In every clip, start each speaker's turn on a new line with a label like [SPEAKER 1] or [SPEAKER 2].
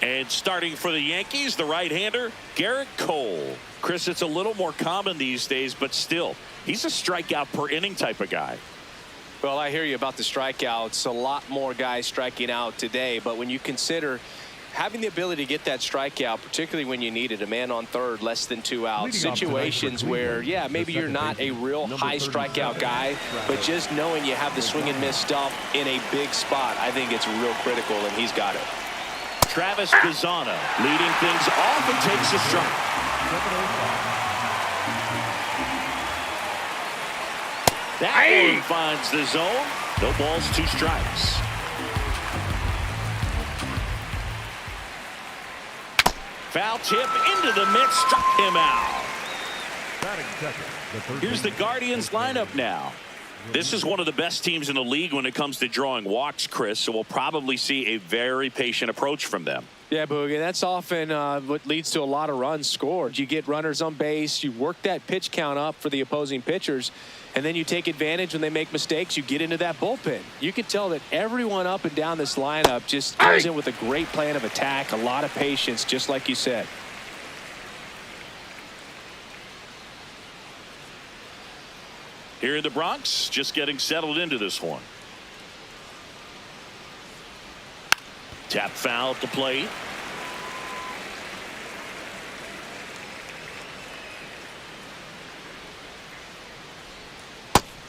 [SPEAKER 1] And starting for the Yankees, the right-hander, Garrett Cole. Chris, it's a little more common these days, but still, he's a strikeout per inning type of guy.
[SPEAKER 2] Well, I hear you about the strikeouts. A lot more guys striking out today, but when you consider having the ability to get that strikeout, particularly when you need it, a man on third, less than 2 outs, situations where, yeah, maybe you're not a real high strikeout guy, but just knowing you have the swing and miss stuff in a big spot, I think it's real critical, and he's got it.
[SPEAKER 1] Travis Bazzana leading things off and takes a strike. That one finds the zone. No balls, 2 strikes. Foul tip into the mitt, struck him out. Here's the Guardians lineup now. This is one of the best teams in the league when it comes to drawing walks, Chris, so we'll probably see a very patient approach from them.
[SPEAKER 2] Yeah, Boogie, that's often what leads to a lot of runs scored. You get runners on base, you work that pitch count up for the opposing pitchers, and then you take advantage when they make mistakes. You get into that bullpen. You can tell that everyone up and down this lineup just goes in with a great plan of attack, a lot of patience, just like you said.
[SPEAKER 1] Here in the Bronx, just getting settled into this one. Tap foul at the plate.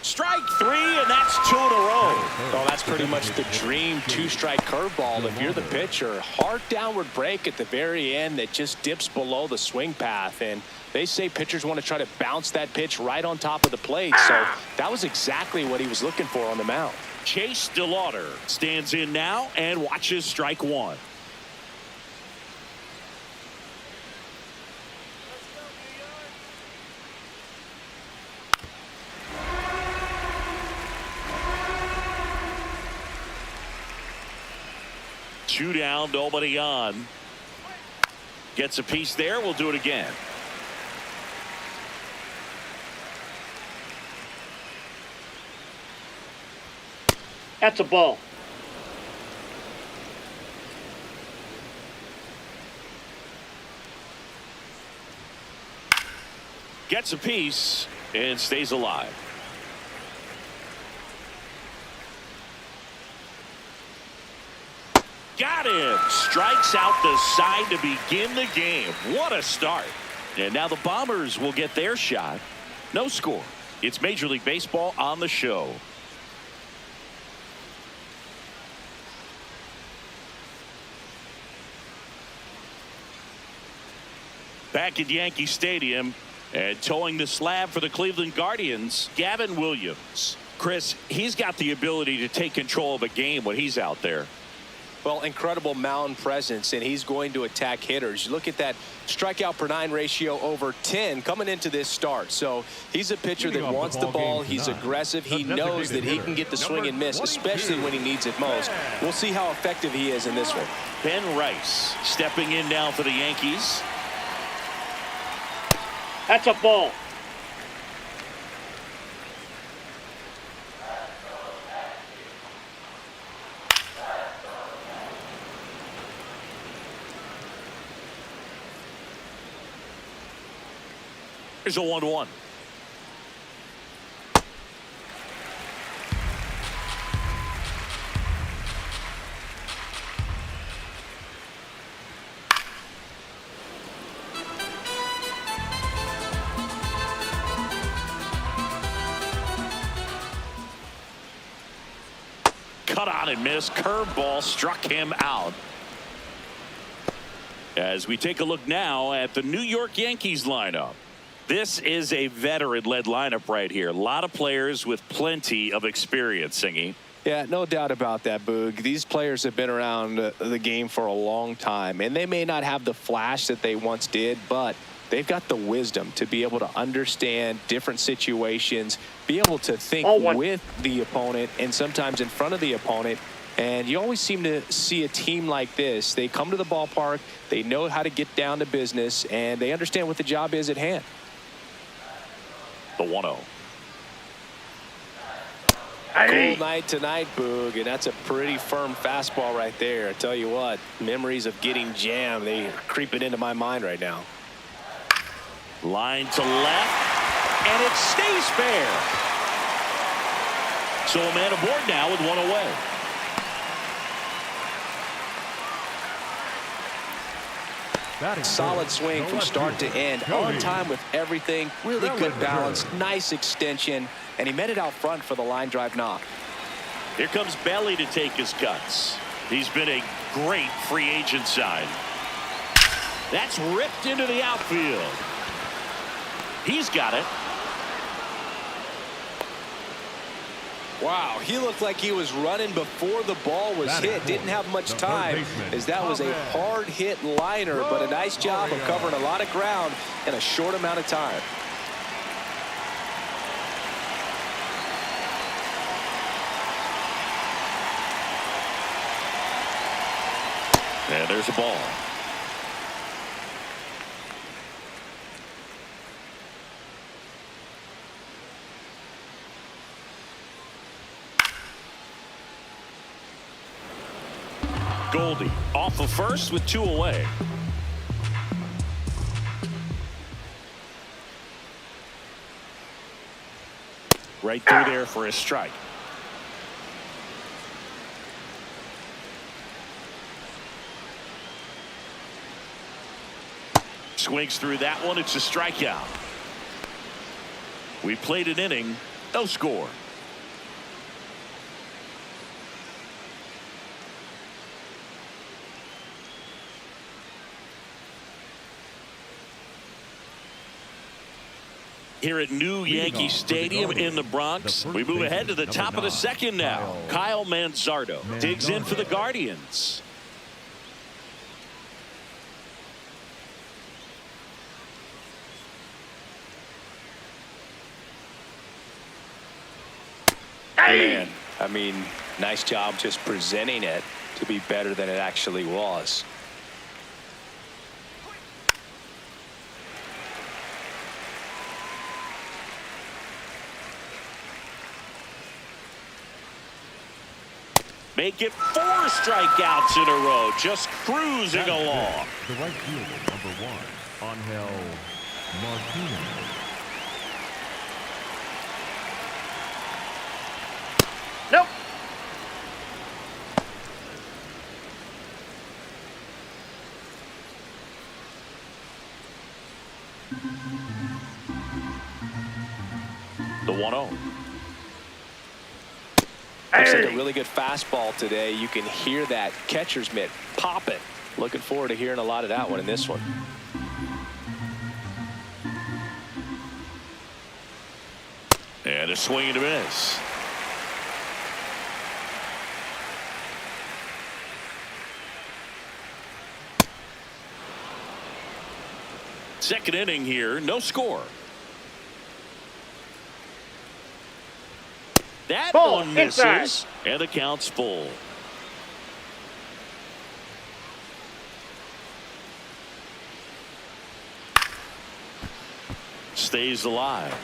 [SPEAKER 1] Strike 3, and that's 2 in a row.
[SPEAKER 2] Well, that's pretty much the dream 2-strike curveball. If you're the pitcher, hard downward break at the very end that just dips below the swing path. And they say pitchers want to try to bounce that pitch right on top of the plate. So that was exactly what he was looking for on the mound.
[SPEAKER 1] Chase DeLauder stands in now and watches strike 1. Two down, nobody on. Gets a piece there. We'll do it again.
[SPEAKER 3] That's a ball.
[SPEAKER 1] Gets a piece and stays alive. Got him. Strikes out the side to begin the game. What a start. And now the Bombers will get their shot. No score. It's Major League Baseball on the show. Back at Yankee Stadium and towing the slab for the Cleveland Guardians, Gavin Williams. Chris, he's got the ability to take control of a game when he's out there.
[SPEAKER 2] Well, incredible mound presence, and he's going to attack hitters. You look at that strikeout per 9 ratio over 10 coming into this start. So he's a pitcher that wants the ball. He's aggressive. He knows that he can get the swing and miss, especially when he needs it most. We'll see how effective he is in this one.
[SPEAKER 1] Ben Rice stepping in now for the Yankees.
[SPEAKER 3] That's a ball.
[SPEAKER 1] Here's a 1-1. Cut on and miss. Curveball struck him out. As we take a look now at the New York Yankees lineup. This is a veteran-led lineup right here. A lot of players with plenty of experience, Singy.
[SPEAKER 2] Yeah, no doubt about that, Boog. These players have been around the game for a long time, and they may not have the flash that they once did, but they've got the wisdom to be able to understand different situations, be able to think with the opponent and sometimes in front of the opponent. And you always seem to see a team like this. They come to the ballpark, they know how to get down to business, and they understand what the job is at hand.
[SPEAKER 1] The 1-0.
[SPEAKER 2] Cool night tonight, Boog, and that's a pretty firm fastball right there. I tell you what, memories of getting jammed, they are creeping into my mind right now.
[SPEAKER 1] Line to left, and it stays fair. So a man aboard now with one away.
[SPEAKER 2] Solid swing from start to end, on time with everything, really good balance, nice extension, and he met it out front for the line drive knock.
[SPEAKER 1] Here comes Belly to take his cuts. He's been a great free agent sign. That's ripped into the outfield. He's got it.
[SPEAKER 2] Wow, he looked like he was running before the ball was hit. Didn't have much time, as that was a hard hit liner, but a nice job of covering a lot of ground in a short amount of time.
[SPEAKER 1] And there's a ball. Goldie off of first with two away. Right through there for a strike. Swings through that one. It's a strikeout. We played an inning. No score. Here at new Yankee Stadium in the Bronx, we move ahead to the top of the second now. Kyle Manzardo digs in for the Guardians.
[SPEAKER 2] Man, I mean, nice job just presenting it to be better than it actually was.
[SPEAKER 1] Make it 4 strikeouts in a row, just cruising along.
[SPEAKER 4] The right fielder, #1, Angel Martinez.
[SPEAKER 3] Nope.
[SPEAKER 1] The 1-0.
[SPEAKER 2] Looks like a really good fastball today. You can hear that catcher's mitt popping. Looking forward to hearing a lot of that one in this one.
[SPEAKER 1] And a swing and a miss. Second inning here, no score. That
[SPEAKER 3] Ball
[SPEAKER 1] one misses,
[SPEAKER 3] inside.
[SPEAKER 1] and the count's full. Stays alive.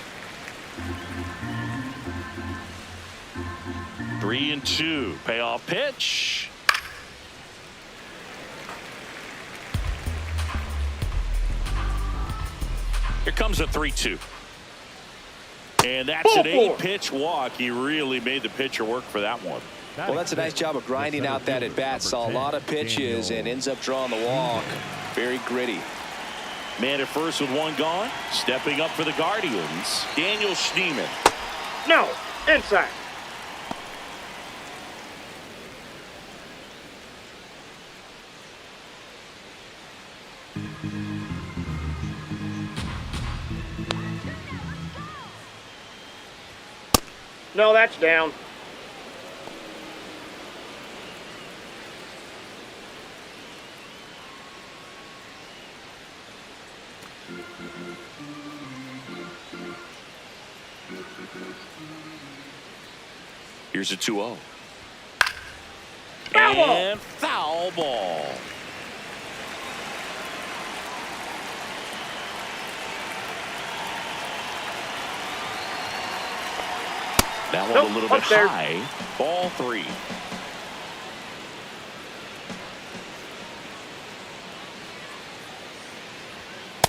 [SPEAKER 1] 3-2. Payoff pitch. Here comes a 3-2. And that's an 8-pitch walk. He really made the pitcher work for that one.
[SPEAKER 2] Well, that's a nice job of grinding out that at bat. Saw a lot of pitches and ends up drawing the walk. Very gritty.
[SPEAKER 1] Man at first with one gone. Stepping up for the Guardians, Daniel Schneemann.
[SPEAKER 3] No. Inside. No, that's down.
[SPEAKER 1] Here's a 2-0.
[SPEAKER 3] Foul ball.
[SPEAKER 1] And foul ball. That one
[SPEAKER 3] Nope,
[SPEAKER 1] a little bit
[SPEAKER 3] up there.
[SPEAKER 1] high. Ball 3.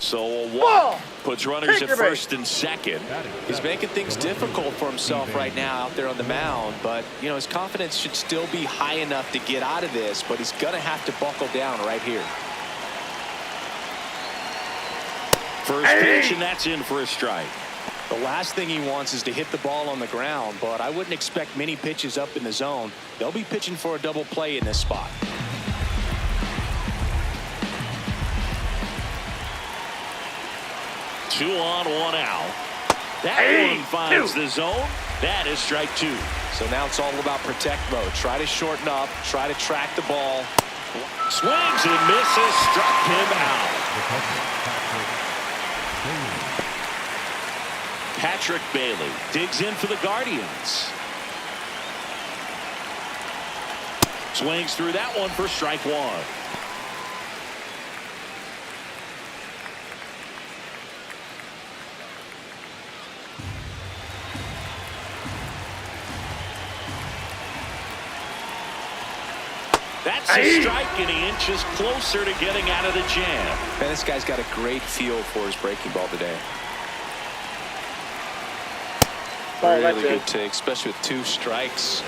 [SPEAKER 1] So a walk
[SPEAKER 3] Ball.
[SPEAKER 1] puts runners
[SPEAKER 3] Take
[SPEAKER 1] at
[SPEAKER 3] your base.
[SPEAKER 1] first and second.
[SPEAKER 2] He's making things difficult for himself right now out there on the mound, but you know his confidence should still be high enough to get out of this, but he's gonna have to buckle down right here.
[SPEAKER 1] First pitch, and that's in for a strike.
[SPEAKER 2] The last thing he wants is to hit the ball on the ground, but I wouldn't expect many pitches up in the zone. They'll be pitching for a double play in this spot.
[SPEAKER 1] Two on, one out. That one finds the zone. That is strike 2.
[SPEAKER 2] So now it's all about protect mode. Try to shorten up, try to track the ball.
[SPEAKER 1] Swings and misses, struck him out. Patrick Bailey digs in for the Guardians. Swings through that one for strike 1. That's a strike, and he inches closer to getting out of the jam.
[SPEAKER 2] Man, this guy's got a great feel for his breaking ball today.
[SPEAKER 3] Ball, that's
[SPEAKER 2] Really
[SPEAKER 3] it.
[SPEAKER 2] good take, especially with 2 strikes.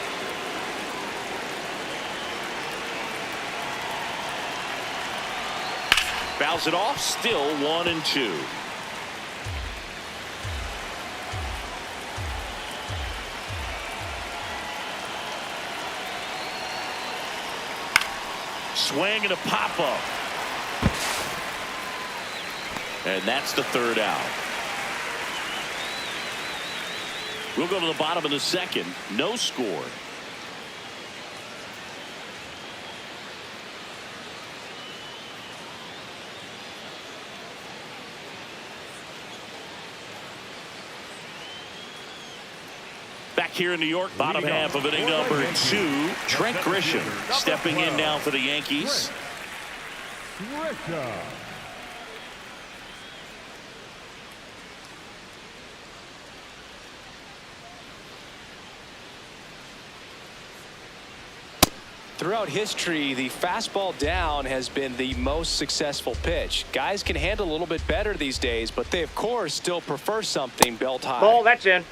[SPEAKER 1] Fouls it off, still 1-2. Swing and a pop-up. And that's the 3rd out. We'll go to the bottom of the 2nd. No score. Back here in New York, bottom half of inning number 2. Trent Grisham stepping in now for the Yankees.
[SPEAKER 2] Throughout history, the fastball down has been the most successful pitch. Guys can handle a little bit better these days, but they, of course, still prefer something belt high.
[SPEAKER 3] Ball, that's in.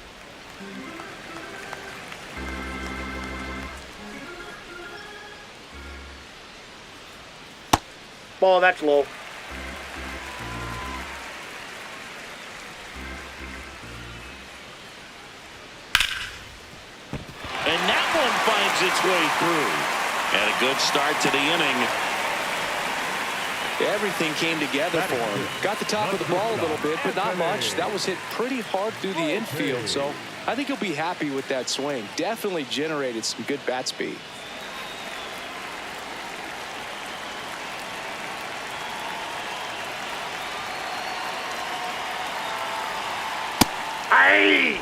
[SPEAKER 3] Ball, that's low.
[SPEAKER 1] And that one finds its way through. And a good start to the inning.
[SPEAKER 2] Everything came together for him. Got the top of the ball a little bit, but not much. That was hit pretty hard through the infield, so I think he'll be happy with that swing. Definitely generated some good bat speed.
[SPEAKER 3] Aye!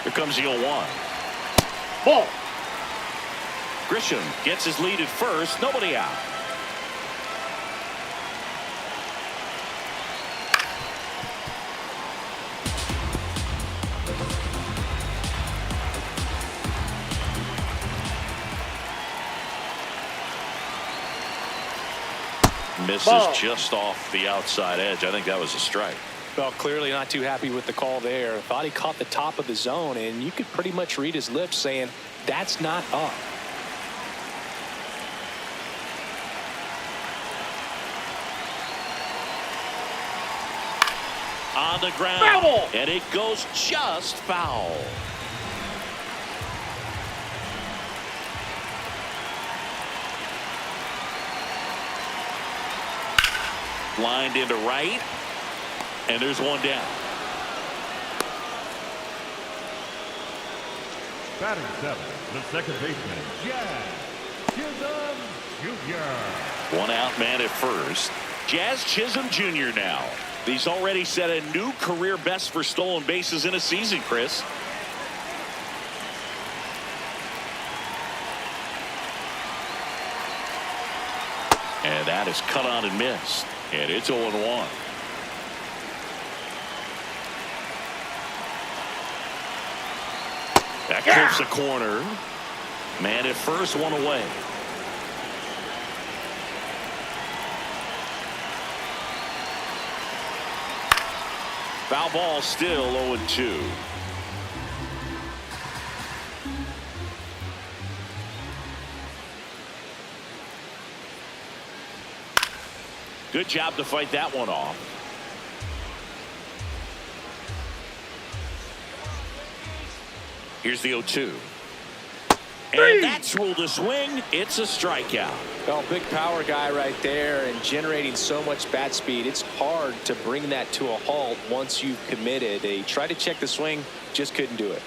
[SPEAKER 1] Here comes the 0-1.
[SPEAKER 3] Ball.
[SPEAKER 1] Grisham gets his lead at first. Nobody out. Misses
[SPEAKER 3] Ball.
[SPEAKER 1] just off the outside edge. I think that was a strike.
[SPEAKER 2] Well, clearly not too happy with the call there. Thought he caught the top of the zone, and you could pretty much read his lips saying, that's not up.
[SPEAKER 1] On the ground.
[SPEAKER 3] Foul.
[SPEAKER 1] And it goes just foul. Lined into right. And there's one down.
[SPEAKER 4] Batting 7, the second baseman, Chisholm Jr.
[SPEAKER 1] One out man at first. Jazz Chisholm Jr. now. He's already set a new career best for stolen bases in a season, Chris. And that is cut on and missed. And it's 0-1. That clips a corner. Man at first, one away. Foul ball, still 0-2. Good job to fight that one off. Here's the 0-2. And that's ruled a swing. It's a strikeout.
[SPEAKER 2] Well, big power guy right there and generating so much bat speed. It's hard to bring that to a halt once you've committed. They tried to check the swing, just couldn't do it.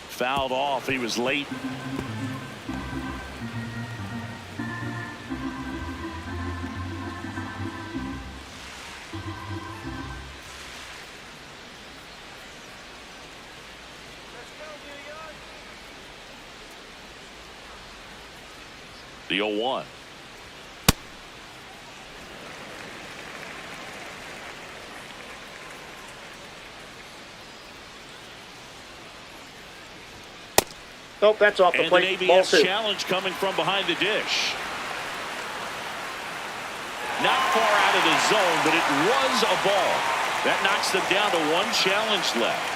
[SPEAKER 1] Fouled off. He was late. The 0-1.
[SPEAKER 3] Nope, that's off the
[SPEAKER 1] And
[SPEAKER 3] plate.
[SPEAKER 1] an
[SPEAKER 3] Ball
[SPEAKER 1] ABS
[SPEAKER 3] two.
[SPEAKER 1] challenge coming from behind the dish. Not far out of the zone, but it was a ball. That knocks them down to one challenge left.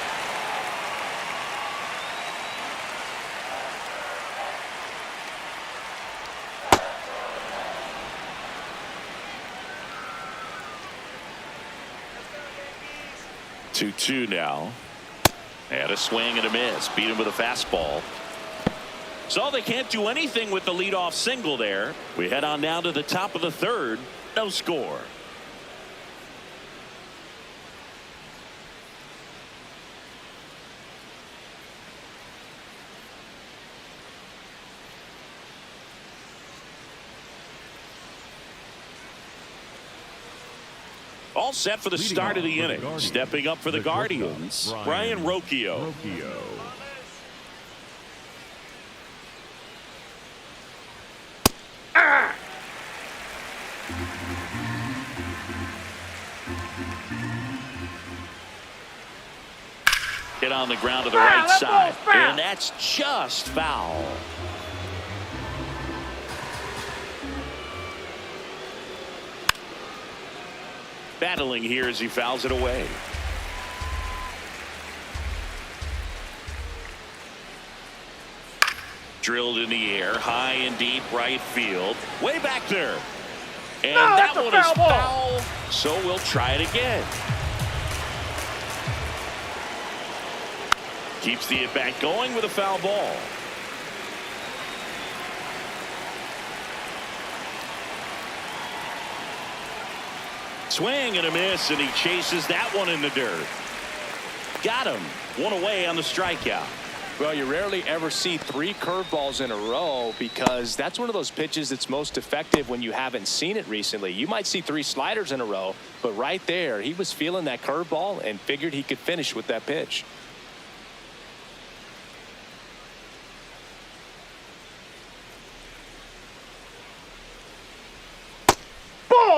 [SPEAKER 1] Two now. And a swing and a miss. Beat him with a fastball. So they can't do anything with the leadoff single there. We head on down to the top of the third. No score. All set for the start of the inning. Stepping up for the Guardians, Brian Rocchio. Hit on the ground to the right side. And that's just foul. Battling here as he fouls it away. Drilled in the air, high and deep right field. Way back there. And that one is foul, so we'll try it again. Keeps the at-bat going with a foul ball. Swing and a miss, and he chases that one in the dirt. Got him. One away on the strikeout.
[SPEAKER 2] Well, you rarely ever see 3 curveballs in a row because that's one of those pitches that's most effective when you haven't seen it recently. You might see 3 sliders in a row, but right there, he was feeling that curveball and figured he could finish with that pitch.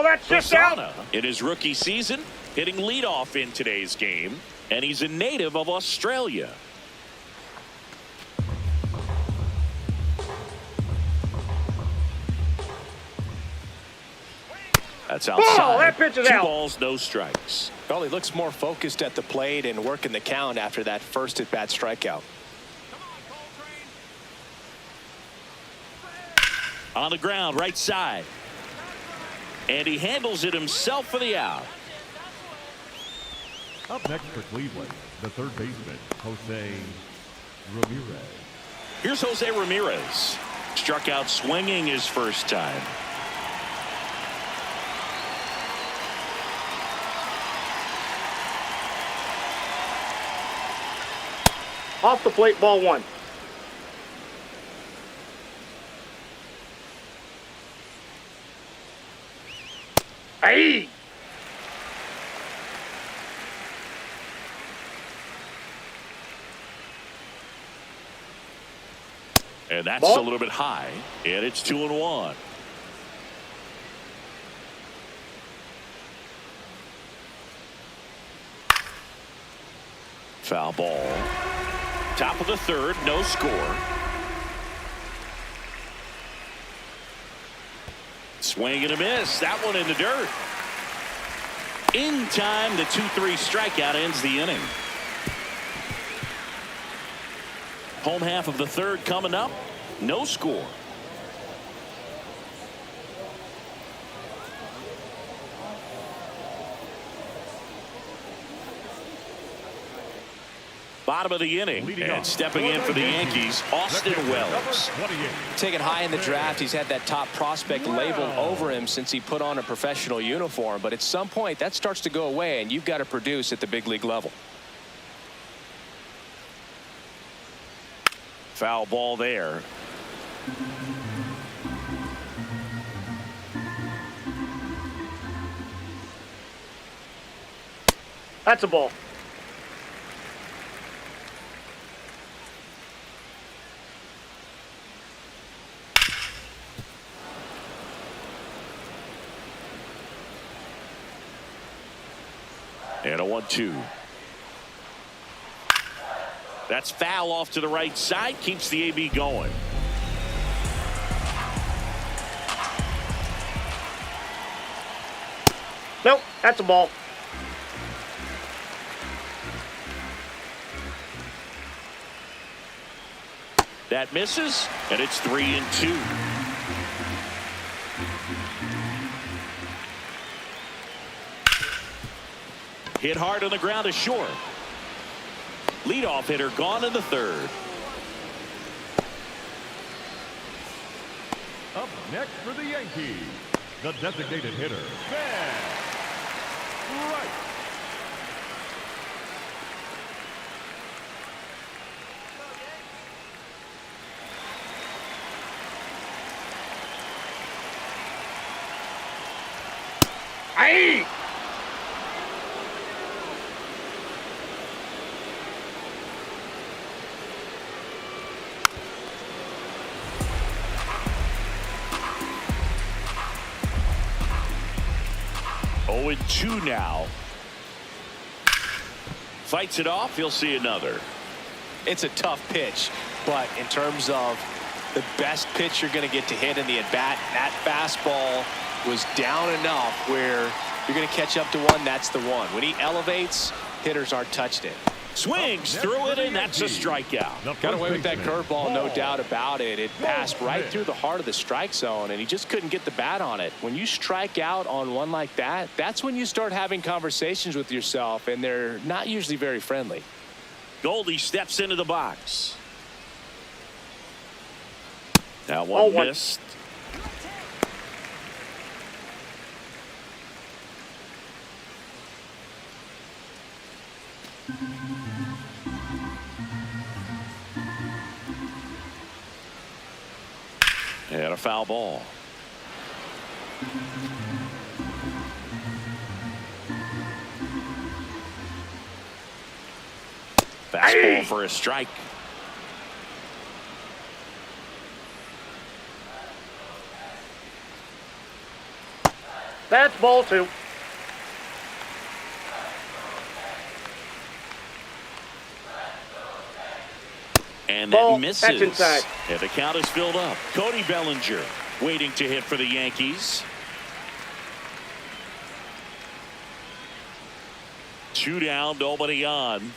[SPEAKER 3] That's just out.
[SPEAKER 1] In his rookie season, hitting leadoff in today's game, and he's a native of Australia. That's outside.
[SPEAKER 3] Ball, that pitch is out.
[SPEAKER 1] 2 balls, no strikes.
[SPEAKER 2] Well, he looks more focused at the plate and working the count after that first at-bat strikeout.
[SPEAKER 1] On the ground, right side. And he handles it himself for the out.
[SPEAKER 4] Up next for Cleveland, the third baseman, Jose Ramirez.
[SPEAKER 1] Here's Jose Ramirez. Struck out swinging his first time.
[SPEAKER 3] Off the plate, ball 1. Hey!
[SPEAKER 1] And that's
[SPEAKER 3] Ball.
[SPEAKER 1] a little bit high. And it's 2-1. Foul ball. Top of the third, no score. Swing and a miss. That one in the dirt. In time, the 2-3 strikeout ends the inning. Home half of the third coming up. No score. Bottom of the inning, and stepping in for the Yankees, Austin Wells.
[SPEAKER 2] Taken high in the draft, he's had that top prospect labeled over him since he put on a professional uniform. But at some point, that starts to go away, and you've got to produce at the big league level.
[SPEAKER 1] Foul ball there.
[SPEAKER 3] That's a ball.
[SPEAKER 1] And a 1-2. That's foul off to the right side. Keeps the AB going.
[SPEAKER 3] Nope, that's a ball.
[SPEAKER 1] That misses, and it's 3-2. Hit hard on the ground is short. Leadoff hitter gone in the third.
[SPEAKER 4] Up next for the Yankees, the designated hitter, Ben Wright.
[SPEAKER 3] Aye!
[SPEAKER 1] 0-2 now. Fights it off. He'll see another.
[SPEAKER 2] It's a tough pitch, but in terms of the best pitch you're going to get to hit in the at-bat, that fastball was down enough where you're going to catch up to one. That's the one. When he elevates, hitters aren't touched it.
[SPEAKER 1] Swings through it, and that's a strikeout.
[SPEAKER 2] Got away with that curveball, no doubt about it. It passed right through the heart of the strike zone, and he just couldn't get the bat on it. When you strike out on one like that, that's when you start having conversations with yourself, and they're not usually very friendly.
[SPEAKER 1] Goldie steps into the box. That one missed. And a foul ball. Fastball for a strike.
[SPEAKER 3] That's ball two.
[SPEAKER 1] And
[SPEAKER 3] Ball.
[SPEAKER 1] that misses.
[SPEAKER 3] That's inside.
[SPEAKER 1] And the count is filled up. Cody Bellinger waiting to hit for the Yankees. 2 down, nobody on.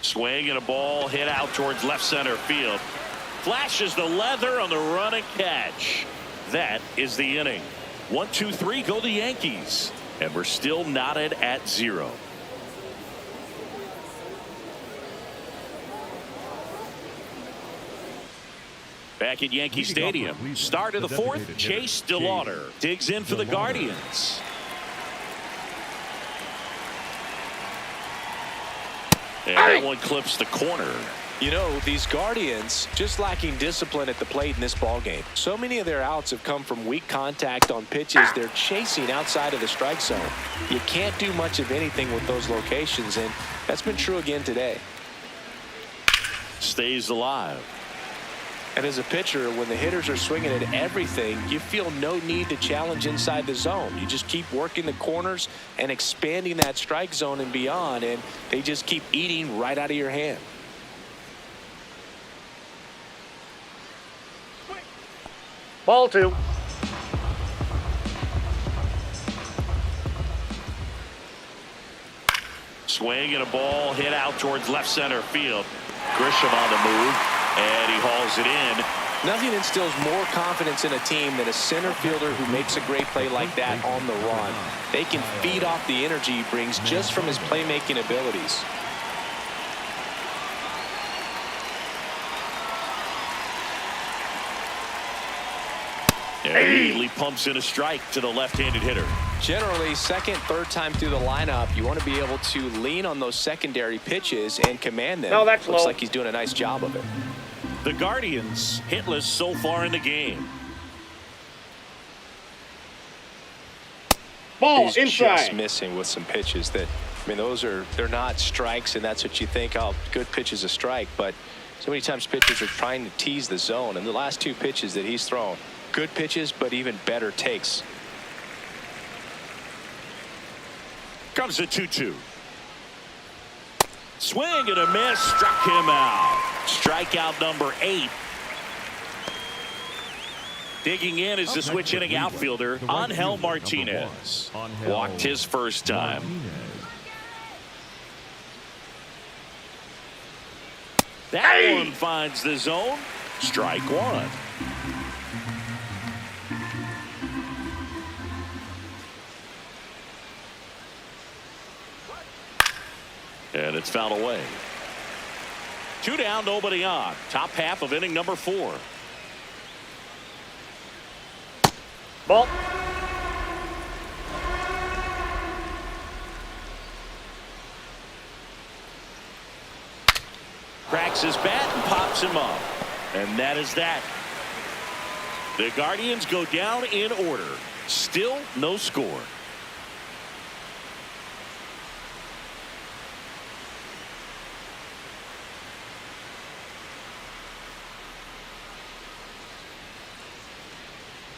[SPEAKER 1] Swing and a ball hit out towards left center field. Flashes the leather on the run and catch. That is the inning. 1, 2, 3 go the Yankees. And we're still knotted at 0. Back at Yankee Stadium. Start of the fourth. Chase DeLauder digs in for the Guardians. And that one clips the corner.
[SPEAKER 2] You know, these Guardians just lacking discipline at the plate in this ballgame. So many of their outs have come from weak contact on pitches they're chasing outside of the strike zone. You can't do much of anything with those locations, and that's been true again today.
[SPEAKER 1] Stays alive.
[SPEAKER 2] And as a pitcher, when the hitters are swinging at everything, you feel no need to challenge inside the zone. You just keep working the corners and expanding that strike zone and beyond, and they just keep eating right out of your hand.
[SPEAKER 3] Ball 2.
[SPEAKER 1] Swing and a ball hit out towards left center field. Grisham on the move, and he hauls it in.
[SPEAKER 2] Nothing instills more confidence in a team than a center fielder who makes a great play like that on the run. They can feed off the energy he brings just from his playmaking abilities.
[SPEAKER 1] And immediately pumps in a strike to the left-handed hitter.
[SPEAKER 2] Generally, second, third time through the lineup, you want to be able to lean on those secondary pitches and command them.
[SPEAKER 3] No, that's
[SPEAKER 2] Looks
[SPEAKER 3] low.
[SPEAKER 2] like he's doing a nice job of it.
[SPEAKER 1] The Guardians hitless so far in the game.
[SPEAKER 3] Ball
[SPEAKER 2] He's
[SPEAKER 3] inside.
[SPEAKER 2] just missing with some pitches that, I mean, they're not strikes, and that's what you think, oh, good pitch is a strike. But so many times pitchers are trying to tease the zone, and the last two pitches that he's thrown, good pitches, but even better takes.
[SPEAKER 1] Comes a 2-2. Swing and a miss, struck him out. Strikeout number 8. Digging in is the switch inning outfielder, Angel Martinez. Walked his first time. That one finds the zone. Strike 1. And it's fouled away. 2 down, nobody on. Top half of inning number 4.
[SPEAKER 3] Ball.
[SPEAKER 1] Cracks his bat and pops him up. And that is that. The Guardians go down in order. Still no score.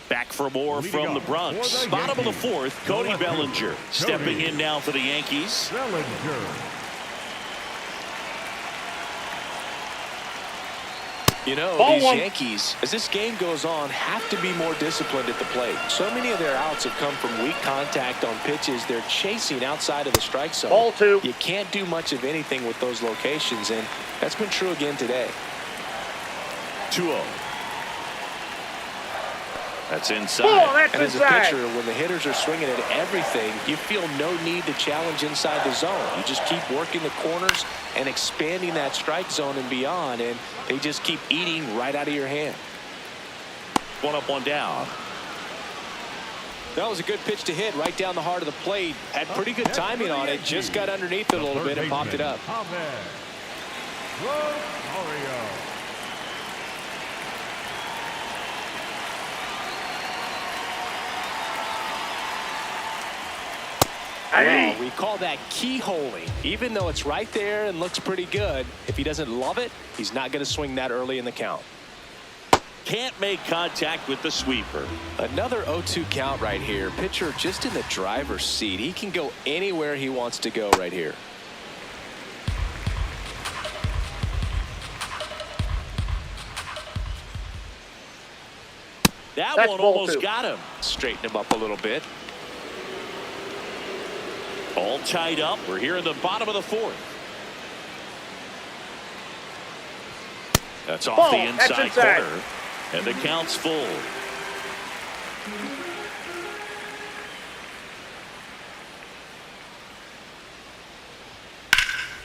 [SPEAKER 1] Back for more from the Bronx. Bottom of the 4th, Cody Bellinger stepping in now for the Yankees.
[SPEAKER 2] You know,
[SPEAKER 3] Ball
[SPEAKER 2] these
[SPEAKER 3] 1.
[SPEAKER 2] Yankees, as this game goes on, have to be more disciplined at the plate. So many of their outs have come from weak contact on pitches they're chasing outside of the strike zone.
[SPEAKER 3] Ball 2.
[SPEAKER 2] You can't do much of anything with those locations, and that's been true again today.
[SPEAKER 1] 2-0. That's inside.
[SPEAKER 3] Ball, that's
[SPEAKER 2] And as a
[SPEAKER 3] inside.
[SPEAKER 2] pitcher, when the hitters are swinging at everything, you feel no need to challenge inside the zone. You just keep working the corners and expanding that strike zone and beyond, and they just keep eating right out of your hand.
[SPEAKER 1] 1 up, 1 down.
[SPEAKER 2] That was a good pitch to hit right down the heart of the plate. Had pretty good timing on it. Just got underneath it a little bit and popped it up. Well, we call that keyholing. Even though it's right there and looks pretty good, if he doesn't love it, he's not going to swing that early in the count.
[SPEAKER 1] Can't make contact with the sweeper.
[SPEAKER 2] Another 0-2 count right here. Pitcher just in the driver's seat. He can go anywhere he wants to go right here.
[SPEAKER 1] That
[SPEAKER 3] That's
[SPEAKER 1] one
[SPEAKER 3] ball
[SPEAKER 1] almost
[SPEAKER 3] 2.
[SPEAKER 1] got him.
[SPEAKER 2] Straighten him up a little bit.
[SPEAKER 1] All tied up. We're here in the bottom of the 4th. That's off
[SPEAKER 3] Ball.
[SPEAKER 1] the
[SPEAKER 3] That's
[SPEAKER 1] inside
[SPEAKER 3] inside.
[SPEAKER 1] corner. And the count's full.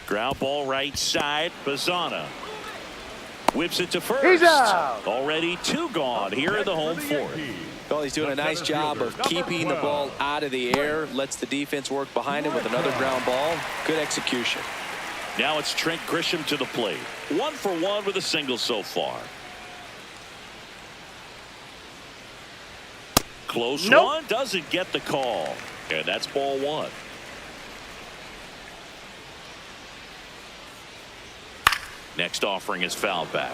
[SPEAKER 1] Ground ball right side. Bazana whips it to first.
[SPEAKER 3] He's out.
[SPEAKER 1] Already 2 gone here in the home 4th.
[SPEAKER 2] Well, he's doing a nice job of keeping the ball out of the air. Lets the defense work behind him with another ground ball. Good execution.
[SPEAKER 1] Now it's Trent Grisham to the plate. 1 for 1 with a single so far. Close
[SPEAKER 3] Nope.
[SPEAKER 1] one, doesn't get the call. And that's ball 1. Next offering is foul back.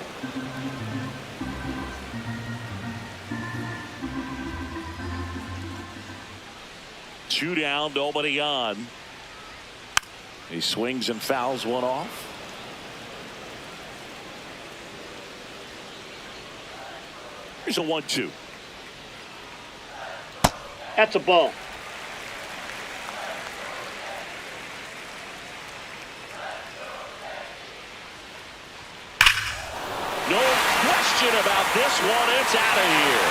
[SPEAKER 1] 2 down, nobody on. He swings and fouls one off. Here's a 1-2.
[SPEAKER 3] That's a ball.
[SPEAKER 1] No question about this one. It's out of here.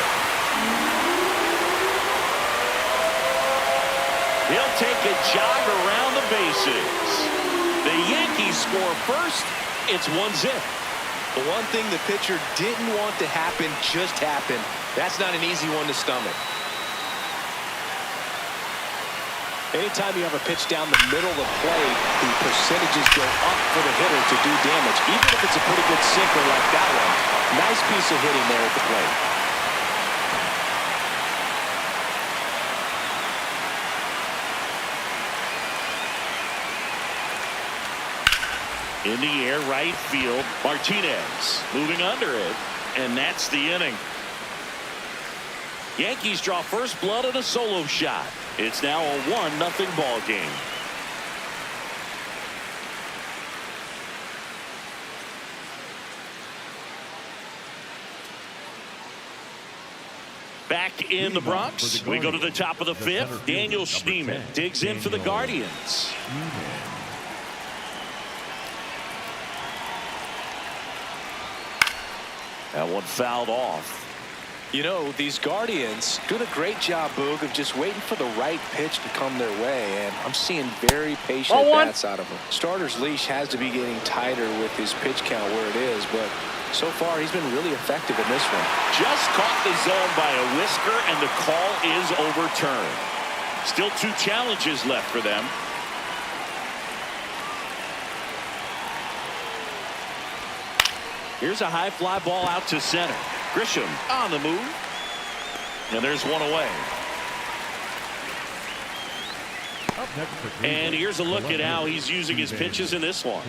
[SPEAKER 1] He'll take a jog around the bases. The Yankees score first. It's 1-0.
[SPEAKER 2] The one thing the pitcher didn't want to happen just happened. That's not an easy one to stomach. Anytime you have a pitch down the middle of the plate, the percentages go up for the hitter to do damage, even if it's a pretty good sinker like that one. Nice piece of hitting there at the plate.
[SPEAKER 1] In the air, right field. Martinez moving under it, and that's the inning. Yankees draw first blood on a solo shot. It's now a 1-0 ball game. Back in the Bronx, we go to the top of the 5th. Daniel Schneemann digs in for the Guardians. That one fouled off.
[SPEAKER 2] You know, these Guardians doing a great job, Boog, of just waiting for the right pitch to come their way, and I'm seeing very patient bats out of him. Starter's leash has to be getting tighter with his pitch count where it is, but so far he's been really effective in this one.
[SPEAKER 1] Just caught the zone by a whisker, and the call is overturned. Still 2 challenges left for them. Here's a high fly ball out to center. Grisham on the move. And there's one away. And here's a look at how he's using his pitches in this one.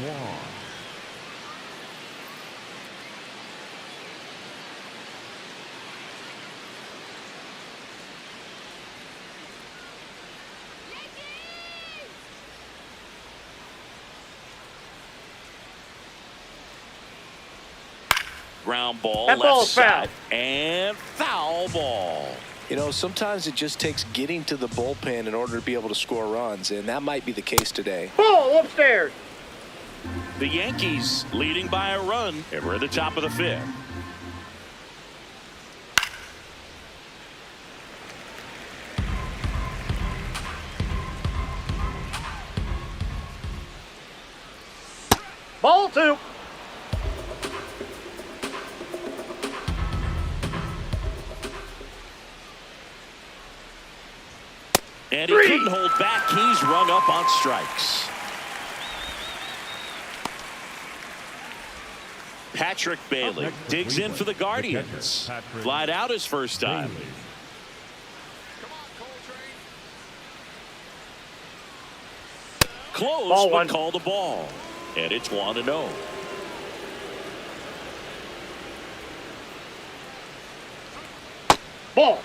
[SPEAKER 1] Ground ball, left side, and foul ball.
[SPEAKER 2] You know, sometimes it just takes getting to the bullpen in order to be able to score runs, and that might be the case today.
[SPEAKER 3] Ball upstairs.
[SPEAKER 1] The Yankees leading by a run, and we're at the top of the 5th.
[SPEAKER 3] Ball 2.
[SPEAKER 1] And he couldn't hold back. He's rung up on strikes. Patrick Bailey digs in for the Guardians. Flied out his first time. Close, but called a ball. And it's 1-0.
[SPEAKER 3] Ball.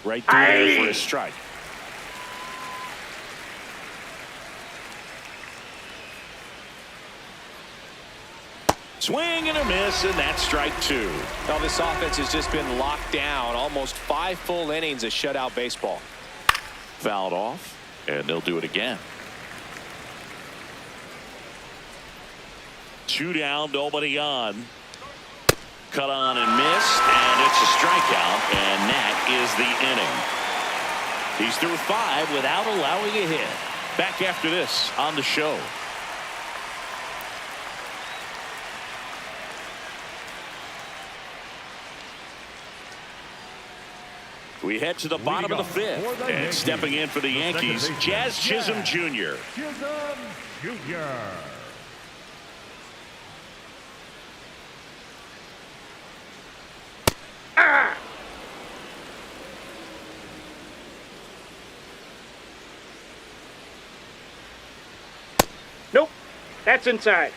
[SPEAKER 1] Right through there for a strike. Swing and a miss, and that's strike 2.
[SPEAKER 2] Now this offense has just been locked down. Almost 5 full innings of shutout baseball.
[SPEAKER 1] Fouled off, and they'll do it again. 2 down, nobody on. Cut on and missed, and it's a strikeout, and that is the inning. He's through 5 without allowing a hit. Back after this on the show. We head to the bottom of the 5th, and stepping in for the Yankees, Jazz Chisholm Jr.
[SPEAKER 4] Chisholm Jr.
[SPEAKER 3] Nope. That's inside.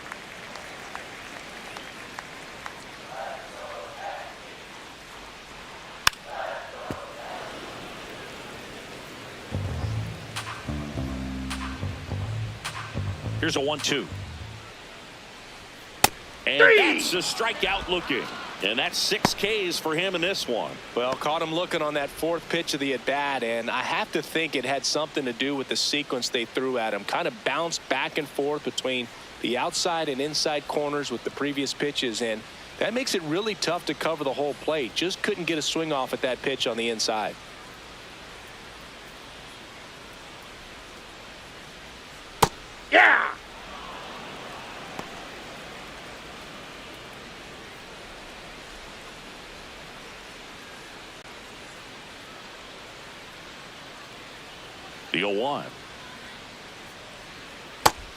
[SPEAKER 1] Here's a 1-2. And that's a strikeout looking. And that's 6 Ks for him in this one.
[SPEAKER 2] Well, caught him looking on that 4th pitch of the at-bat, and I have to think it had something to do with the sequence they threw at him. Kind of bounced back and forth between the outside and inside corners with the previous pitches, and that makes it really tough to cover the whole plate. Just couldn't get a swing off at that pitch on the inside.
[SPEAKER 3] Yeah!
[SPEAKER 1] The 0-1.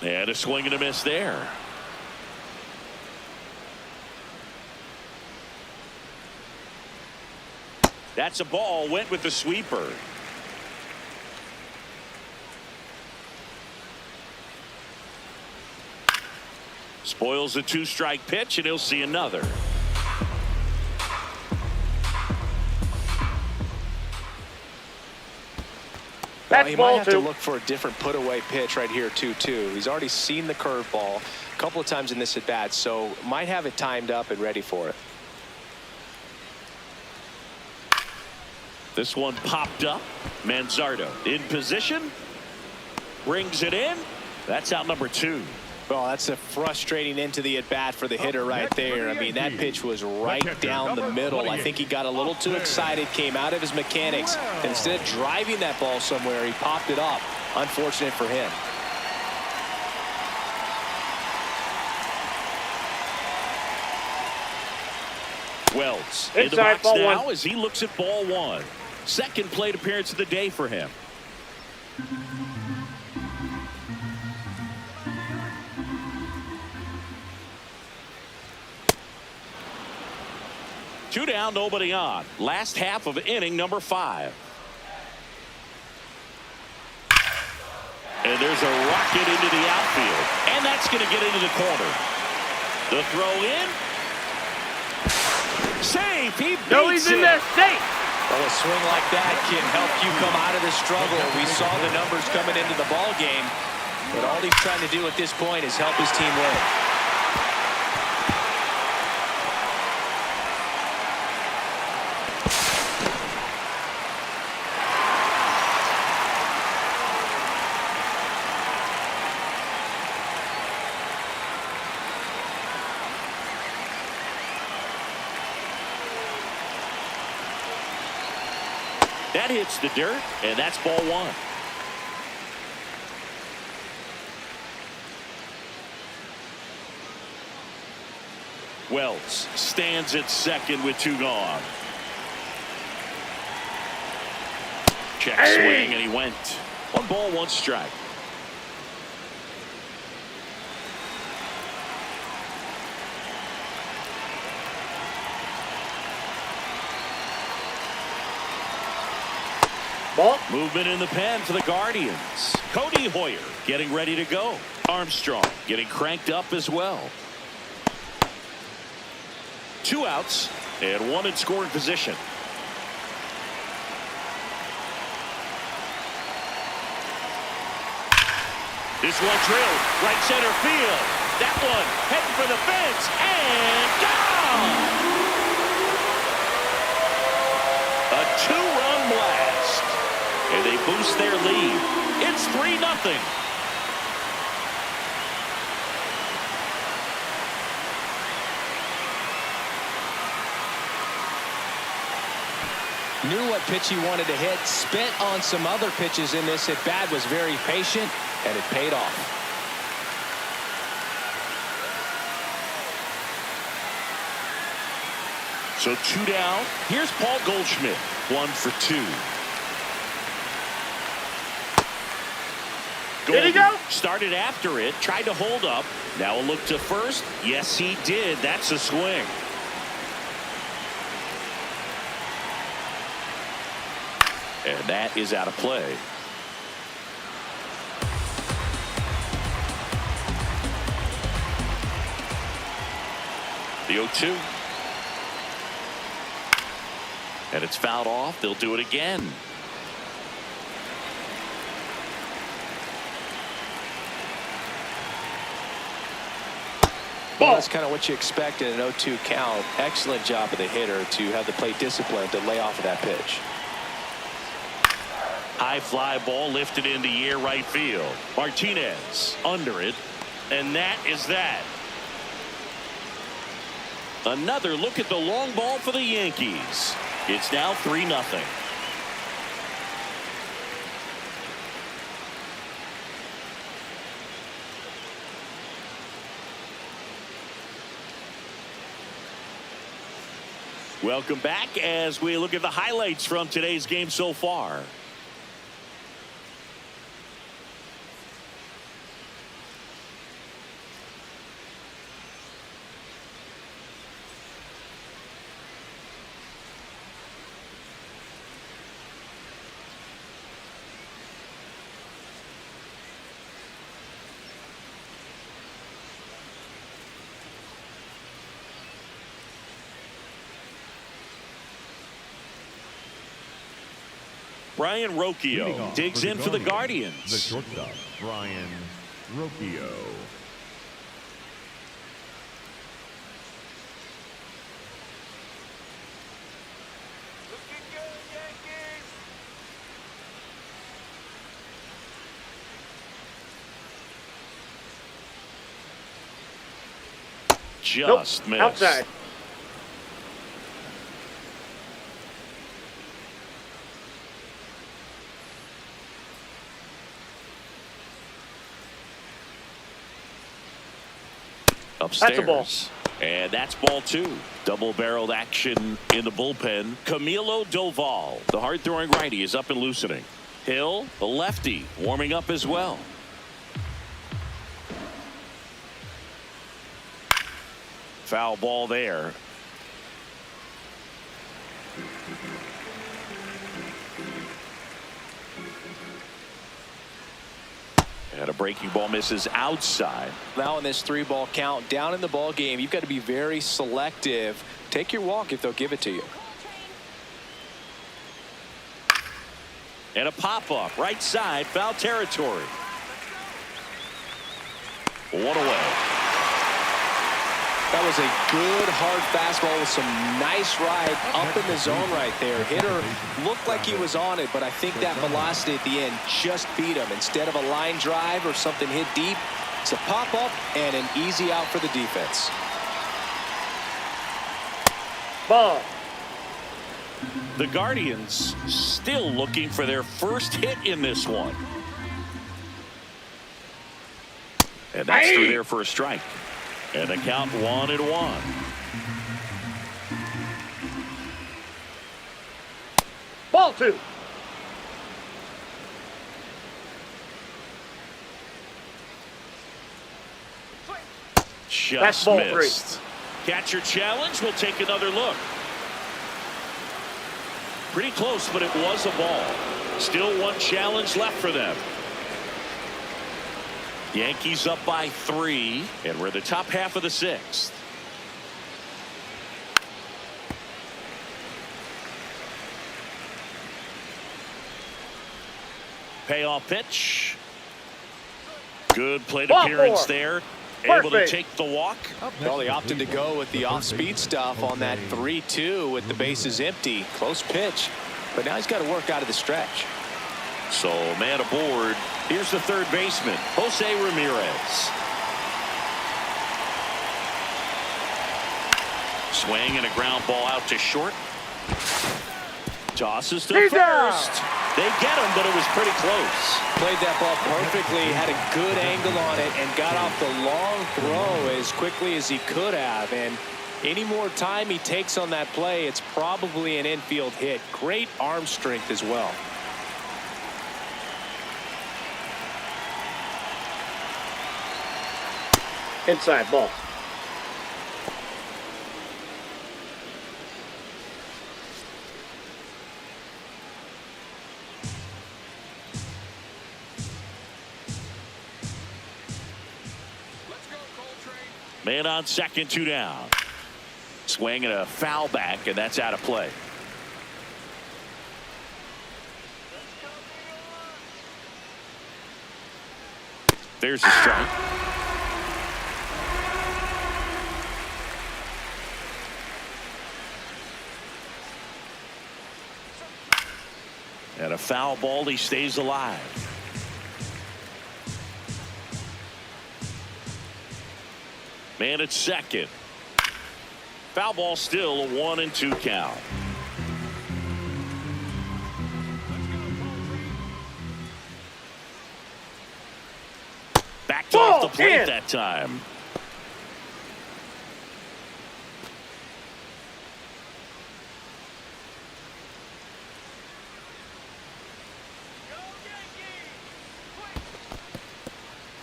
[SPEAKER 1] And a swing and a miss there. That's a ball. Went with the sweeper. Spoils a 2-strike pitch, and he'll see another.
[SPEAKER 2] Well, he might have to look for a different put-away pitch right here, too. He's already seen the curveball a couple of times in this at-bat, so might have it timed up and ready for it.
[SPEAKER 1] This one popped up. Manzardo in position. Brings it in. That's out number 2.
[SPEAKER 2] Well, that's a frustrating end to the at-bat for the hitter right there. I mean, that pitch was right down the middle. I think he got a little too excited, came out of his mechanics. Instead of driving that ball somewhere, he popped it up. Unfortunate for him.
[SPEAKER 1] Wells in the box now as he looks at ball 1. Second plate appearance of the day for him. Two down, nobody on. Last half of inning number 5. And there's a rocket into the outfield. And that's going to get into the corner. The throw in. Safe. He beats
[SPEAKER 3] No, he's in there safe.
[SPEAKER 2] Well, a swing like that can help you come out of the struggle. We saw the numbers coming into the ball game. But all he's trying to do at this point is help his team win.
[SPEAKER 1] That hits the dirt, and that's ball 1. Wells stands at second with 2 gone. Check swing, and he went. 1 ball, 1 strike.
[SPEAKER 3] Ball.
[SPEAKER 1] Movement in the pen for the Guardians. Cody Hoyer getting ready to go. Armstrong getting cranked up as well. 2 outs and 1 in scoring position. This one drilled right center field. That one heading for the fence and gone. A 2-run blast. And they boost their lead. It's 3-0.
[SPEAKER 2] Knew what pitch he wanted to hit. Spent on some other pitches in this at bat. Was very patient, and it paid off.
[SPEAKER 1] So 2 down. Here's Paul Goldschmidt. 1 for 2.
[SPEAKER 3] Did he go?
[SPEAKER 1] Started after it, tried to hold up. Now a look to first. Yes, he did. That's a swing. And that is out of play. The 0-2. And it's fouled off. They'll do it again.
[SPEAKER 2] Well, that's kind of what you expect in an 0-2 count. Excellent job of the hitter to have the plate discipline to lay off of that pitch.
[SPEAKER 1] High fly ball lifted in the air right field. Martinez under it, and that is that. Another look at the long ball for the Yankees. It's now 3-0. Welcome back as we look at the highlights from today's game so far. Brian Rocchio digs in for the Guardians.
[SPEAKER 4] The shortstop, Brian Rocchio.
[SPEAKER 1] Just missed.
[SPEAKER 3] Outside.
[SPEAKER 1] Upstairs.
[SPEAKER 3] That's a ball.
[SPEAKER 1] And that's ball 2. Double-barreled action in the bullpen. Camilo Doval, the hard-throwing righty, is up and loosening. Hill, the lefty, warming up as well. Foul ball there. And a breaking ball misses outside.
[SPEAKER 2] Now in this 3-ball count, down in the ball game, you've got to be very selective. Take your walk if they'll give it to you.
[SPEAKER 1] And a pop-up right side, foul territory. 1 away.
[SPEAKER 2] That was a good hard fastball with some nice ride up in the zone right there. Hitter looked like he was on it, but I think that velocity at the end just beat him. Instead of a line drive or something hit deep, it's a pop-up and an easy out for the defense.
[SPEAKER 3] Ball.
[SPEAKER 1] The Guardians still looking for their first hit in this one. And that's through there for a strike. And the count 1-1.
[SPEAKER 3] Ball 2.
[SPEAKER 1] Just
[SPEAKER 3] That's ball
[SPEAKER 1] missed. Catcher challenge. We'll take another look. Pretty close, but it was a ball. Still one challenge left for them. Yankees up by 3, and we're the top half of the 6th. Payoff pitch. Good plate
[SPEAKER 3] Ball
[SPEAKER 1] appearance
[SPEAKER 3] 4.
[SPEAKER 1] there.
[SPEAKER 3] First
[SPEAKER 1] Able to
[SPEAKER 3] base.
[SPEAKER 1] take the walk.
[SPEAKER 2] Well, he opted to go with the off-speed stuff on that 3-2 with the bases empty. Close pitch, but now he's got to work out of the stretch.
[SPEAKER 1] So man aboard. Here's the third baseman, Jose Ramirez. Swing and a ground ball out to short. Tosses to
[SPEAKER 3] He's out.
[SPEAKER 1] first. They get him, but it was pretty close.
[SPEAKER 2] Played that ball perfectly, had a good angle on it, and got off the long throw as quickly as he could have. And any more time he takes on that play, it's probably an infield hit. Great arm strength as well.
[SPEAKER 3] Inside ball.
[SPEAKER 1] Man on second, 2 down. Swing and a foul back, and that's out of play. There's the strike. foul ball, he stays alive. Man at second. Foul ball, still a 1-2 count. Backed off the plate that time.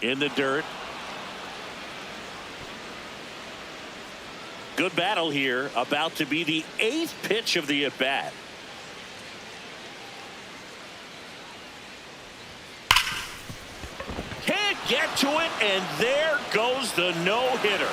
[SPEAKER 1] In the dirt. Good battle here. About to be the 8th pitch of the at-bat. Can't get to it, and there goes the no-hitter.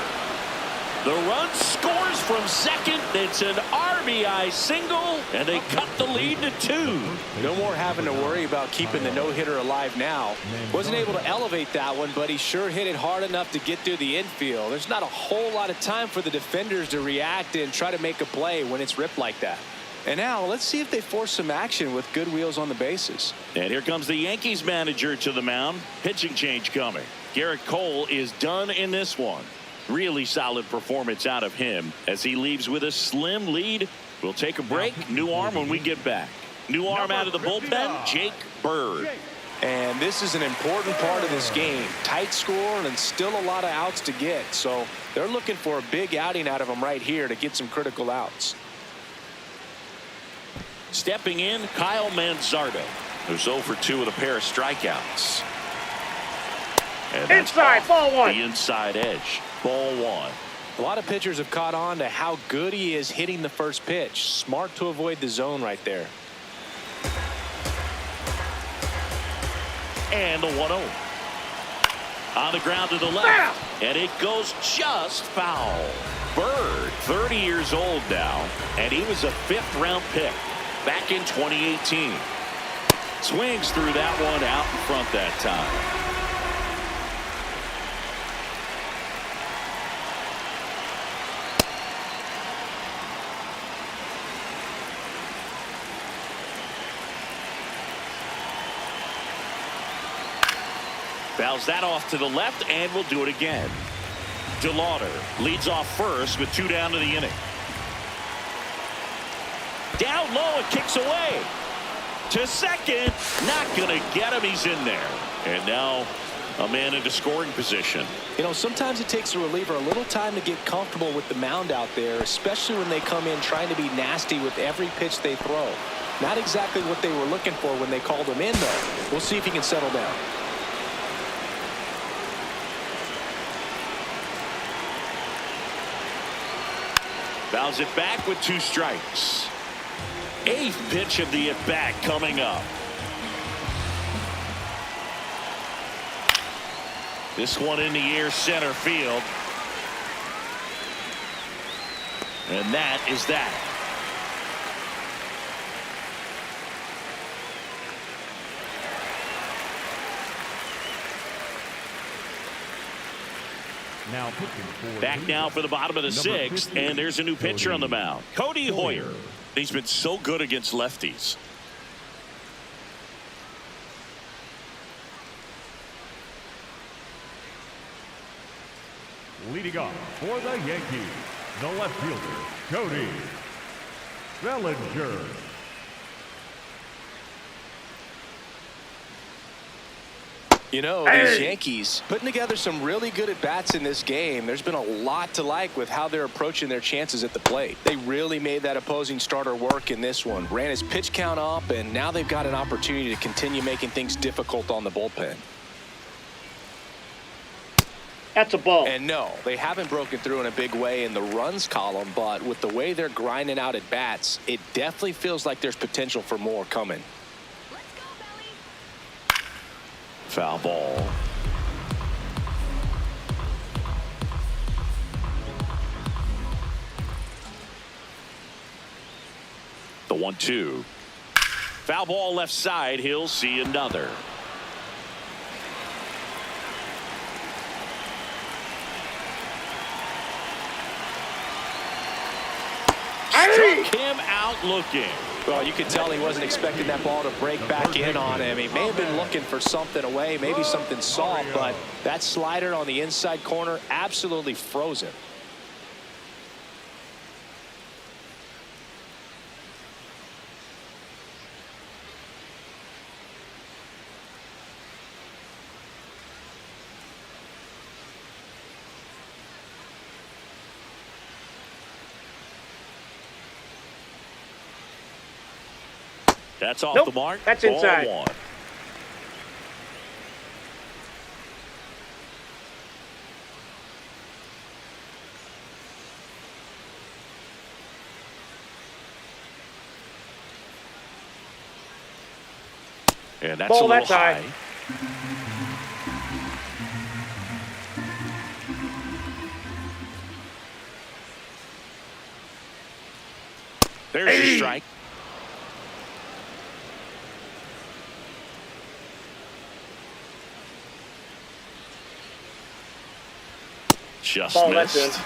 [SPEAKER 1] The run scores from second. It's an RBI single, and they cut the lead to 2.
[SPEAKER 2] No more having to worry about keeping the no-hitter alive now. Wasn't able to elevate that one, but he sure hit it hard enough to get through the infield. There's not a whole lot of time for the defenders to react and try to make a play when it's ripped like that. And now let's see if they force some action with good wheels on the bases.
[SPEAKER 1] And here comes the Yankees manager to the mound. Pitching change coming. Garrett Cole is done in this one. Really solid performance out of him as he leaves with a slim lead. We'll take a break. New arm when we get back. New arm out of the bullpen, Jake Bird.
[SPEAKER 2] And this is an important part of this game. Tight score and still a lot of outs to get. So they're looking for a big outing out of him right here to get some critical outs.
[SPEAKER 1] Stepping in, Kyle Manzardo, who's 0 for 2 with a pair of strikeouts. And
[SPEAKER 3] Inside, ball 1.
[SPEAKER 1] The inside edge. Ball 1.
[SPEAKER 2] A lot of pitchers have caught on to how good he is hitting the first pitch. Smart to avoid the zone right there.
[SPEAKER 1] And the 1-0. On the ground to the left. And it goes just foul. Bird, 30 years old now, and he was a 5th-round pick back in 2018. Swings through that one out in front that time. Fouls that off to the left, and we'll do it again. DeLauder leads off first with 2 down to the inning. Down low and kicks away. To second. Not going to get him. He's in there. And now a man into scoring position.
[SPEAKER 2] You know, sometimes it takes a reliever a little time to get comfortable with the mound out there, especially when they come in trying to be nasty with every pitch they throw. Not exactly what they were looking for when they called him in, though. We'll see if he can settle down.
[SPEAKER 1] Fouls it back with 2 strikes. 8th pitch of the at-bat coming up. This one in the air, center field. And that is that.
[SPEAKER 4] Now pitching for
[SPEAKER 1] Back now for the bottom of the 6th, and there's a new pitcher on the mound. Cody Hoyer. He's been so good against lefties.
[SPEAKER 4] leading off for the Yankees, the left fielder, Cody Bellinger.
[SPEAKER 2] You know, these Yankees putting together some really good at-bats in this game. There's been a lot to like with how they're approaching their chances at the plate. They really made that opposing starter work in this one. Ran his pitch count up, and now they've got an opportunity to continue making things difficult on the bullpen.
[SPEAKER 3] That's a ball.
[SPEAKER 2] And no, they haven't broken through in a big way in the runs column, but with the way they're grinding out at bats, it definitely feels like there's potential for more coming.
[SPEAKER 1] Foul ball. The 1-2. Foul ball left side. He'll see another. Struck him out looking.
[SPEAKER 2] Well, you could tell he wasn't expecting that ball to break back in on him. He may have been looking for something away, maybe something soft, but that slider on the inside corner absolutely froze him.
[SPEAKER 1] That's off
[SPEAKER 3] Nope,
[SPEAKER 1] the mark.
[SPEAKER 3] that's
[SPEAKER 1] Ball
[SPEAKER 3] inside.
[SPEAKER 1] one. And that's
[SPEAKER 3] Ball,
[SPEAKER 1] a little
[SPEAKER 3] that's high.
[SPEAKER 1] There's a strike. Just
[SPEAKER 3] Ball, that's
[SPEAKER 1] missed.
[SPEAKER 3] in.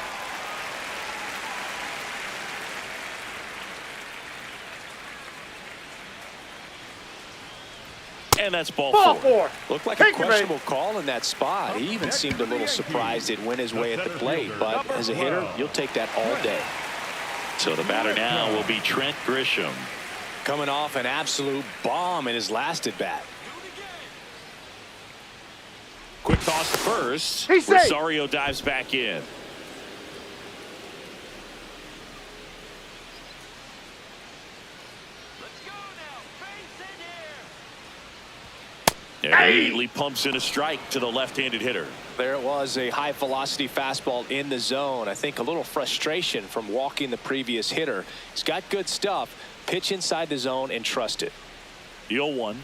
[SPEAKER 1] And that's ball
[SPEAKER 3] Ball
[SPEAKER 1] four.
[SPEAKER 3] four.
[SPEAKER 2] Looked like
[SPEAKER 3] Take
[SPEAKER 2] a
[SPEAKER 3] your
[SPEAKER 2] questionable call in that spot. He even seemed a little surprised it went his way at the plate. But as a hitter, you'll take that all day.
[SPEAKER 1] So the batter now will be Trent Grisham.
[SPEAKER 2] Coming off an absolute bomb in his last at bat.
[SPEAKER 1] Quick toss to first.
[SPEAKER 3] He's safe.
[SPEAKER 1] Rosario dives back in. And immediately pumps in a strike to the left-handed hitter.
[SPEAKER 2] There it was, a high velocity fastball in the zone. I think a little frustration from walking the previous hitter. He's got good stuff. Pitch inside the zone and trust it.
[SPEAKER 1] The 0-1.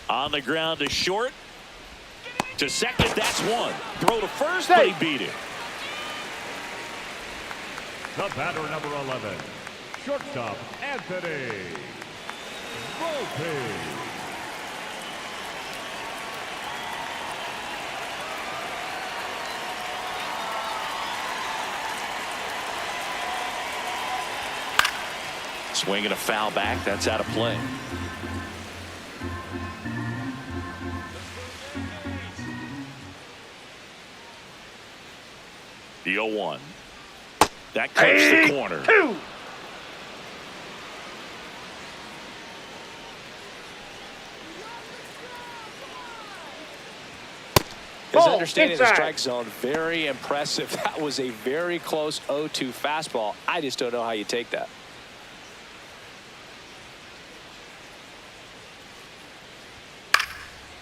[SPEAKER 1] On the ground to short. To second, that's one. Throw to first, but he beat it.
[SPEAKER 4] The batter, number 11, shortstop Anthony Volpe.
[SPEAKER 1] Swinging a foul back. That's out of play. The 0-1. That clips the corner.
[SPEAKER 3] Two.
[SPEAKER 2] His
[SPEAKER 3] Ball,
[SPEAKER 2] understanding of the
[SPEAKER 3] inside.
[SPEAKER 2] strike zone, very impressive. That was a very close 0-2 fastball. I just don't know how you take that.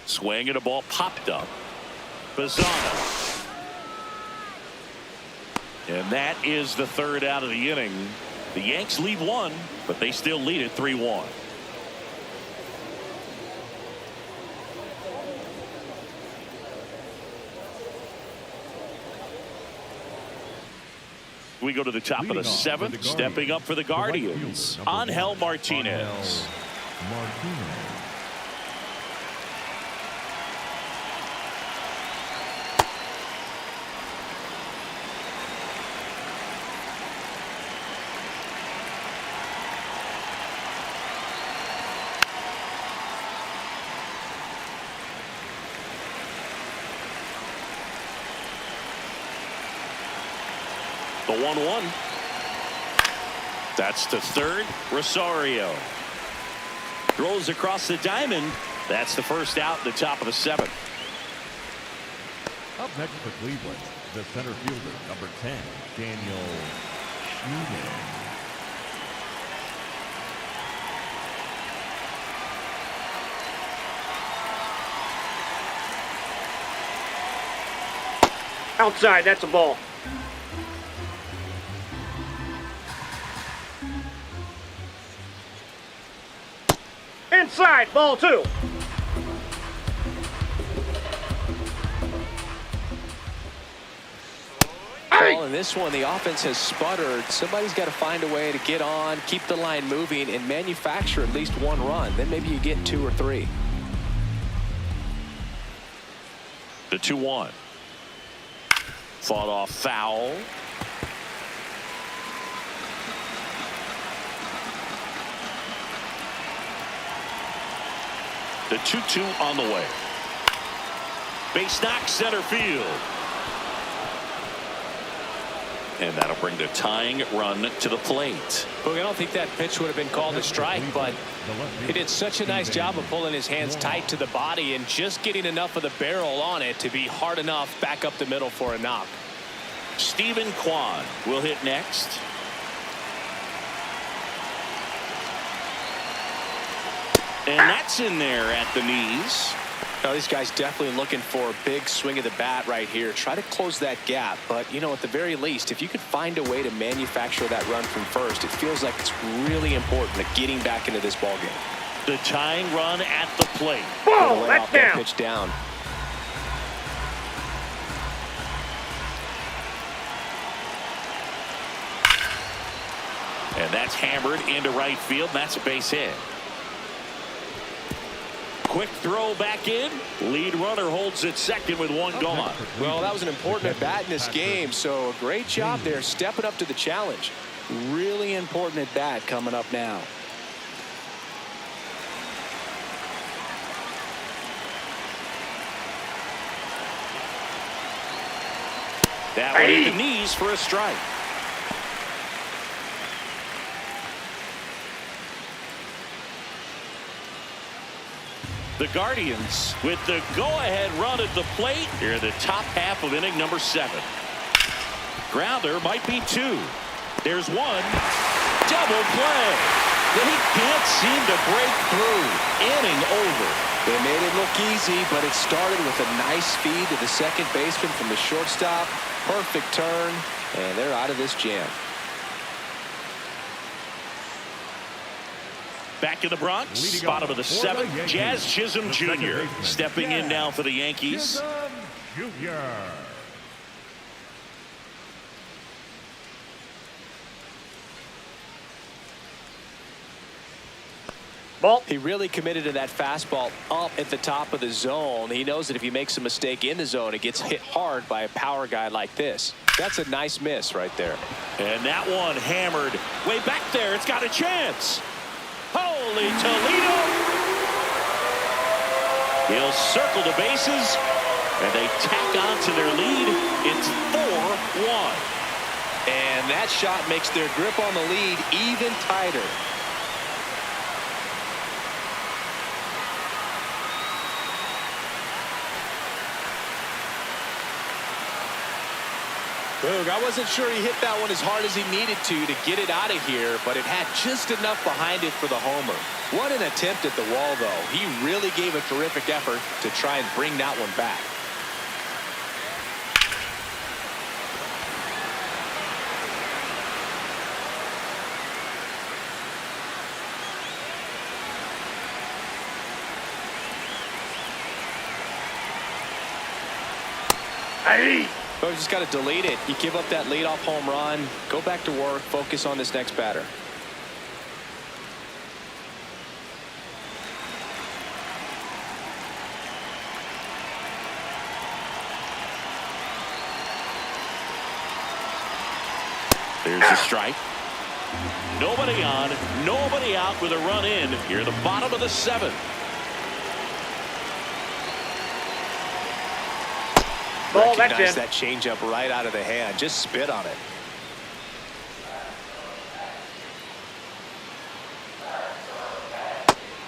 [SPEAKER 1] Swing and a ball popped up. Bazzano. And that is the third out of the inning. The Yanks lead one, but they still lead it 3-1. We go to the top of the seventh. Stepping up for the Guardians, Angel Martinez. The 1-1. That's to third. Rosario throws across the diamond. That's the first out in the top of the seventh.
[SPEAKER 4] Up next for Cleveland, the center fielder, number 10, Daniel Junio.
[SPEAKER 3] Outside, that's a ball. Inside, ball two.
[SPEAKER 2] Well, in this one, the offense has sputtered. Somebody's got to find a way to get on, keep the line moving, and manufacture at least one run. Then maybe you get 2 or 3.
[SPEAKER 1] The 2-1. Fought off foul. The 2-2 on the way. Base knock, center field. And that'll bring the tying run to the plate.
[SPEAKER 2] Look, I don't think that pitch would have been called a strike, but he did such a nice job of pulling his hands tight to the body and just getting enough of the barrel on it to be hard enough back up the middle for a knock.
[SPEAKER 1] Steven Kwan will hit next. And that's in there at the knees.
[SPEAKER 2] Now, these guys definitely looking for a big swing of the bat right here. Try to close that gap. But, you know, at the very least, if you could find a way to manufacture that run from first, it feels like it's really important to getting back into this ballgame.
[SPEAKER 1] The tying run at the plate.
[SPEAKER 3] Ball, that's
[SPEAKER 2] that
[SPEAKER 3] down.
[SPEAKER 2] pitch down.
[SPEAKER 1] And that's hammered into right field. That's a base hit. Quick throw back in. Lead runner holds it second with one gone.
[SPEAKER 2] Well, that was an important at bat in this game, so a great job there stepping up to the challenge. Really important at bat coming up now.
[SPEAKER 1] That one hit the knees for a strike. The Guardians with the go-ahead run at the plate here in the top half of inning number 7. Grounder might be 2. There's 1. Double play. They can't seem to break through. Inning over.
[SPEAKER 2] They made it look easy, but it started with a nice feed to the second baseman from the shortstop. Perfect turn, and they're out of this jam.
[SPEAKER 1] Back in the Bronx, bottom of the 7th, Jazz Chisholm Jr. stepping in now for the Yankees.
[SPEAKER 4] Junior.
[SPEAKER 3] Ball.
[SPEAKER 2] He really committed to that fastball up at the top of the zone. He knows that if he makes a mistake in the zone, it gets hit hard by a power guy like this. That's a nice miss right there.
[SPEAKER 1] And that one hammered way back there. It's got a chance. Holy Toledo. He'll circle the bases, and they tack on to their lead. It's 4-1.
[SPEAKER 2] And that shot makes their grip on the lead even tighter. Boog, I wasn't sure he hit that one as hard as he needed to get it out of here, but it had just enough behind it for the homer. What an attempt at the wall, though. He really gave a terrific effort to try and bring that one back.
[SPEAKER 3] Hey.
[SPEAKER 2] So you just got to delete it. You give up that leadoff home run. Go back to work. Focus on this next batter.
[SPEAKER 1] There's a strike. Nobody on, nobody out with a run in here at the bottom of the 7th.
[SPEAKER 3] Ball, that's
[SPEAKER 2] Recognize
[SPEAKER 3] in.
[SPEAKER 2] that changeup right out of the hand. Just spit on it.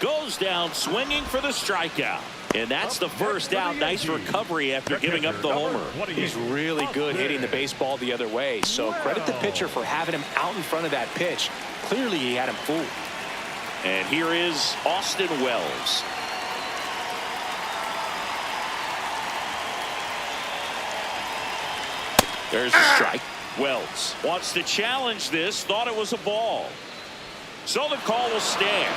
[SPEAKER 1] Goes down swinging for the strikeout. And that's the first out. Nice recovery after giving up the homer.
[SPEAKER 2] He's really good hitting the baseball the other way. So credit the pitcher for having him out in front of that pitch. Clearly he had him fooled.
[SPEAKER 1] And here is Austin Wells. There's a strike. Wells wants to challenge this. Thought it was a ball. So the call will stand.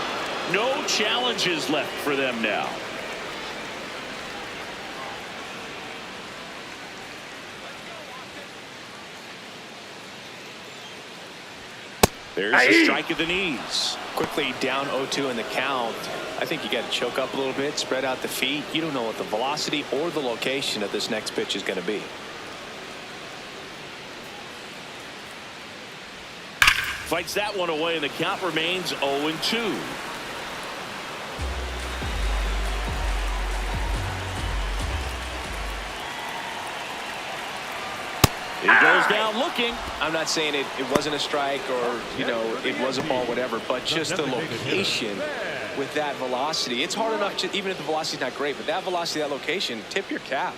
[SPEAKER 1] No challenges left for them now. There's a strike at the knees.
[SPEAKER 2] Quickly down 0-2 in the count. I think you got to choke up a little bit, spread out the feet. You don't know what the velocity or the location of this next pitch is going to be.
[SPEAKER 1] Fights that one away, and the count remains 0-2. down looking.
[SPEAKER 2] I'm not saying it wasn't a strike or, it was a ball, whatever, but just the location with that velocity. It's hard enough, even if the velocity's not great, but that velocity, that location, tip your cap.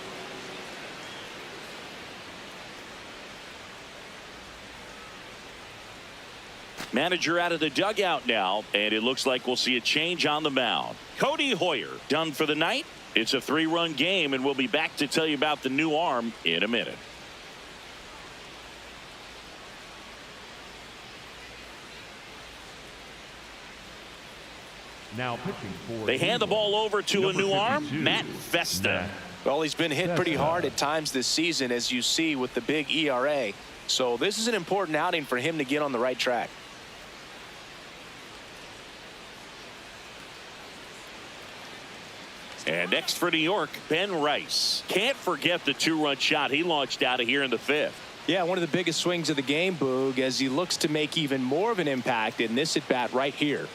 [SPEAKER 1] Manager out of the dugout now, and it looks like we'll see a change on the mound. Cody Hoyer done for the night. It's a 3-run game, and we'll be back to tell you about the new arm in a minute.
[SPEAKER 4] Now pitching for
[SPEAKER 1] they hand the ball over to a new arm,
[SPEAKER 4] 52,
[SPEAKER 1] Matt Vesta.
[SPEAKER 2] Well, he's been hit pretty hard at times this season, as you see with the big ERA. So this is an important outing for him to get on the right track.
[SPEAKER 1] And next for New York, Ben Rice. Can't forget the 2-run shot he launched out of here in the 5th.
[SPEAKER 2] Yeah, one of the biggest swings of the game, Boog, as he looks to make even more of an impact in this at-bat right here.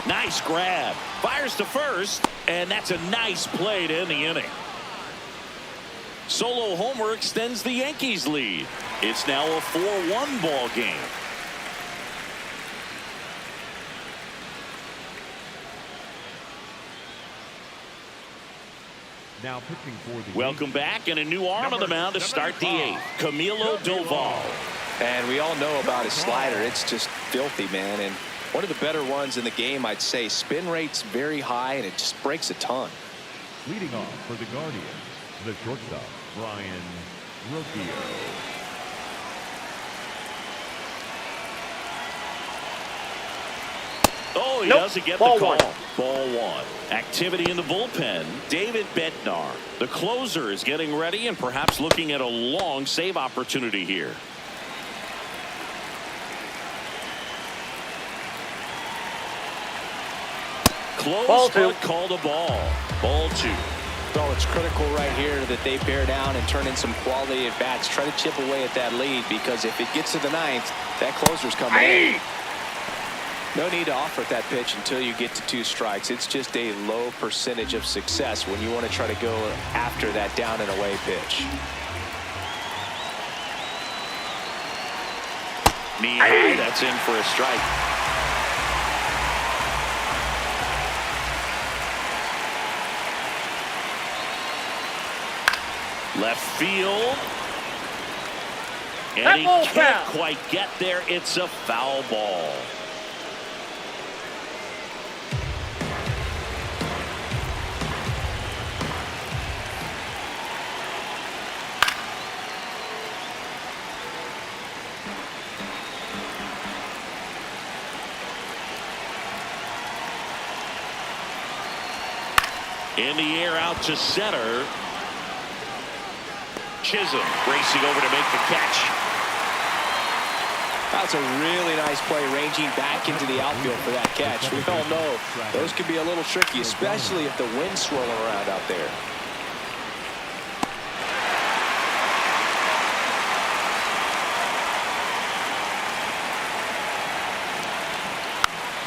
[SPEAKER 1] Nice grab. Fires to first, and that's a nice play to end the inning. Solo homer extends the Yankees lead. It's now a 4-1 ball game.
[SPEAKER 4] Now pitching for the
[SPEAKER 1] Welcome back, and a new arm on the mound to start the 8th. Camilo Doval.
[SPEAKER 2] And we all know about his slider. It's just filthy, man. And one of the better ones in the game, I'd say. Spin rate's very high, and it just breaks a ton.
[SPEAKER 4] Leading off for the Guardians, the shortstop, Brian Rocchio.
[SPEAKER 1] Oh, he
[SPEAKER 3] Nope.
[SPEAKER 1] doesn't get
[SPEAKER 3] Ball
[SPEAKER 1] the call.
[SPEAKER 3] one.
[SPEAKER 1] Ball 1. Activity in the bullpen. David Bednar. The closer is getting ready and perhaps looking at a long save opportunity here. Close,
[SPEAKER 3] Ball 2.
[SPEAKER 1] but called a ball. Ball 2.
[SPEAKER 2] Well, it's critical right here that they bear down and turn in some quality at bats. Try to chip away at that lead, because if it gets to the 9th, that closer's coming in. No need to offer that pitch until you get to 2 strikes. It's just a low percentage of success when you want to try to go after that down and away pitch.
[SPEAKER 1] Knee high, that's in for a strike. Left field. And he can't quite get there. It's a foul ball. In the air out to center. Chisholm racing over to make the catch.
[SPEAKER 2] That's a really nice play, ranging back into the outfield for that catch. We all know those could be a little tricky, especially if the wind's swirling around out there.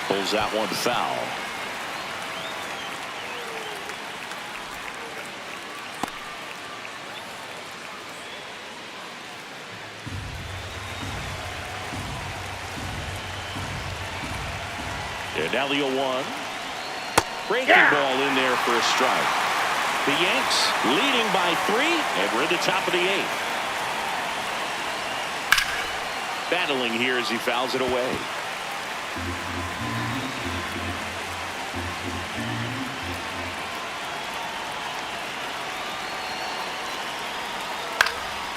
[SPEAKER 1] Pulls that one foul. And now the 0-1. Breaking ball in there for a strike. The Yanks leading by 3, and we're at the top of the 8th. Battling here as he fouls it away.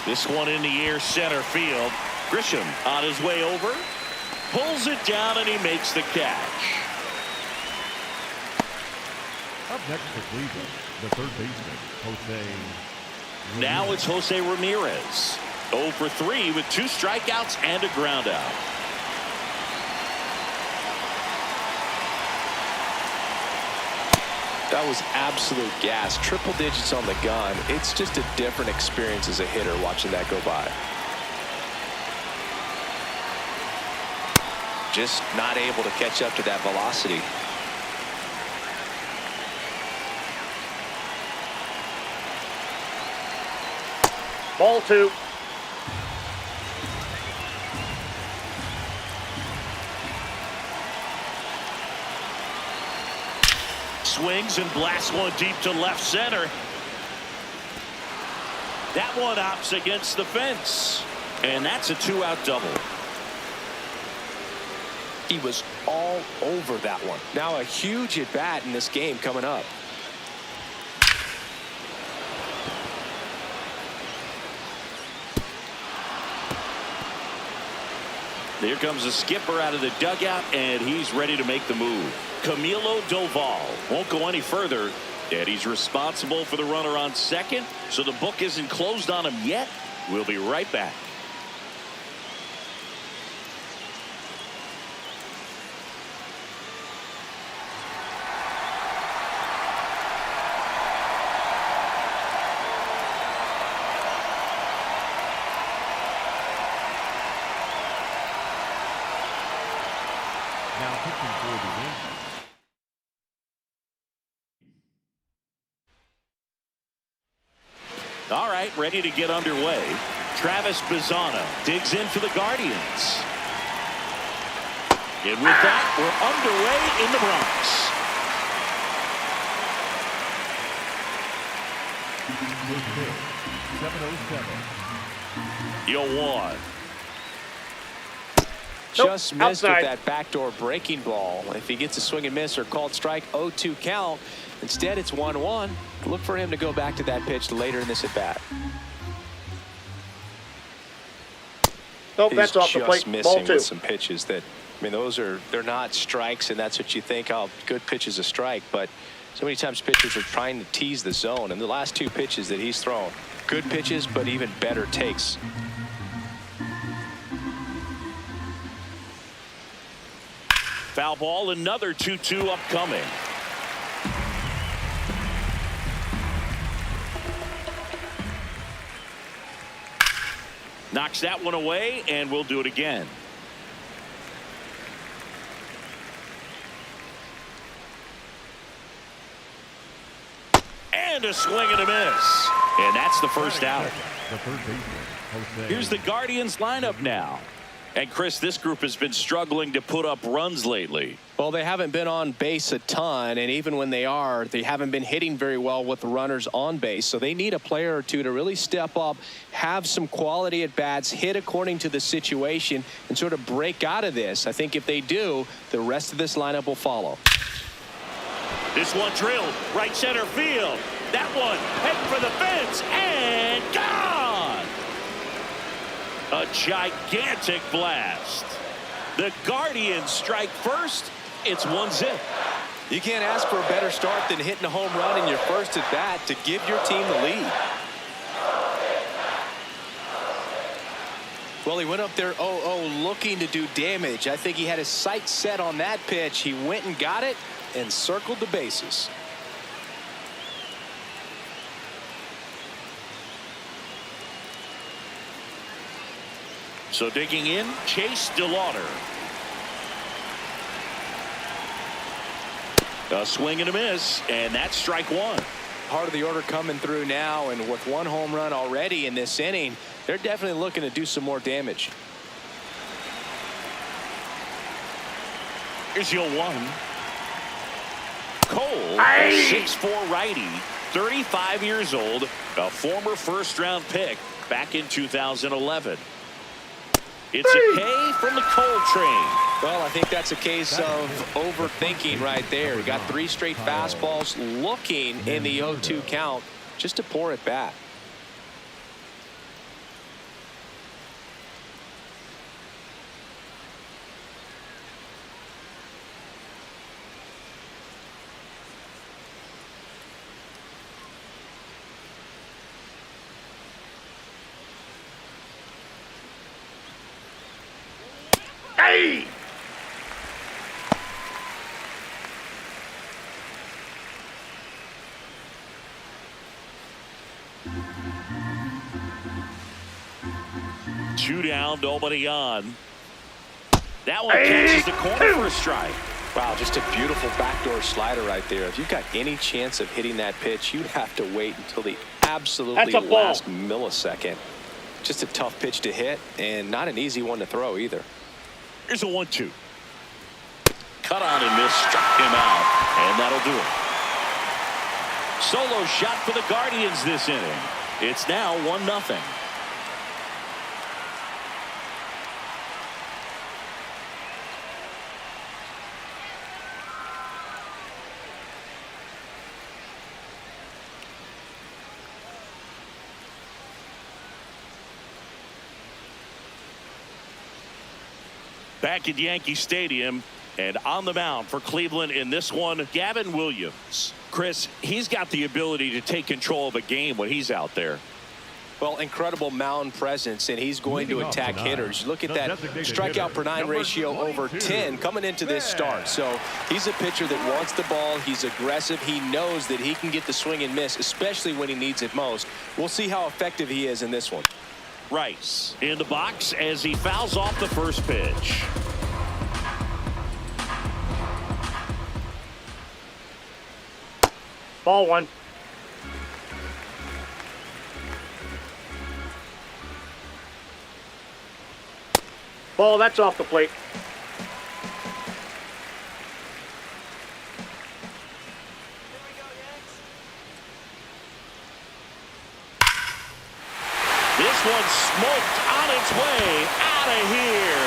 [SPEAKER 1] This one in the air, center field. Grisham on his way over. Pulls it down, and he makes the catch.
[SPEAKER 4] Up next for Cleveland, the third baseman, Jose.
[SPEAKER 1] Now it's Jose Ramirez. 0 for 3 with 2 strikeouts and a ground out.
[SPEAKER 2] That was absolute gas. Triple digits on the gun. It's just a different experience as a hitter watching that go by. just not able to catch up to that velocity.
[SPEAKER 3] Ball 2.
[SPEAKER 1] Swings and blasts one deep to left center. That one opts against the fence. And that's a 2-out double.
[SPEAKER 2] He was all over that one. Now a huge at bat in this game coming up.
[SPEAKER 1] Here comes the skipper out of the dugout, and he's ready to make the move. Camilo Doval won't go any further, and he's responsible for the runner on second, so the book isn't closed on him yet. We'll be right back.
[SPEAKER 4] Now pitching for the Yankees.
[SPEAKER 1] All right, ready to get underway. Travis Bazzano digs in for the Guardians. And with that, we're underway in the Bronx.
[SPEAKER 4] 7:07.
[SPEAKER 1] 0-1.
[SPEAKER 2] Just missed
[SPEAKER 3] outside.
[SPEAKER 2] with that backdoor breaking ball. If he gets a swing and miss or called strike, 0-2 count. Instead, it's 1-1. Look for him to go back to that pitch later in this at bat.
[SPEAKER 3] Nope,
[SPEAKER 2] He's
[SPEAKER 3] that's off the
[SPEAKER 2] just
[SPEAKER 3] plate.
[SPEAKER 2] missing
[SPEAKER 3] Ball 2.
[SPEAKER 2] with some pitches that, I mean, they're not strikes, and that's what you think. Oh, good pitch is a strike, but so many times pitchers are trying to tease the zone. And the last 2 pitches that he's thrown, good pitches, but even better takes.
[SPEAKER 1] Foul ball, another 2-2 upcoming. Knocks that one away, and we'll do it again. And a swing and a miss. And that's the first out.
[SPEAKER 4] The third baseman, Jose.
[SPEAKER 1] Here's the Guardians lineup now. And Chris, this group has been struggling to put up runs lately.
[SPEAKER 2] Well, they haven't been on base a ton, and even when they are, they haven't been hitting very well with the runners on base. So they need a player or two to really step up, have some quality at bats, hit according to the situation, and sort of break out of this. I think if they do, the rest of this lineup will follow.
[SPEAKER 1] This one drilled right center field. That one heading for the fence and gone. A gigantic blast. The Guardians strike first. It's 1-0.
[SPEAKER 2] You can't ask for a better start than hitting a home run in your first at bat to give your team the lead. Well, he went up there 0-0 looking to do damage. I think he had his sights set on that pitch. He went and got it and circled the bases.
[SPEAKER 1] So digging in, Chase DeLauder. A swing and a miss, and that's strike one.
[SPEAKER 2] Part of the order coming through now, and with 1 home run already in this inning, they're definitely looking to do some more damage.
[SPEAKER 1] Here's 0-1. Cole, a 6'4" righty, 35 years old, a former first-round pick back in 2011. It's a K from the Cole train.
[SPEAKER 2] Well, I think that's a case of overthinking right there. He got 3 straight fastballs looking in the 0-2 count. Just a poor at bat.
[SPEAKER 3] Hey!
[SPEAKER 1] Two down, nobody on. That one catches the corner for a strike.
[SPEAKER 2] Wow, just a beautiful backdoor slider right there. If you've got any chance of hitting that pitch, you'd have to wait until the absolutely last millisecond. Just a tough pitch to hit, and not an easy one to throw either.
[SPEAKER 1] Here's a 1-2. Cut on and miss, struck him out, and that'll do it. Solo shot for the Guardians this inning. It's now 1-0. Back at Yankee Stadium and on the mound for Cleveland in this one, Gavin Williams. Chris, he's got the ability to take control of a game when he's out there.
[SPEAKER 2] Well, incredible mound presence, and he's going to attack hitters. Look at that strikeout per 9 ratio over 10 coming into this start. So he's a pitcher that wants the ball. He's aggressive. He knows that he can get the swing and miss, especially when he needs it most. We'll see how effective he is in this one.
[SPEAKER 1] Rice in the box as he fouls off the first pitch.
[SPEAKER 3] Ball 1. Ball, that's off the plate.
[SPEAKER 1] This one smoked on its way out of here.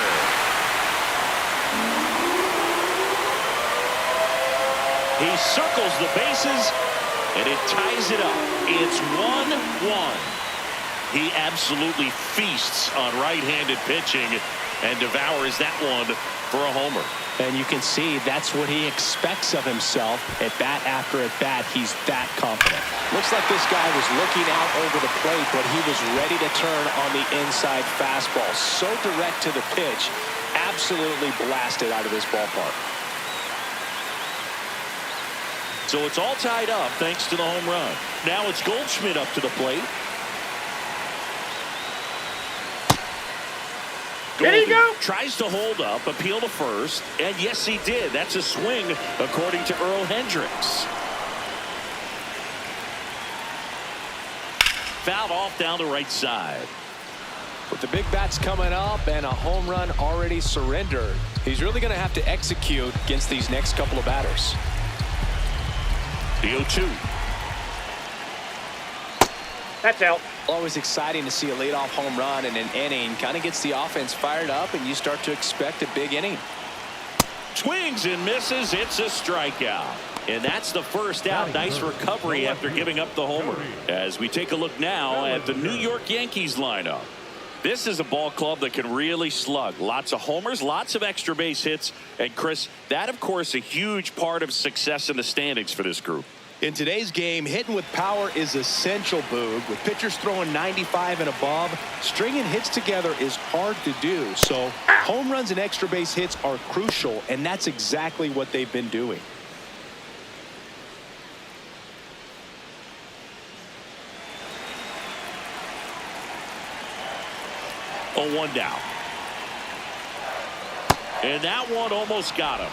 [SPEAKER 1] He circles the bases, and it ties it up. It's 1-1. He absolutely feasts on right-handed pitching and devours that one for a homer.
[SPEAKER 2] And you can see that's what he expects of himself at bat after at bat. He's that confident. Looks like this guy was looking out over the plate, but he was ready to turn on the inside fastball. So direct to the pitch, absolutely blasted out of this ballpark.
[SPEAKER 1] So it's all tied up thanks to the home run. Now it's Goldschmidt up to the plate.
[SPEAKER 3] There you go.
[SPEAKER 1] Tries to hold up, appeal to first, and yes, he did. That's a swing, according to Earl Hendricks. Fouled off down the right side.
[SPEAKER 2] With the big bats coming up and a home run already surrendered, he's really going to have to execute against these next couple of batters.
[SPEAKER 1] The 0-2.
[SPEAKER 3] That's out.
[SPEAKER 2] Always exciting to see a leadoff home run in an inning. Kind of gets the offense fired up, and you start to expect a big inning.
[SPEAKER 1] Swings and misses. It's a strikeout. And that's the first out. Nice recovery after giving up the homer. As we take a look now at the New York Yankees lineup. This is a ball club that can really slug. Lots of homers, lots of extra base hits. And Chris, that of course a huge part of success in the standings for this group.
[SPEAKER 5] In today's game, hitting with power is essential, Boog. With pitchers throwing 95 and above, stringing hits together is hard to do. So home runs and extra base hits are crucial, and that's exactly what they've been doing.
[SPEAKER 1] Oh, 1 down. And that one almost got him.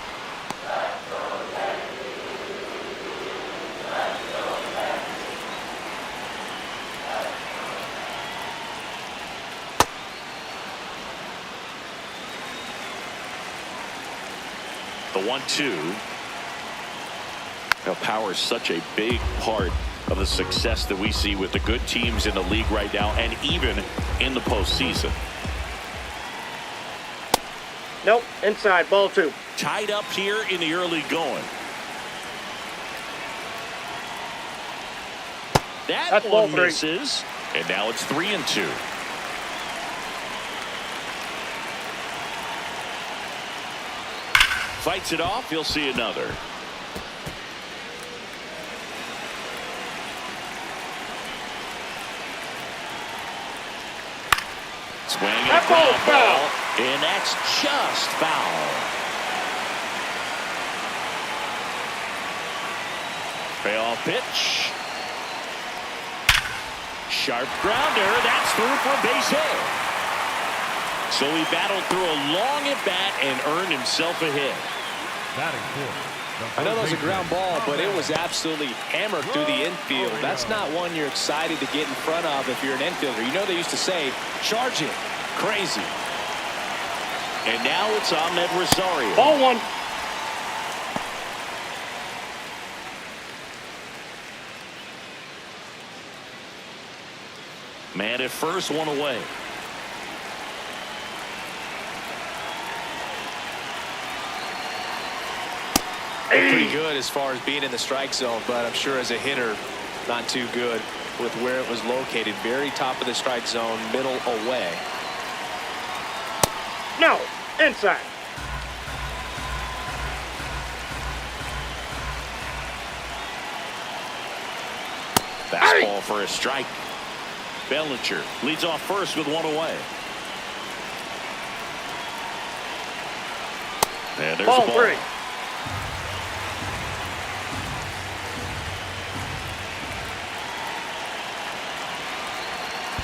[SPEAKER 1] The 1-2. Now, power is such a big part of the success that we see with the good teams in the league right now, and even in the postseason.
[SPEAKER 3] Nope, inside, ball 2.
[SPEAKER 1] Tied up here in the early going. That
[SPEAKER 3] ball
[SPEAKER 1] one
[SPEAKER 3] 3.
[SPEAKER 1] misses, and now it's 3-2. Fights it off. You'll see another. Swing and a ground ball, and that's just foul. Payoff pitch. Sharp grounder. That's through for a base hit. So he battled through a long at bat and earned himself a hit.
[SPEAKER 4] Batting fourth.
[SPEAKER 5] I know that was a ground ball, but it was absolutely hammered through the infield. That's not one you're excited to get in front of if you're an infielder. You know they used to say, charge it. Crazy.
[SPEAKER 1] And now it's Ahmed Rosario.
[SPEAKER 3] Ball one.
[SPEAKER 1] Man at first, one away.
[SPEAKER 2] Pretty good as far as being in the strike zone, but I'm sure as a hitter, not too good with where it was located. Very top of the strike zone, middle away.
[SPEAKER 3] No, inside.
[SPEAKER 1] Fastball for a strike. Bellinger leads off first with one away. And there's
[SPEAKER 3] Ball
[SPEAKER 1] the ball.
[SPEAKER 3] three.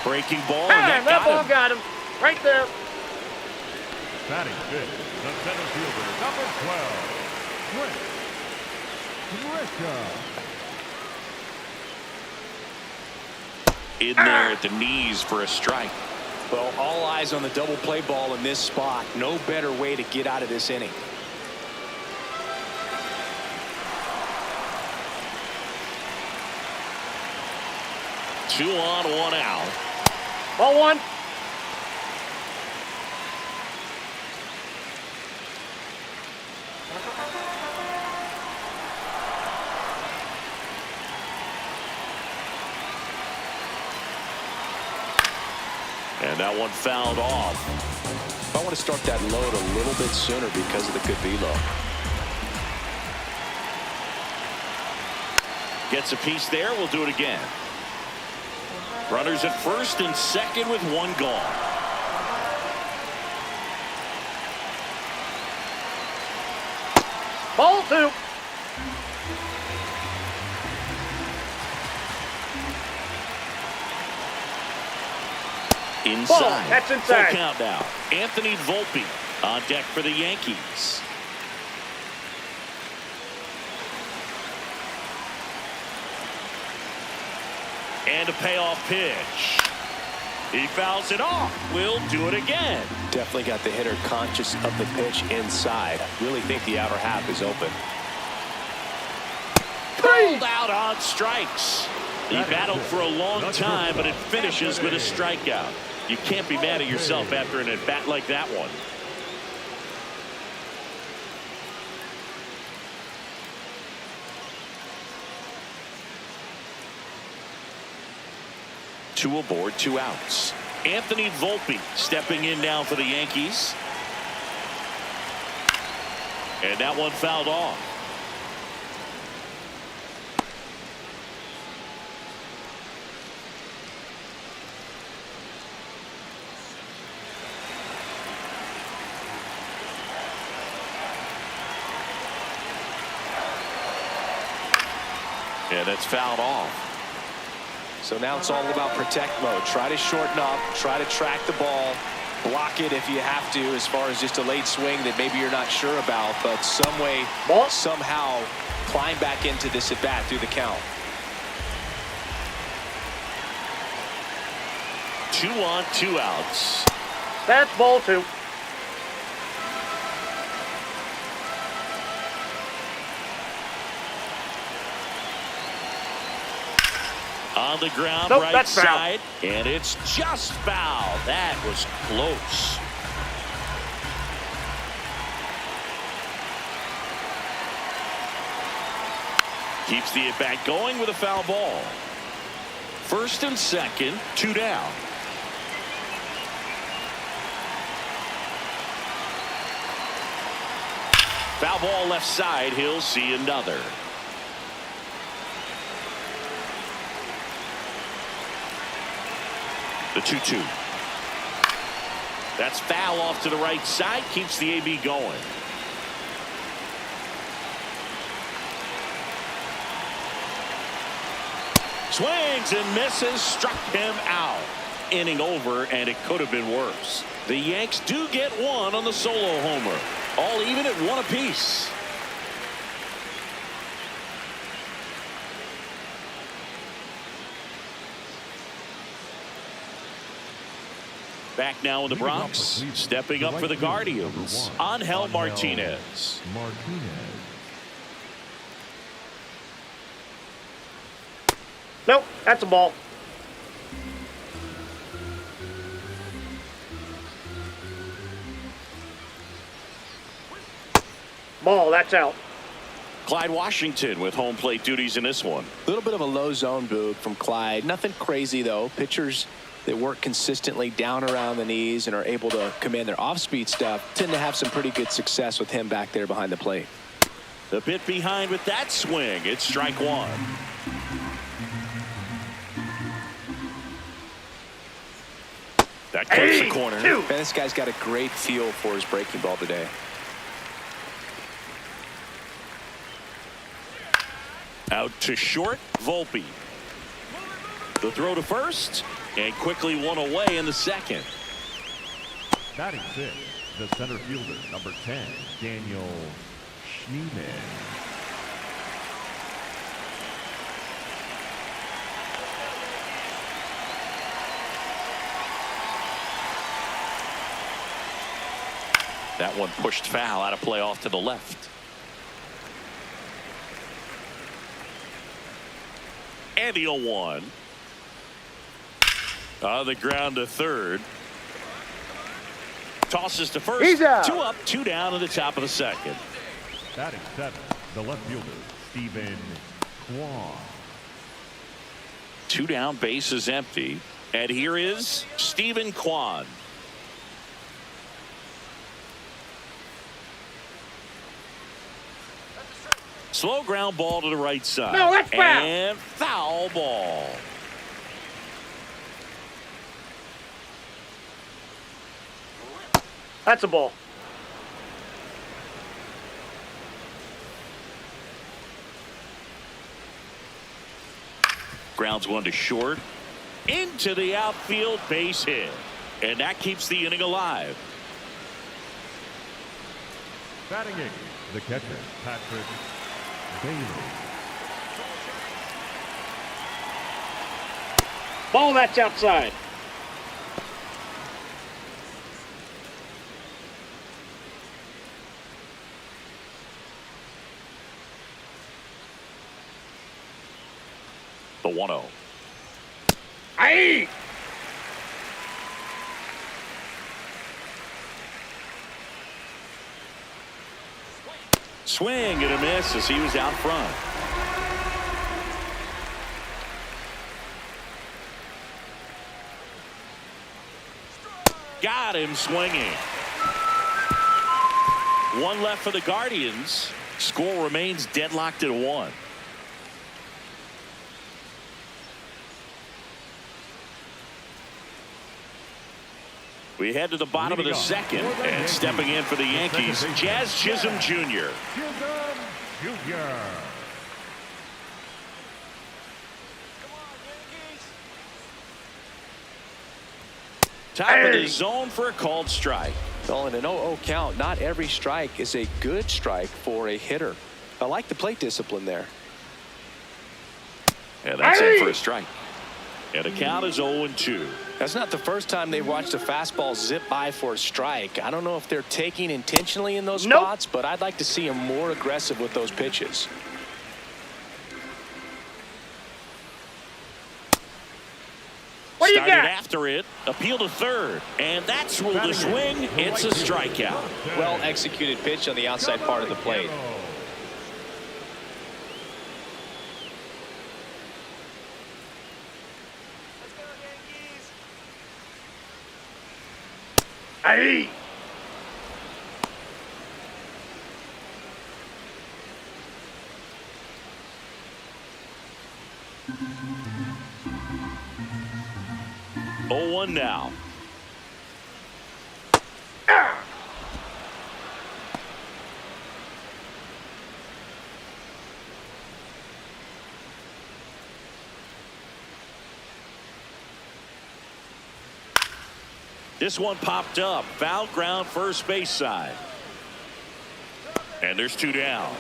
[SPEAKER 1] Breaking ball,
[SPEAKER 3] Ah,
[SPEAKER 1] and
[SPEAKER 3] that ball
[SPEAKER 1] him.
[SPEAKER 3] got him. Right there.
[SPEAKER 4] Batting fifth, the center fielder, number 12,
[SPEAKER 1] In there at the knees for a strike.
[SPEAKER 5] Well, all eyes on the double play ball in this spot. No better way to get out of this inning.
[SPEAKER 1] Two on, one out.
[SPEAKER 3] Ball one.
[SPEAKER 1] And that one fouled off.
[SPEAKER 2] I want to start that load a little bit sooner because of the good velo.
[SPEAKER 1] Gets a piece there. We'll do it again. Runners at first and second with one gone.
[SPEAKER 3] Ball two.
[SPEAKER 1] Inside.
[SPEAKER 3] Ball. That's inside.
[SPEAKER 1] Full count now. Anthony Volpe on deck for the Yankees. And a payoff pitch. He fouls it off. We'll do it again.
[SPEAKER 2] Definitely got the hitter conscious of the pitch inside. Really think the outer half is open.
[SPEAKER 1] Pulled out on strikes. He battled for a long time, but it finishes with a strikeout. You can't be mad at yourself after an at-bat like that one. Two aboard, two outs. Anthony Volpe stepping in now for the Yankees. And that one fouled off. And that's fouled off.
[SPEAKER 2] So now it's all about protect mode. Try to shorten up, try to track the ball, block it if you have to, as far as just a late swing that maybe you're not sure about, but some way, somehow climb back into this at bat through the count.
[SPEAKER 1] 2 on, 2 outs.
[SPEAKER 3] That's ball two.
[SPEAKER 1] On the ground,
[SPEAKER 3] Nope,
[SPEAKER 1] right
[SPEAKER 3] that's foul.
[SPEAKER 1] side, and it's just foul. That was close. Keeps the at-bat going with a foul ball. First and second, 2 down. Foul ball left side. He'll see another. The 2-2. That's foul off to the right side. Keeps the AB going. Swings and misses. Struck him out. Inning over, and it could have been worse. The Yanks do get one on the solo homer. All even at one apiece. Back now in the Bronx, stepping up for the Guardians, Angel Martinez.
[SPEAKER 3] Nope, that's a ball. Ball, that's out.
[SPEAKER 1] Clyde Washington with home plate duties in this one.
[SPEAKER 2] A little bit of a low zone boot from Clyde. Nothing crazy, though. Pitchers that work consistently down around the knees and are able to command their off-speed stuff tend to have some pretty good success with him back there behind the plate.
[SPEAKER 1] The bit behind with that swing. It's strike one. That clips the corner.
[SPEAKER 2] Man, this guy's got a great feel for his breaking ball today.
[SPEAKER 1] Out to short, Volpe. The throw to first, and quickly one away in the second.
[SPEAKER 4] Batting sixth, the center fielder, number 10, Daniel Schneeman.
[SPEAKER 1] That one pushed foul out of play off to the left. And the 0-1. On the ground to third. Tosses to first.
[SPEAKER 3] He's out.
[SPEAKER 1] 2 up, 2 down in the top of the second.
[SPEAKER 4] Batting seventh, the left fielder, Stephen Kwan.
[SPEAKER 1] 2 down, base is empty. And here is Stephen Kwan. Slow ground ball to the right side.
[SPEAKER 3] No, that's foul.
[SPEAKER 1] And foul ball.
[SPEAKER 3] That's a ball.
[SPEAKER 1] Grounds one to short. Into the outfield, base hit. And that keeps the inning alive.
[SPEAKER 4] Batting eighth, the catcher, Patrick Bailey.
[SPEAKER 3] Ball, that's outside.
[SPEAKER 1] The 1-0.
[SPEAKER 3] Aye.
[SPEAKER 1] Swing and a miss as he was out front. Got him swinging. 1 left for the Guardians. Score remains deadlocked at 1. We head to the bottom of the second, and stepping in for the Yankees, Jazz Chisholm Jr.
[SPEAKER 4] Chisholm Jr.
[SPEAKER 1] Top of the zone for a called strike.
[SPEAKER 2] Well, in an 0-0 count, not every strike is a good strike for a hitter. I like the plate discipline there.
[SPEAKER 1] And that's in for a strike. And the count is 0-2.
[SPEAKER 2] That's not the first time they've watched a fastball zip by for a strike. I don't know if they're taking intentionally in those spots, but I'd like to see them more aggressive with those pitches.
[SPEAKER 3] What do you
[SPEAKER 1] Started
[SPEAKER 3] got?
[SPEAKER 1] after it, appeal to third, and that's ruled a swing. It's a strikeout.
[SPEAKER 2] Well executed pitch on the outside part of the plate.
[SPEAKER 3] Aye.
[SPEAKER 1] Oh, 1 now. This one popped up. Foul ground, first base side. And there's 2 down.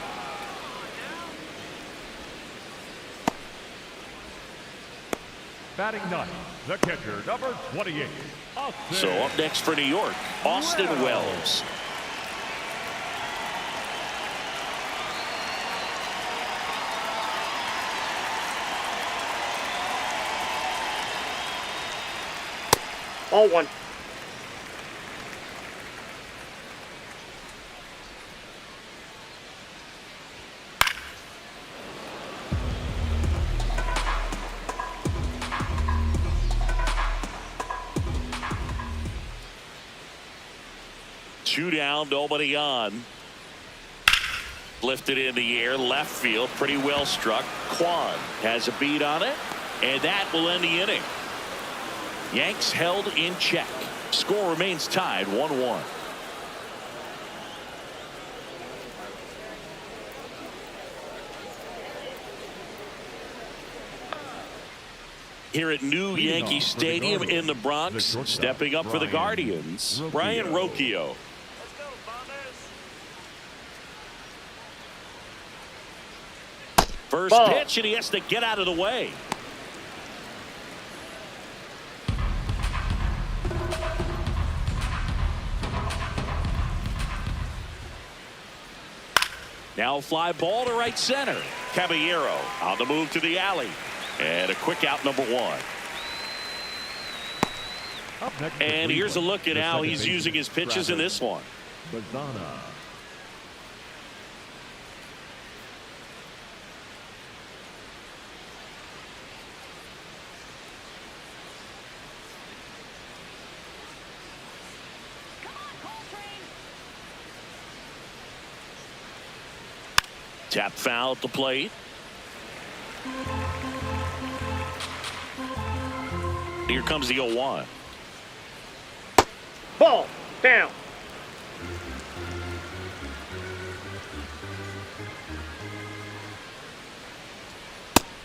[SPEAKER 4] Batting ninth, the catcher, number 28.
[SPEAKER 1] So up next for New York, Austin Wells.
[SPEAKER 3] Ball 1.
[SPEAKER 1] Two down, nobody on. Lifted in the air, left field, pretty well struck. Kwan has a beat on it, and that will end the inning. Yanks held in check. Score remains tied 1-1. Here at new Yankee Stadium in the Bronx, stepping up for the Guardians, Brian Rocchio. First
[SPEAKER 3] Ball.
[SPEAKER 1] pitch, and he has to get out of the way. Now fly ball to right center. Caballero on the move to the alley. And a quick out, number 1. And here's a look at how he's using his pitches in this one.
[SPEAKER 4] Bazana.
[SPEAKER 1] Tap foul at the plate. Here comes the 0-1.
[SPEAKER 3] Ball down.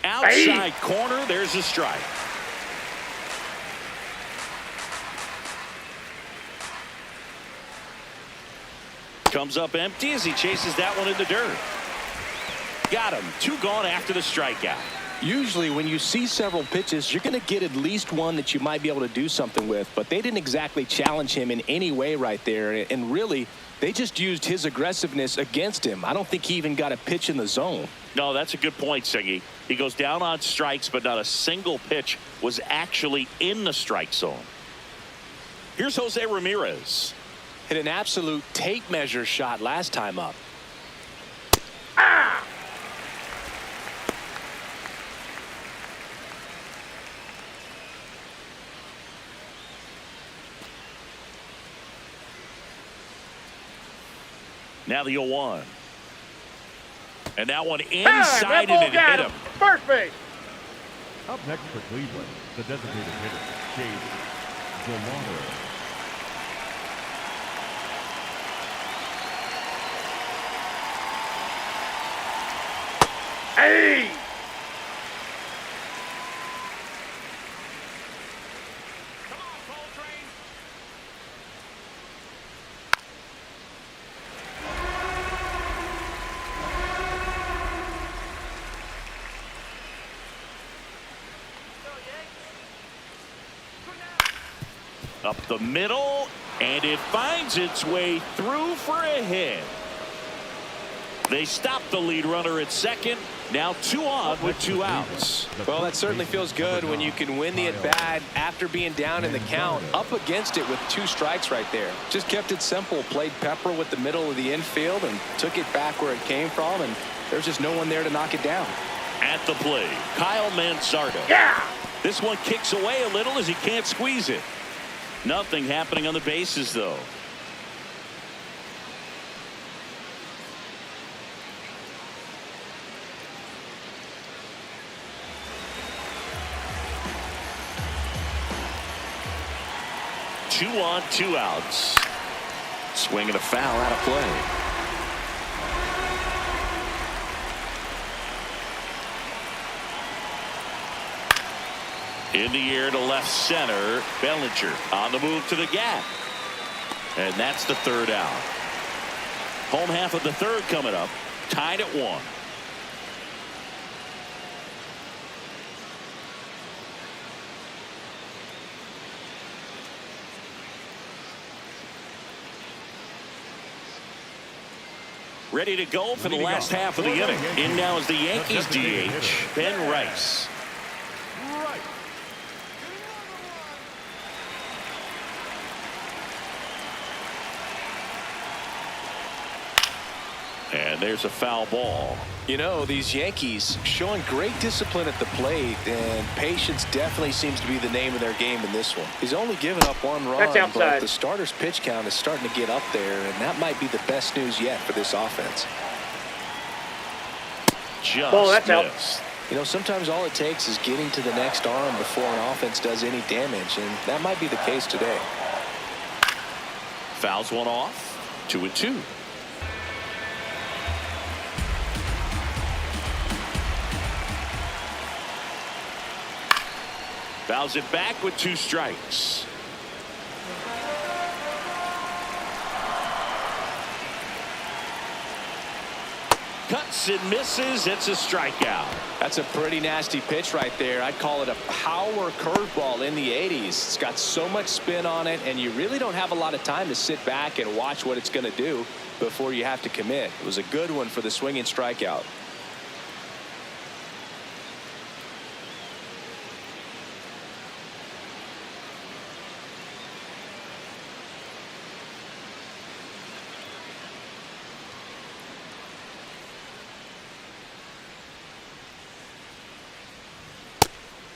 [SPEAKER 1] Outside corner, there's a strike. Comes up empty as he chases that one in the dirt. Got him. 2 gone after the strikeout.
[SPEAKER 2] Usually when you see several pitches, you're going to get at least one that you might be able to do something with, but they didn't exactly challenge him in any way right there, and really they just used his aggressiveness against him. I don't think he even got a pitch in the zone.
[SPEAKER 1] No, that's a good point, Singy. He goes down on strikes, but not a single pitch was actually in the strike zone. Here's Jose Ramirez.
[SPEAKER 2] Hit an absolute tape measure shot last time up.
[SPEAKER 1] Now the 0-1. And that one inside
[SPEAKER 3] ball
[SPEAKER 1] and it
[SPEAKER 3] got
[SPEAKER 1] hit
[SPEAKER 3] him.
[SPEAKER 1] him.
[SPEAKER 3] First base.
[SPEAKER 4] Up next for Cleveland, the designated hitter, Chase Delauder.
[SPEAKER 3] Hey!
[SPEAKER 1] Up the middle, and it finds its way through for a hit. They stop the lead runner at second. Now 2 on with 2 outs.
[SPEAKER 2] Well, that certainly feels good when you can win the at-bat after being down in the count, up against it with 2 strikes right there. Just kept it simple, played pepper with the middle of the infield and took it back where it came from, and there's just no one there to knock it down.
[SPEAKER 1] At the plate, Kyle Mansardo.
[SPEAKER 3] Yeah!
[SPEAKER 1] This one kicks away a little as he can't squeeze it. Nothing happening on the bases, though. Two on, 2 outs. Swing and a foul out of play. In the air to left center. Bellinger on the move to the gap. And that's the third out. Home half of the third coming up. Tied at 1. Ready to go for the last half of the inning. In now is the Yankees DH, Ben Rice. And there's a foul ball.
[SPEAKER 2] You know, these Yankees showing great discipline at the plate, and patience definitely seems to be the name of their game in this one. He's only given up 1 run,
[SPEAKER 3] That's outside.
[SPEAKER 2] but the starter's pitch count is starting to get up there, and that might be the best news yet for this offense.
[SPEAKER 1] Just
[SPEAKER 3] that's out.
[SPEAKER 1] missed.
[SPEAKER 2] You know, sometimes all it takes is getting to the next arm before an offense does any damage, and that might be the case today.
[SPEAKER 1] Fouls one off. 2-2. Fouls it back with 2 strikes. Cuts and misses. It's a strikeout.
[SPEAKER 2] That's a pretty nasty pitch right there. I'd call it a power curveball in the 80s. It's got so much spin on it, and you really don't have a lot of time to sit back and watch what it's going to do before you have to commit. It was a good one for the swinging strikeout.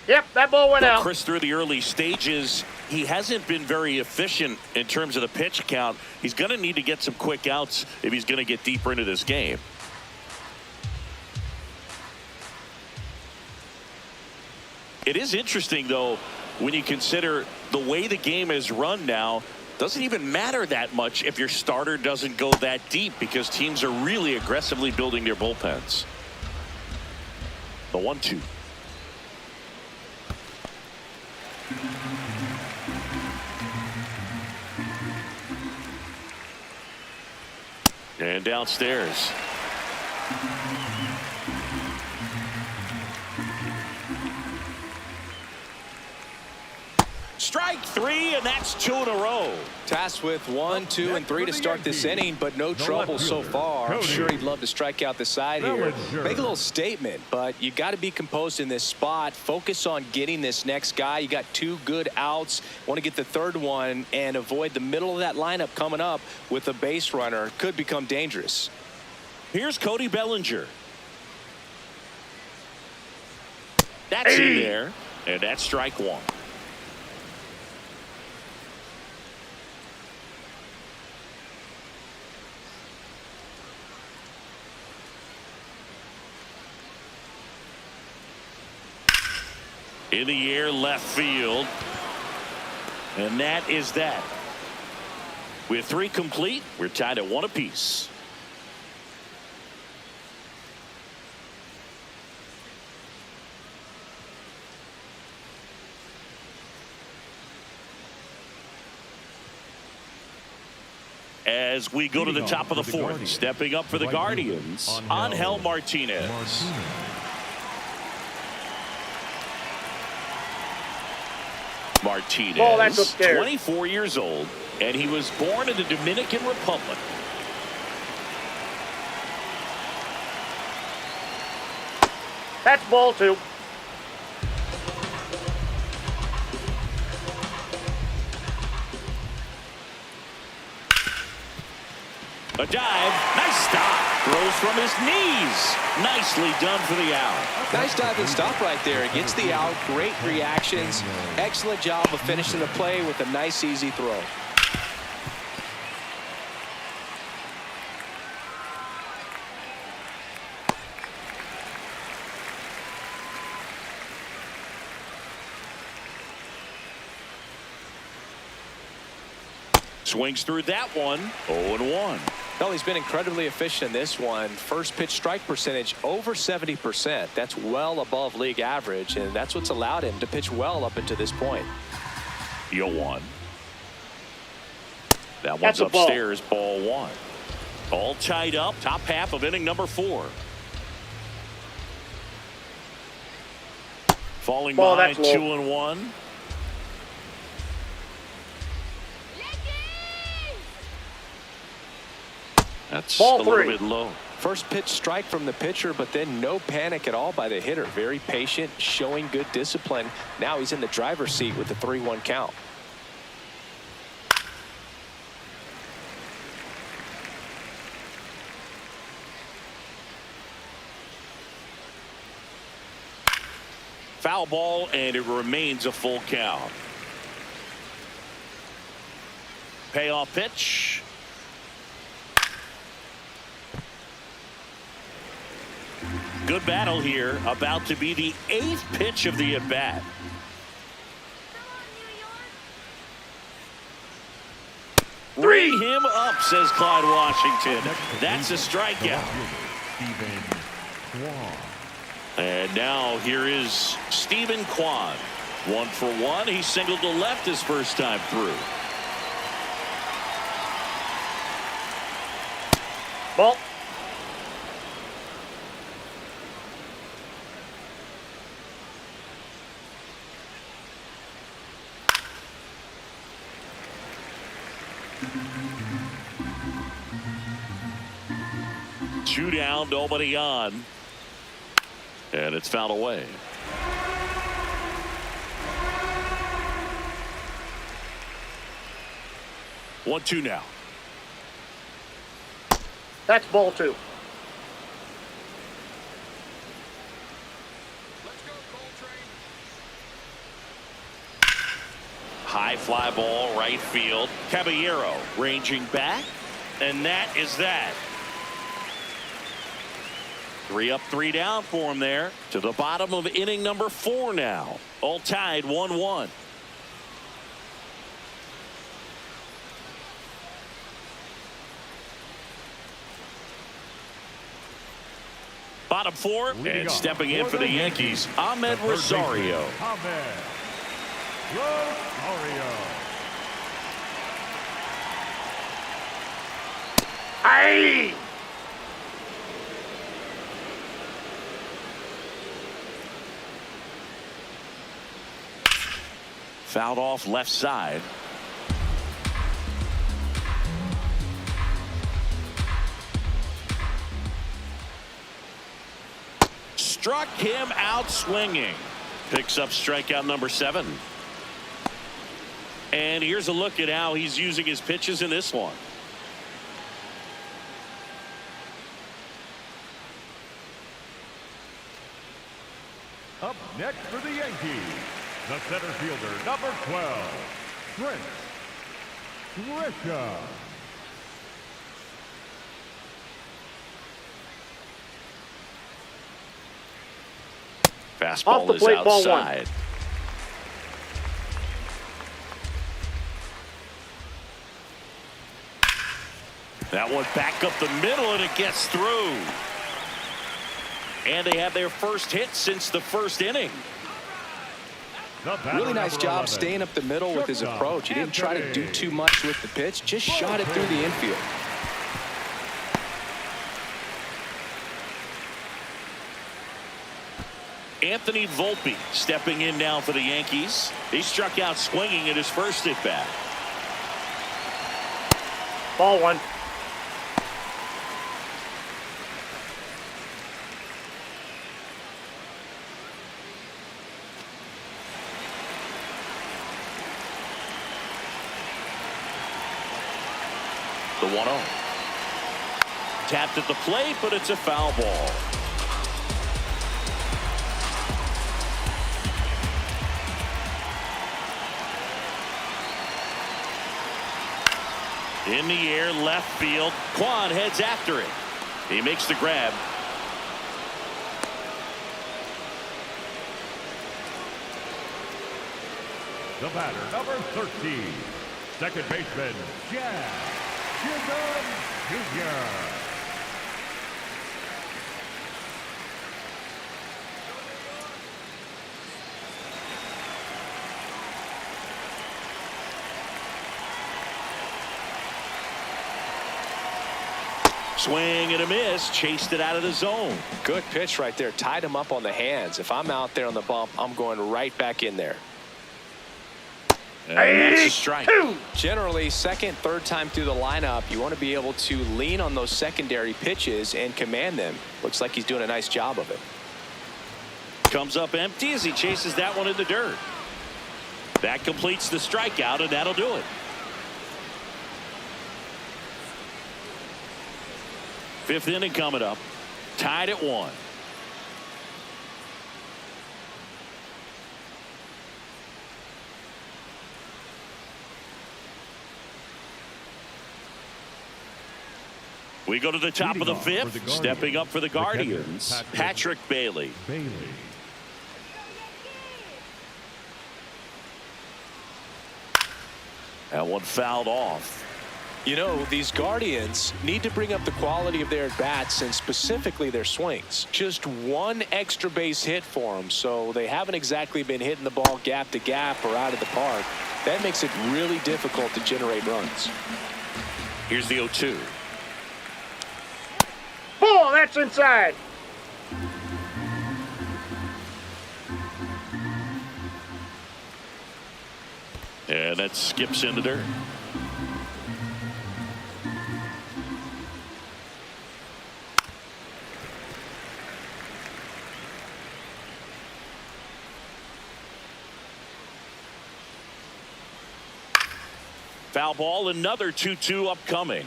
[SPEAKER 3] Yep, that ball went out.
[SPEAKER 1] Chris, through the early stages, he hasn't been very efficient in terms of the pitch count. He's going to need to get some quick outs if he's going to get deeper into this game. It is interesting, though, when you consider the way the game is run now. Doesn't even matter that much if your starter doesn't go that deep, because teams are really aggressively building their bullpens. The 1-2. And downstairs. Strike 3, and that's 2 in a row.
[SPEAKER 2] Tasked with 1, 2, and 3 to start this inning, but no trouble so far. I'm sure he'd love to strike out the side here. Make a little statement, but you got to be composed in this spot. Focus on getting this next guy. You got 2 good outs. Want to get the third one and avoid the middle of that lineup coming up with a base runner. Could become dangerous.
[SPEAKER 1] Here's Cody Bellinger. That's in there, and that's strike 1. In the air, left field. And that is that. With 3 complete, we're tied at 1 apiece. As we go to the top of the 4th, stepping up for the Guardians, Angel Martinez. Martinez, 24 years old, and he was born in the Dominican Republic.
[SPEAKER 3] That's ball 2.
[SPEAKER 1] A dive, nice stop. Throws from his knees. Nicely done for the out.
[SPEAKER 2] Nice dive and stop right there. It gets the out. Great reactions. Excellent job of finishing the play with a nice, easy throw.
[SPEAKER 1] Swings through that one. 0-1.
[SPEAKER 2] Well, he's been incredibly efficient in this one. First pitch strike percentage over 70%. That's well above league average, and that's what's allowed him to pitch well up until this point.
[SPEAKER 1] 0-1. That one's upstairs. Ball 1. All tied up. Top half of inning number 4. Falling behind 2-1. That's
[SPEAKER 3] ball
[SPEAKER 1] a
[SPEAKER 3] 3.
[SPEAKER 1] little bit low.
[SPEAKER 2] First pitch strike from the pitcher, but then no panic at all by the hitter. Very patient, showing good discipline. Now he's in the driver's seat with the 3-1 count.
[SPEAKER 1] Foul ball, and it remains a full count. Payoff pitch. Good battle here. About to be the 8th pitch of the at-bat. Ring him up, says Clyde Washington. That's a strikeout. And now here is Steven Kwan. 1 for 1. He singled to left his first time through.
[SPEAKER 3] Ball.
[SPEAKER 1] Two down, nobody on. And it's fouled away. One, two now.
[SPEAKER 3] That's ball 2.
[SPEAKER 1] High fly ball, right field. Caballero ranging back. And that is that. 3 up, 3 down for him there. To the bottom of inning number 4 now. All tied 1-1. Bottom 4, and stepping in for the Yankees, Ahmed Rosario.
[SPEAKER 4] Ahmed Rosario.
[SPEAKER 3] Hey!
[SPEAKER 1] Fouled off left side. Struck him out swinging. Picks up strikeout number 7. And here's a look at how he's using his pitches in this one.
[SPEAKER 4] Up next for the Yankees, the center fielder, number 12, Trent Grisham.
[SPEAKER 1] Fastball is outside. That one back up the middle, and it gets through. And they have their first hit since the first inning.
[SPEAKER 2] Really nice job staying up the middle with his approach. He didn't try to do too much with the pitch, just shot it through the infield.
[SPEAKER 1] Anthony Volpe stepping in now for the Yankees. He struck out swinging at his first at bat.
[SPEAKER 3] Ball 1.
[SPEAKER 1] The 1-0. Tapped at the plate, but it's a foul ball. In the air, left field. Kwan heads after it. He makes the grab.
[SPEAKER 4] The batter, number 13, second baseman, Jack Junio.
[SPEAKER 1] Swing and a miss, chased it out of the zone.
[SPEAKER 2] Good pitch right there. Tied him up on the hands. If I'm out there on the bump, I'm going right back in there.
[SPEAKER 1] And that's a strike.
[SPEAKER 2] Generally, second, third time through the lineup, you want to be able to lean on those secondary pitches and command them. Looks like he's doing a nice job of it.
[SPEAKER 1] Comes up empty as he chases that one in the dirt. That completes the strikeout, and that'll do it. Fifth inning coming up. Tied at 1. We go to the top of the fifth. Stepping up for the Guardians, Patrick Bailey. That one fouled off.
[SPEAKER 2] You know, these Guardians need to bring up the quality of their at-bats and specifically their swings. Just one extra base hit for them, so they haven't exactly been hitting the ball gap to gap or out of the park. That makes it really difficult to generate runs.
[SPEAKER 1] Here's the 0-2.
[SPEAKER 3] Ball, that's inside.
[SPEAKER 1] And that skips in the dirt. Foul ball, another 2-2 upcoming.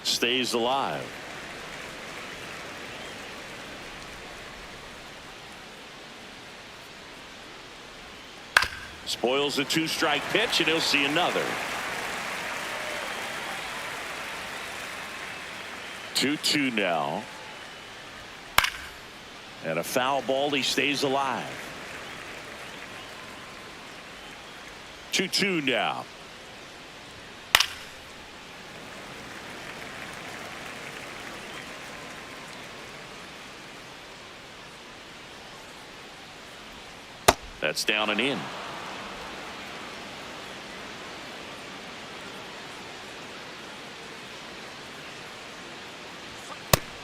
[SPEAKER 1] Stays alive. Spoils a 2-strike pitch, and he'll see another. 2-2 now. And a foul ball, he stays alive. 2-2 now. That's down and in.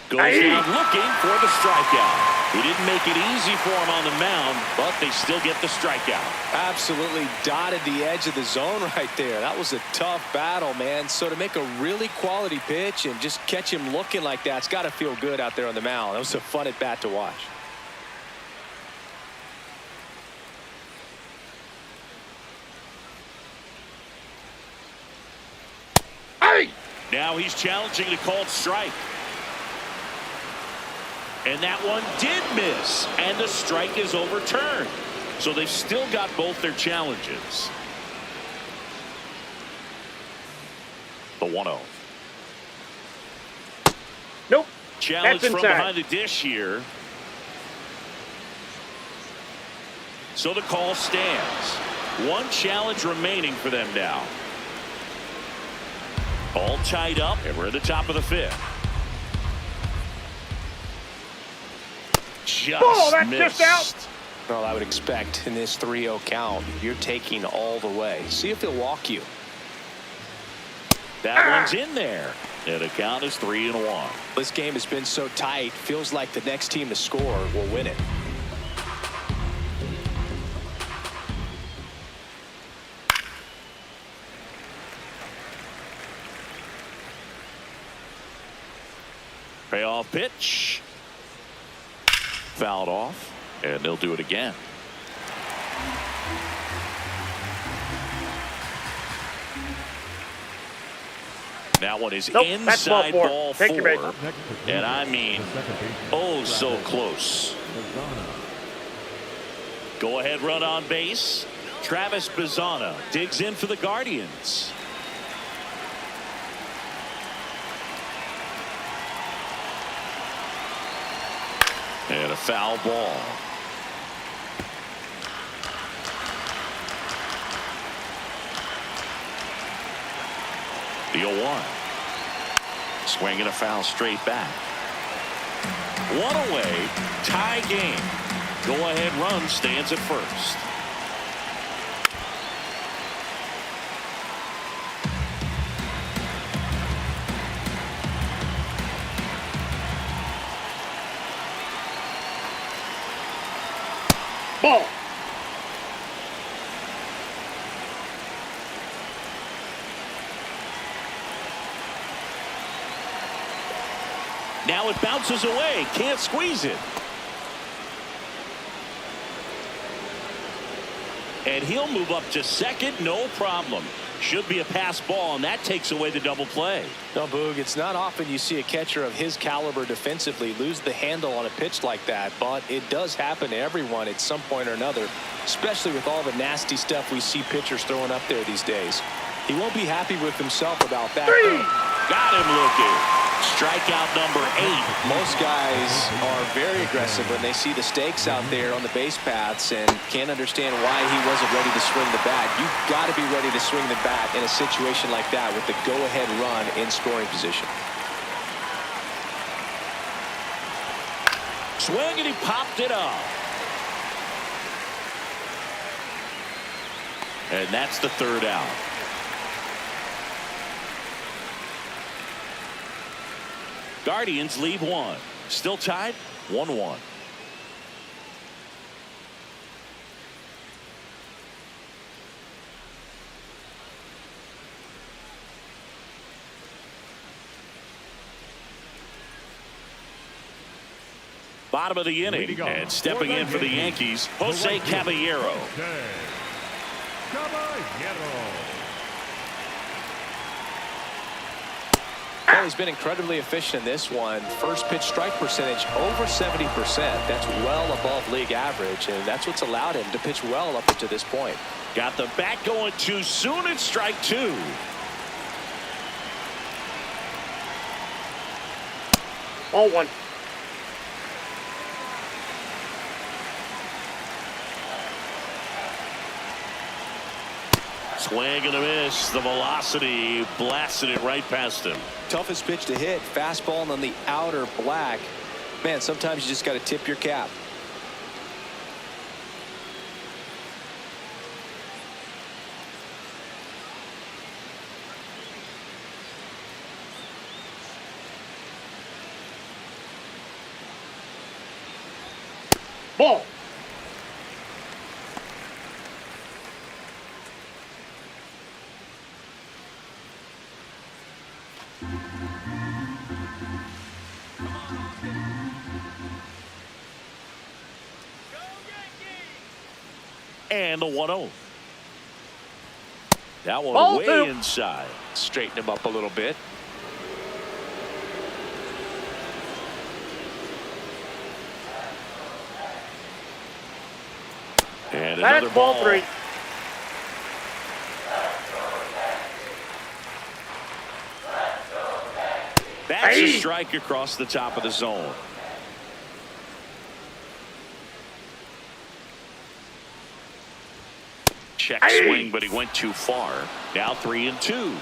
[SPEAKER 1] Goes down looking for the strikeout. He didn't make it easy for him on the mound, but they still get the strikeout.
[SPEAKER 2] Absolutely dotted the edge of the zone right there. That was a tough battle, man. So to make a really quality pitch and just catch him looking like that, it's got to feel good out there on the mound. That was a fun at bat to watch.
[SPEAKER 1] Now he's challenging the called strike. And that one did miss, and the strike is overturned. So they've still got both their challenges. The 1-0.
[SPEAKER 3] Nope.
[SPEAKER 1] Challenge
[SPEAKER 3] That's
[SPEAKER 1] from
[SPEAKER 3] inside.
[SPEAKER 1] behind the dish here. So the call stands. One challenge remaining for them now. All tied up, and we're at the top of the fifth.
[SPEAKER 3] That's
[SPEAKER 1] missed.
[SPEAKER 3] just out.
[SPEAKER 2] Well, I would expect in this 3-0 count, you're taking all the way. See if he'll walk you.
[SPEAKER 1] That one's in there. And the count is 3-1.
[SPEAKER 2] This game has been so tight, feels like the next team to score will win it.
[SPEAKER 1] Payoff pitch. Fouled off, and they'll do it again. That one is inside ball 4. And I mean, oh, so close. Go ahead run on base. Travis Bizzana digs in for the Guardians. And a foul ball. The 0-1. Swing and a foul straight back. One away. Tie game. Go ahead run stands at first.
[SPEAKER 3] Ball.
[SPEAKER 1] Now it bounces away. Can't squeeze it. And he'll move up to second, no problem. Should be a pass ball, and that takes away the double play.
[SPEAKER 2] No, Boog, it's not often you see a catcher of his caliber defensively lose the handle on a pitch like that, but it does happen to everyone at some point or another, especially with all the nasty stuff we see pitchers throwing up there these days. He won't be happy with himself about that.
[SPEAKER 1] Got him looking. Strikeout number 8.
[SPEAKER 2] Most guys are very aggressive when they see the stakes out there on the base paths and can't understand why he wasn't ready to swing the bat. You've got to be ready to swing the bat in a situation like that with the go-ahead run in scoring position.
[SPEAKER 1] Swing and he popped it up. And that's the third out. Guardians lead 1. Still tied 1-1. Bottom of the inning, and stepping in for the Yankees, Jose Caballero.
[SPEAKER 2] Well, he's been incredibly efficient in this one. First pitch strike percentage over 70%. That's well above league average, and that's what's allowed him to pitch well up to this point.
[SPEAKER 1] Got the bat going too soon. It's strike 2.
[SPEAKER 3] Ball 1.
[SPEAKER 1] Swing and a miss. The velocity blasted it right past him.
[SPEAKER 2] Toughest pitch to hit, fastball on the outer black. Man, sometimes you just got to tip your cap.
[SPEAKER 3] Ball.
[SPEAKER 1] And the 1-0. That one
[SPEAKER 3] Ball
[SPEAKER 1] way
[SPEAKER 3] 2.
[SPEAKER 1] inside.
[SPEAKER 2] Straighten him up a little bit.
[SPEAKER 1] And
[SPEAKER 3] That's
[SPEAKER 1] another
[SPEAKER 3] ball
[SPEAKER 1] ball.
[SPEAKER 3] 3.
[SPEAKER 1] That's a strike across the top of the zone. Check swing, but he went too far. Now 3-2.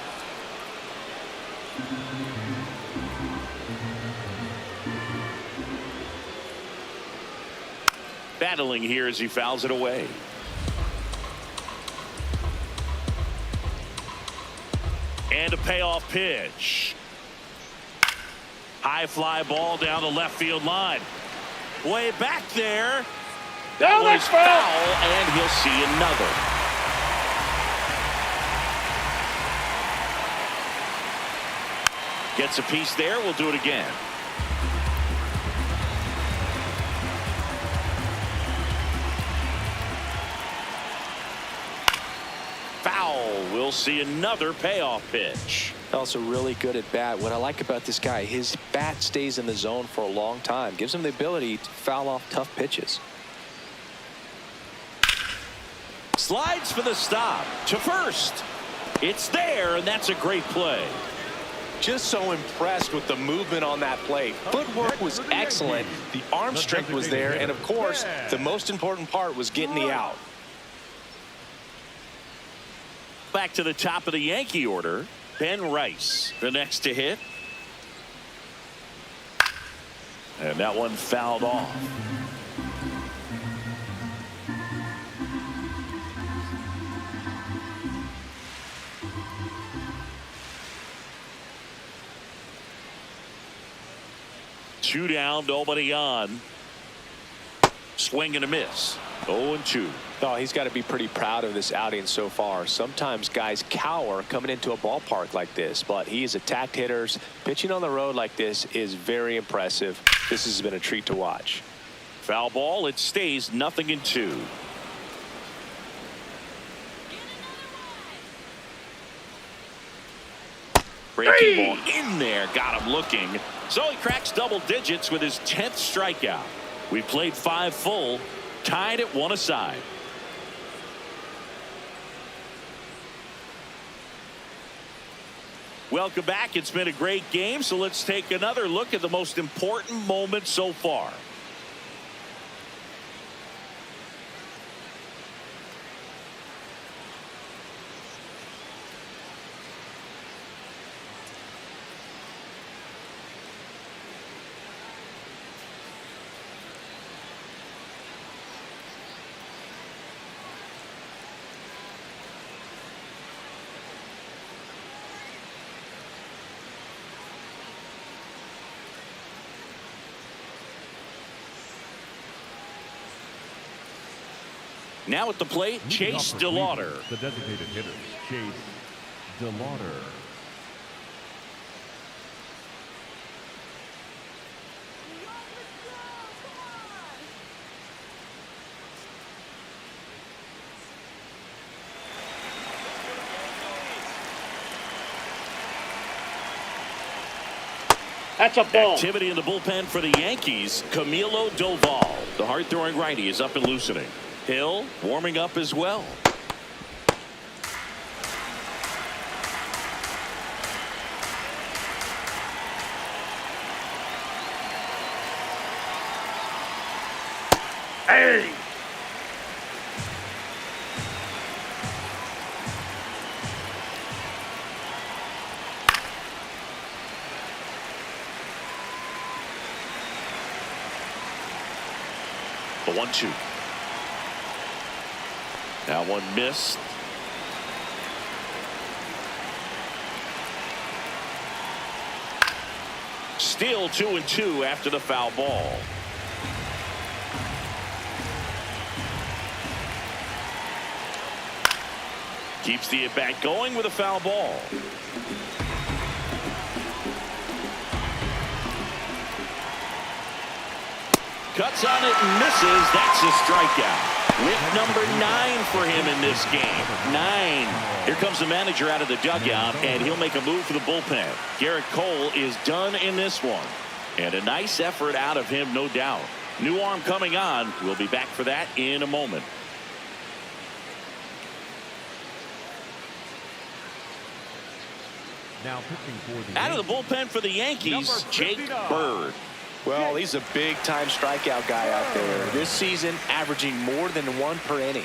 [SPEAKER 1] Battling here as he fouls it away. And a payoff pitch. High fly ball down the left field line. Way back there. That
[SPEAKER 3] Oh,
[SPEAKER 1] was
[SPEAKER 3] that's foul.
[SPEAKER 1] foul, and he'll see another. Gets a piece there. We'll do it again. Foul. We'll see another payoff pitch.
[SPEAKER 2] Also really good at bat. What I like about this guy, his bat stays in the zone for a long time. Gives him the ability to foul off tough pitches.
[SPEAKER 1] Slides for the stop to first. It's there, and that's a great play.
[SPEAKER 2] Just so impressed with the movement on that play. Footwork was excellent. The arm strength was there. And, of course, the most important part was getting the out.
[SPEAKER 1] Back to the top of the Yankee order. Ben Rice, the next to hit. And that one fouled off. Two down, nobody on. Swing and a miss. 0-2.
[SPEAKER 2] Oh, he's got to be pretty proud of this outing so far. Sometimes guys cower coming into a ballpark like this, but he's attacked hitters. Pitching on the road like this is very impressive. This has been a treat to watch.
[SPEAKER 1] Foul ball. It stays 0-2. Breaking ball in there, got him looking. So he cracks double digits with his 10th strikeout. We played 5 full, tied at 1 aside. Welcome back. It's been a great game, so let's take another look at the most important moment so far. Now at the plate, Chase DeLauder.
[SPEAKER 4] The designated hitter, Chase DeLauder.
[SPEAKER 3] That's a ball.
[SPEAKER 1] Activity in the bullpen for the Yankees. Camilo Doval, the hard-throwing righty, is up and loosening. Hill warming up as well.
[SPEAKER 3] Hey!
[SPEAKER 1] The 1-2. That one missed. Still 2-2 after the foul ball. Keeps the at-bat going with a foul ball. Cuts on it and misses. That's a strikeout. With number 9 for him in this game. 9. Here comes the manager out of the dugout, and he'll make a move for the bullpen. Garrett Cole is done in this one. And a nice effort out of him, no doubt. New arm coming on. We'll be back for that in a moment.
[SPEAKER 4] Now pitching for the
[SPEAKER 1] Out of the bullpen for the Yankees, Jake Bird.
[SPEAKER 2] Well, he's a big-time strikeout guy out there. This season, averaging more than 1 per inning.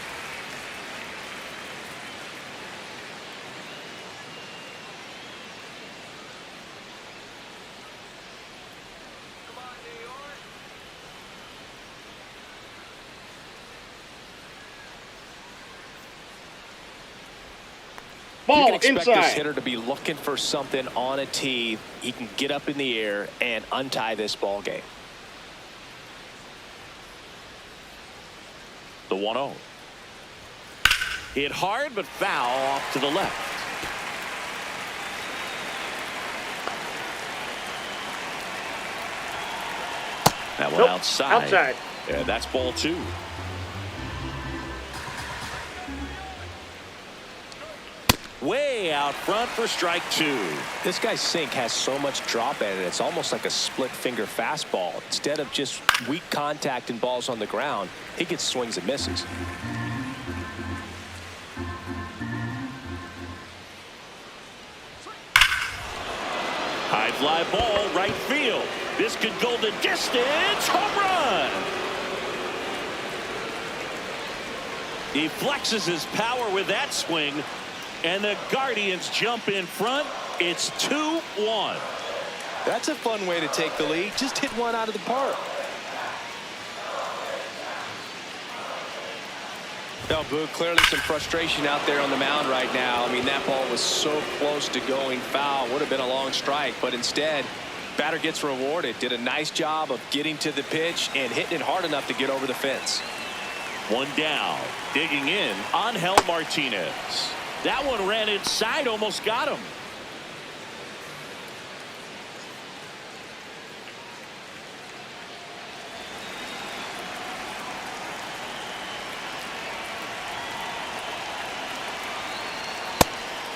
[SPEAKER 2] You
[SPEAKER 3] Ball
[SPEAKER 2] can expect this
[SPEAKER 3] inside.
[SPEAKER 2] hitter to be looking for something on a tee. He can get up in the air and untie this ball game.
[SPEAKER 1] The 1-0. Hit hard but foul off to the left. That one outside.
[SPEAKER 3] Outside.
[SPEAKER 1] Yeah, that's ball 2. Way out front for strike 2.
[SPEAKER 2] This guy's sink has so much drop in it. It's almost like a split finger fastball. Instead of just weak contact and balls on the ground, he gets swings and misses.
[SPEAKER 1] High fly ball, right field. This could go the distance. Home run. He flexes his power with that swing, and the Guardians jump in front. It's 2-1.
[SPEAKER 5] That's a fun way to take the lead. Just hit one out of the park. Now, Boog, clearly some frustration out there on the mound right now. I mean, that ball was so close to going foul. Would have been a long strike, but instead, batter gets rewarded. Did a nice job of getting to the pitch and hitting it hard enough to get over the fence.
[SPEAKER 1] One down. Digging in, Angel Martinez. That one ran inside, almost got him.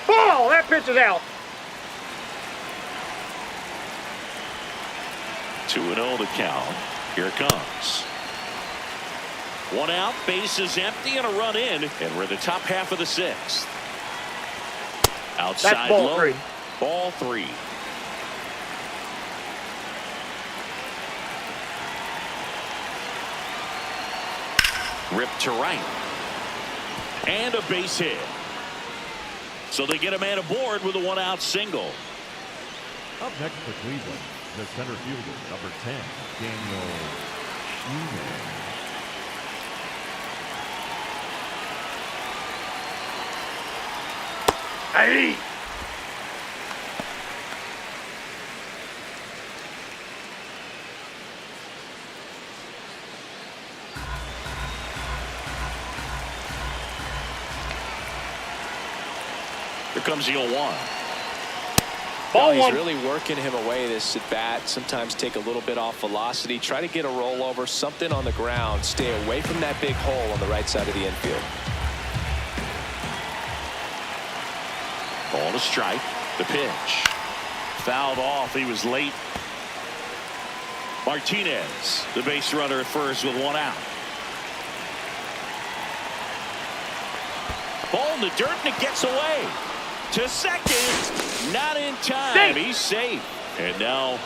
[SPEAKER 3] Ball! That pitch is out.
[SPEAKER 1] 2-0 the count. Here it comes. One out, base is empty, and a run in, and we're in the top half of the sixth. Outside
[SPEAKER 3] That's ball
[SPEAKER 1] low.
[SPEAKER 3] three.
[SPEAKER 1] Ball three. Ripped to right. And a base hit. So they get a man aboard with a one-out single.
[SPEAKER 4] Up next for Cleveland, the center fielder, number 10, Daniel Junio.
[SPEAKER 3] Hey!
[SPEAKER 1] Here comes the 0-1.
[SPEAKER 3] Ball
[SPEAKER 5] He's
[SPEAKER 3] one.
[SPEAKER 5] really working him away this at bat. Sometimes take a little bit off velocity. Try to get a rollover, something on the ground. Stay away from that big hole on the right side of the infield.
[SPEAKER 1] Ball to strike. The pitch. Fouled off. He was late. Martinez, the base runner at first with one out. Ball in the dirt, and it gets away. To second. Not in time.
[SPEAKER 3] Safe.
[SPEAKER 1] He's safe. And now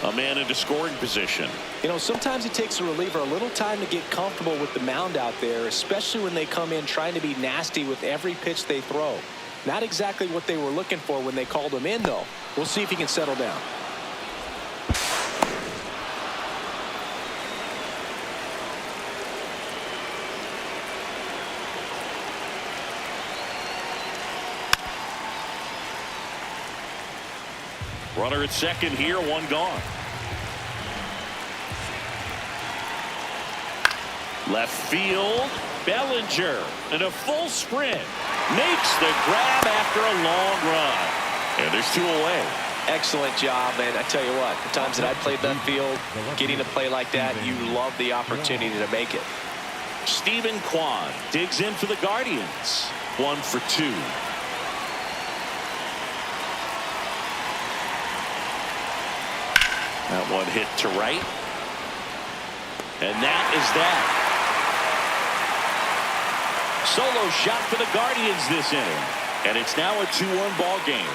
[SPEAKER 1] a man into scoring position.
[SPEAKER 5] You know, sometimes it takes a reliever a little time to get comfortable with the mound out there, especially when they come in trying to be nasty with every pitch they throw. Not exactly what they were looking for when they called him in, though. We'll see if he can settle down.
[SPEAKER 1] Runner at second here, one gone. Left field, Bellinger in a full sprint. Makes the grab after a long run. And there's two away.
[SPEAKER 5] Excellent job, and I tell you what, the times that I played left field, getting a play like that, you love the opportunity to make it.
[SPEAKER 1] Stephen Kwan digs in for the Guardians. 1 for 2. That one hit to right. And that is that. Solo shot for the Guardians this inning. And it's now a 2-1 ball game.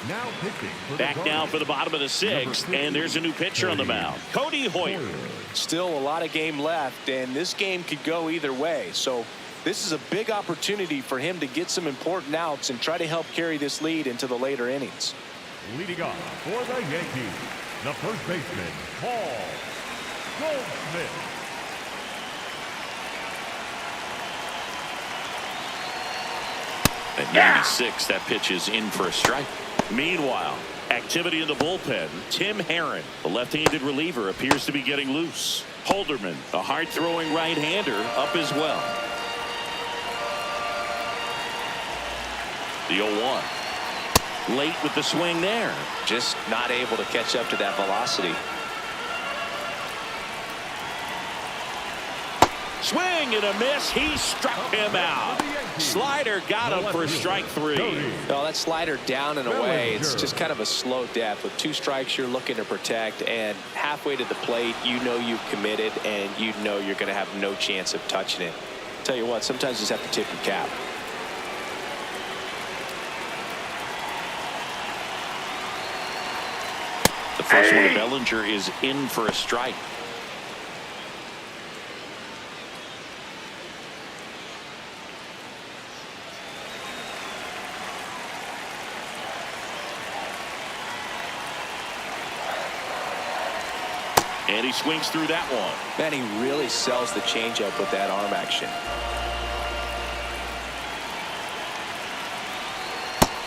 [SPEAKER 4] Now pitching for the
[SPEAKER 1] Back now
[SPEAKER 4] Guardians,
[SPEAKER 1] for the bottom of the sixth. And there's a new pitcher on the mound. Cody Hoyer.
[SPEAKER 5] Still a lot of game left, and this game could go either way. So this is a big opportunity for him to get some important outs and try to help carry this lead into the later innings.
[SPEAKER 4] leading off for the Yankees, the first baseman, Paul Goldschmidt.
[SPEAKER 1] At 96, that pitch is in for a strike. Meanwhile, activity in the bullpen. Tim Herron, the left-handed reliever, appears to be getting loose. Holderman, a hard-throwing right-hander, up as well. The 0-1. Late with the swing there.
[SPEAKER 5] Just not able to catch up to that velocity.
[SPEAKER 1] Swing and a miss. He struck him out. Slider got him for strike 3.
[SPEAKER 2] Well, that slider down and away, it's just kind of a slow death. With 2 strikes, you're looking to protect, and halfway to the plate, you know you've committed, and you know you're going to have no chance of touching it. Tell you what, sometimes you just have to tip your cap.
[SPEAKER 1] The first one to Bellinger is in for a strike. And he swings through that one.
[SPEAKER 2] Man, he really sells the changeup with that arm action.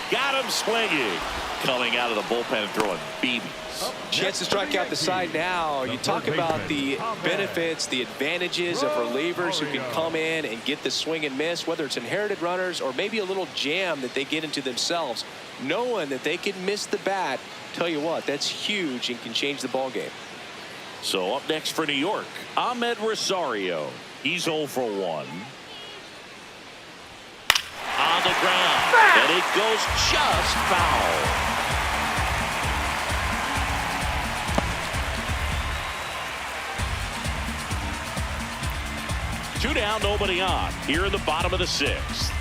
[SPEAKER 1] Got him swinging. Coming out of the bullpen and throwing BBs.
[SPEAKER 2] Chance to strike out the side now. You talk about the benefits, the advantages of relievers who can come in and get the swing and miss, whether it's inherited runners or maybe a little jam that they get into themselves. Knowing that they can miss the bat, tell you what, that's huge and can change the ball game.
[SPEAKER 1] So up next for New York, Ahmed Rosario. He's 0 for 1. On the ground. And it goes just foul. 2 down, nobody on. Here in the bottom of the 6th.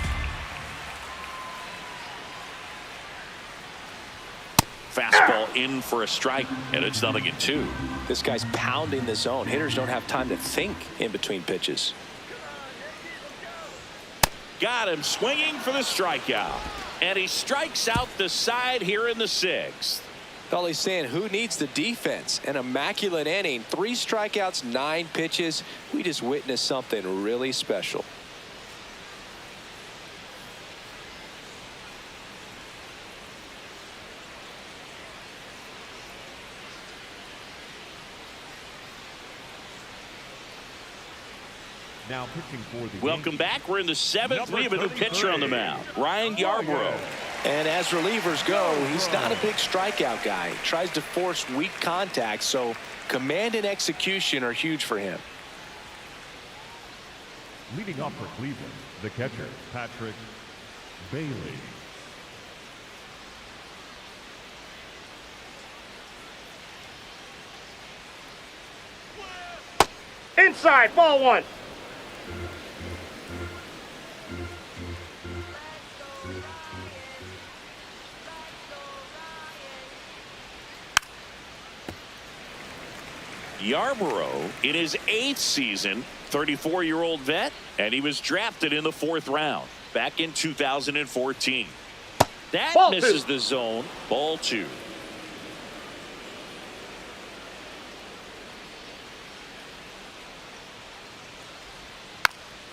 [SPEAKER 1] Fastball in for a strike, and it's 0-2.
[SPEAKER 2] This guy's pounding the zone. Hitters don't have time to think in between pitches.
[SPEAKER 1] Got him swinging for the strikeout. And he strikes out the side here in the 6th.
[SPEAKER 2] All he's saying, who needs the defense? An immaculate inning. 3 strikeouts, 9 pitches. We just witnessed something really special.
[SPEAKER 4] Now pitching for the
[SPEAKER 1] Welcome back. We're in the 7th. We have a new pitcher on the mound, Ryan Yarbrough.
[SPEAKER 2] And as relievers go, he's not a big strikeout guy. He tries to force weak contact, so command and execution are huge for him.
[SPEAKER 4] Leading off for Cleveland, the catcher, Patrick Bailey.
[SPEAKER 3] Inside, ball 1.
[SPEAKER 1] Yarbrough in his 8th season, 34-year-old vet, and he was drafted in the 4th round back in 2014. That
[SPEAKER 3] Ball
[SPEAKER 1] misses
[SPEAKER 3] 2.
[SPEAKER 1] the zone. Ball 2.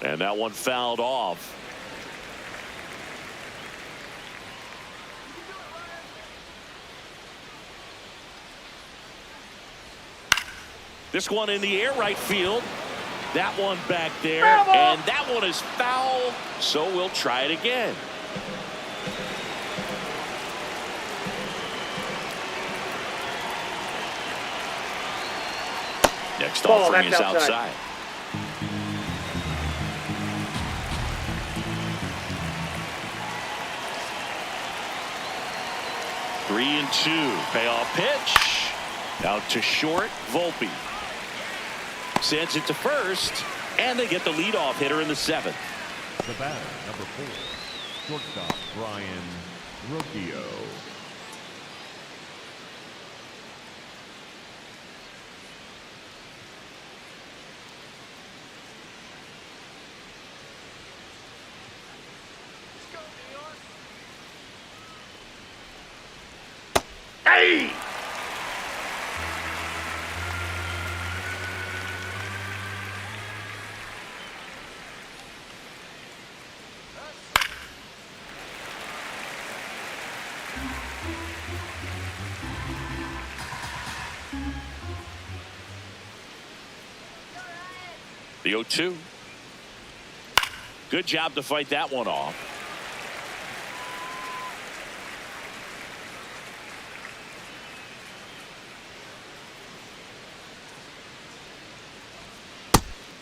[SPEAKER 1] And that one fouled off. This one in the air, right field. That one back there. And that one is foul. So we'll try it again. Next offering is outside. Three and 2. Payoff pitch. Out to short. Volpe sends it to first, and they get the leadoff hitter in the 7th.
[SPEAKER 4] The batter, number 4, shortstop Brian Rocchio.
[SPEAKER 3] Hey!
[SPEAKER 1] The 0-2. Good job to fight that one off.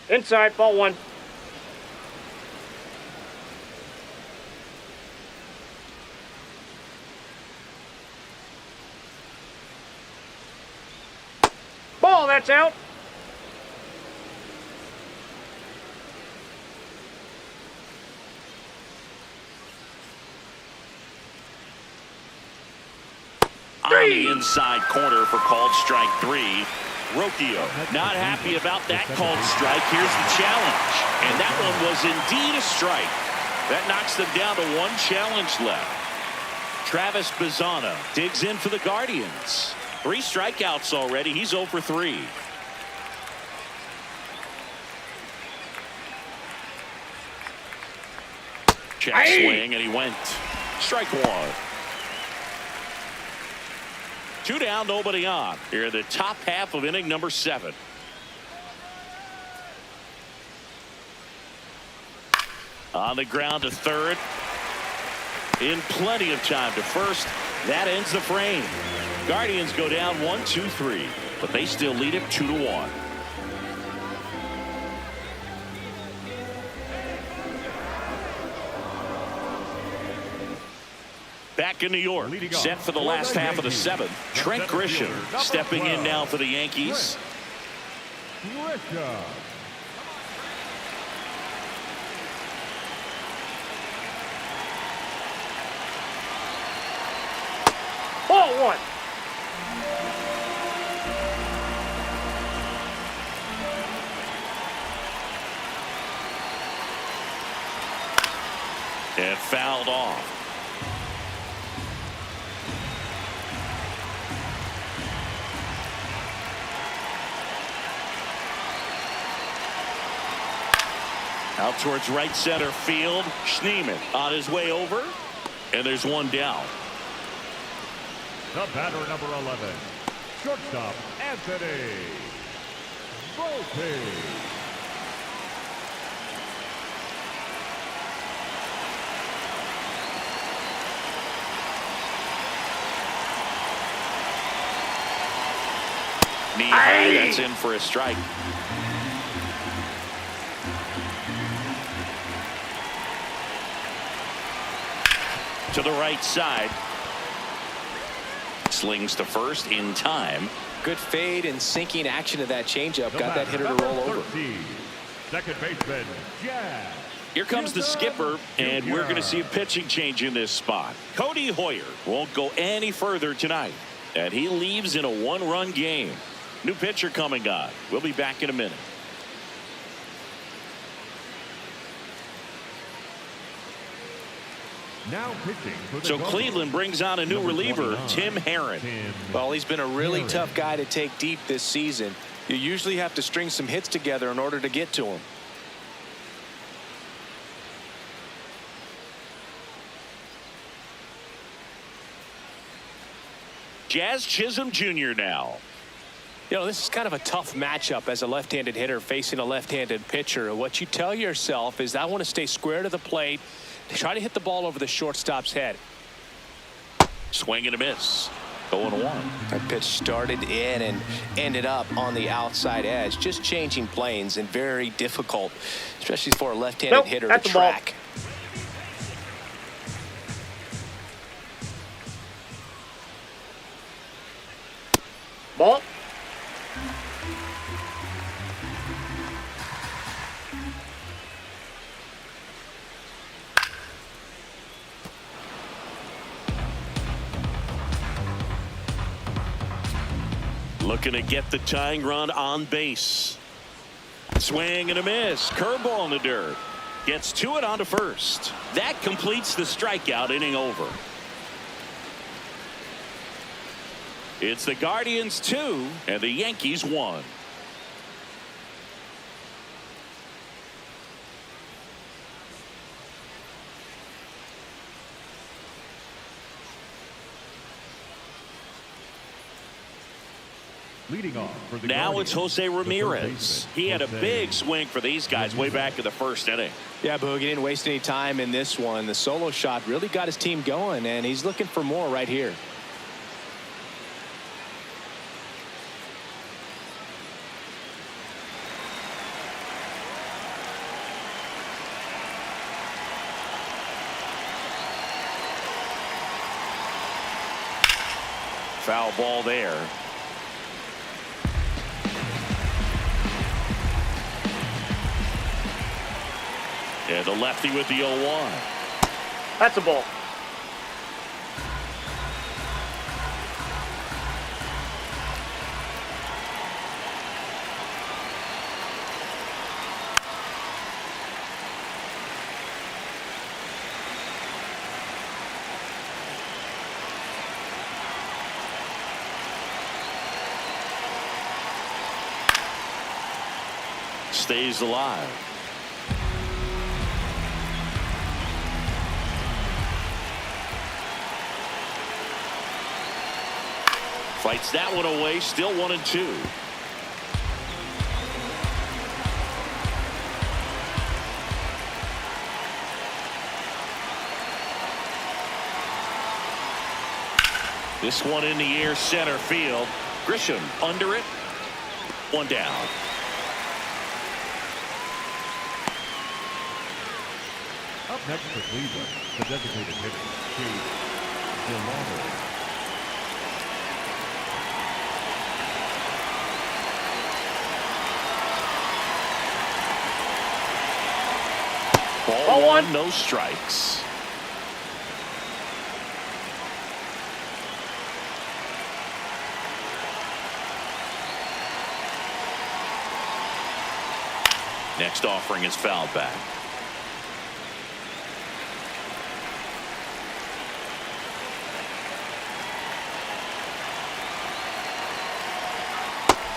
[SPEAKER 3] Inside, ball one. Ball, that's out.
[SPEAKER 1] On the inside corner for called strike 3. Rocchio not happy about that called strike. Here's the challenge. And that one was indeed a strike. That knocks them down to 1 challenge left. Travis Bazzana digs in for the Guardians. 3 strikeouts already. He's 0 for 3. Check swing, and he went. Strike 1. 2 down, nobody on. Here in the top half of inning number 7. On the ground to third. In plenty of time to first. That ends the frame. Guardians go down 1-2-3, but they still lead it 2-1. Back in New York, set for the last half of the 7th. Trent Grisham stepping in now for the Yankees.
[SPEAKER 3] Ball one.
[SPEAKER 1] And fouled off. Out towards right center field. Schneemann on his way over. And there's 1 down.
[SPEAKER 4] The batter, number 11, shortstop, Anthony Volpe.
[SPEAKER 1] Knee high, that's in for a strike. To the right side. Slings to first in time.
[SPEAKER 2] Good fade and sinking action of that changeup. Got that hitter to roll over.
[SPEAKER 4] Second baseman, Jazz.
[SPEAKER 1] Here comes the skipper, and we're going to see a pitching change in this spot. Cody Hoyer won't go any further tonight, and he leaves in a 1-run game. New pitcher coming on. We'll be back in a minute.
[SPEAKER 4] Now pitching for the
[SPEAKER 1] So
[SPEAKER 4] Guardians.
[SPEAKER 1] Cleveland brings on a new
[SPEAKER 4] Number
[SPEAKER 1] reliever,
[SPEAKER 4] 29,
[SPEAKER 1] Tim Herron.
[SPEAKER 2] Well, he's been a really tough guy to take deep this season. You usually have to string some hits together in order to get to him.
[SPEAKER 1] Jazz Chisholm Jr. now.
[SPEAKER 2] You know, this is kind of a tough matchup as a left-handed hitter facing a left-handed pitcher. What you tell yourself is I want to stay square to the plate, try to hit the ball over the shortstop's head.
[SPEAKER 1] Swing and a miss. 0-1.
[SPEAKER 2] That pitch started in and ended up on the outside edge. Just changing planes and very difficult, especially for a left-handed hitter to track.
[SPEAKER 3] Ball.
[SPEAKER 1] Looking to get the tying run on base. Swing and a miss. Curveball in the dirt. Gets to it onto first. That completes the strikeout, inning over. It's the Guardians 2 and the Yankees 1.
[SPEAKER 4] Leading off for the
[SPEAKER 1] Now
[SPEAKER 4] Guardians,
[SPEAKER 1] it's Jose
[SPEAKER 4] the third
[SPEAKER 1] Ramirez.
[SPEAKER 4] baseman,
[SPEAKER 1] He had a
[SPEAKER 4] Jose
[SPEAKER 1] big swing for these guys way back in the first inning.
[SPEAKER 2] Yeah, Boog, he didn't waste any time in this one. The solo shot really got his team going, and he's looking for more right here.
[SPEAKER 1] Foul ball there. And the lefty with the 0-1.
[SPEAKER 3] That's a ball.
[SPEAKER 1] Stays alive. Fights that one away, still 1-2. This one in the air, center field. Grisham under it. One down.
[SPEAKER 4] Up next for Cleveland, the designated hitter, Chase Delano.
[SPEAKER 1] Ball one, no strikes. Next offering is fouled back.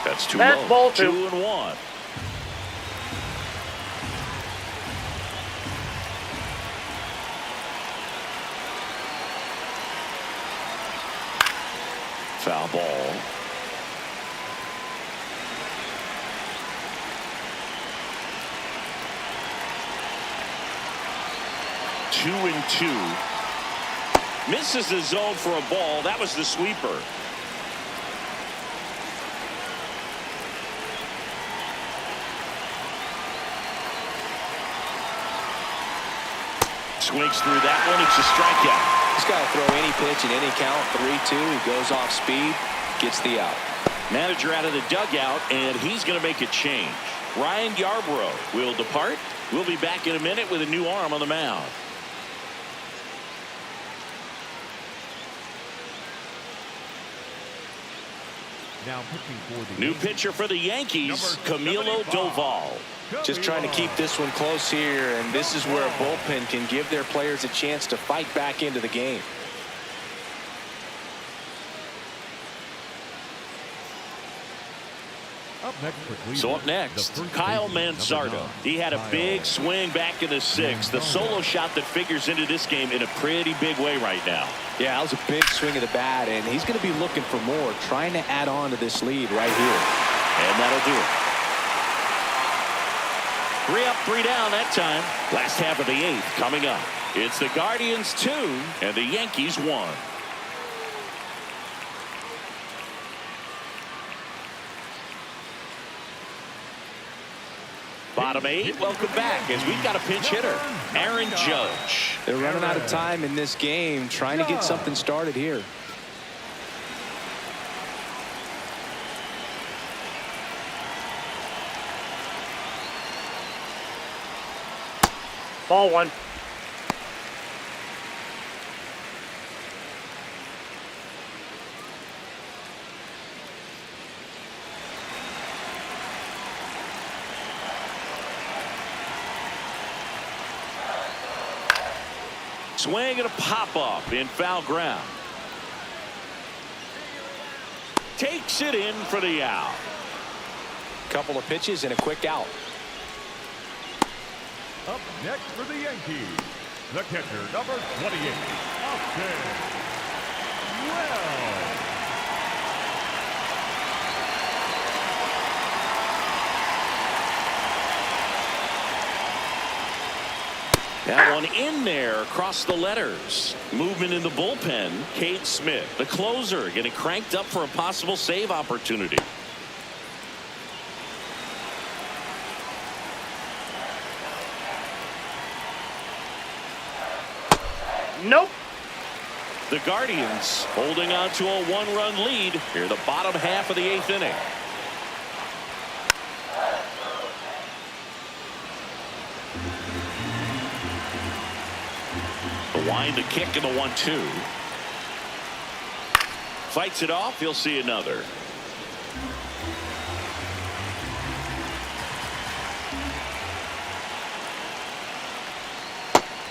[SPEAKER 1] That's too low.
[SPEAKER 3] Ball 2.
[SPEAKER 1] 2-1. Foul ball. Two and two. Misses the zone for a ball. That was the sweeper. Swings through that one. It's a strikeout.
[SPEAKER 2] He's got to throw any pitch in any count. 3-2. He goes off speed, gets the out.
[SPEAKER 1] Manager out of the dugout, and he's going to make a change. Ryan Yarbrough will depart. We'll be back in a minute with a new arm on the mound.
[SPEAKER 4] Now pitching for the
[SPEAKER 1] New pitcher for the Yankees, Camilo Doval.
[SPEAKER 2] Just trying to keep this one close here, and this is where a bullpen can give their players a chance to fight back into the game.
[SPEAKER 4] Up next for Cleveland,
[SPEAKER 1] So up next, Kyle Manzardo. He had a big swing back in the sixth. The solo shot that figures into this game in a pretty big way right now.
[SPEAKER 2] Yeah, that was a big swing of the bat, and he's going to be looking for more, trying to add on to this lead right here.
[SPEAKER 1] And that'll do it. 3 up, 3 down that time. Last half of the 8th coming up. It's the Guardians 2 and the Yankees 1. Bottom 8, welcome back as we've got a pinch hitter, Aaron Judge.
[SPEAKER 2] They're running out of time in this game, trying to get something started here.
[SPEAKER 3] Ball 1.
[SPEAKER 1] Swing and a pop-up in foul ground. Takes it in for the out.
[SPEAKER 2] Couple of pitches and a quick out.
[SPEAKER 4] Up next for the Yankees, the catcher, number 28, Austin Wells.
[SPEAKER 1] That one in there across the letters. Movement in the bullpen. Cade Smith, the closer, getting cranked up for a possible save opportunity.
[SPEAKER 3] Nope.
[SPEAKER 1] The Guardians holding on to a one-run lead here, the bottom half of the 8th inning. The wind, the kick, and the 1-2. Fights it off. He'll see another.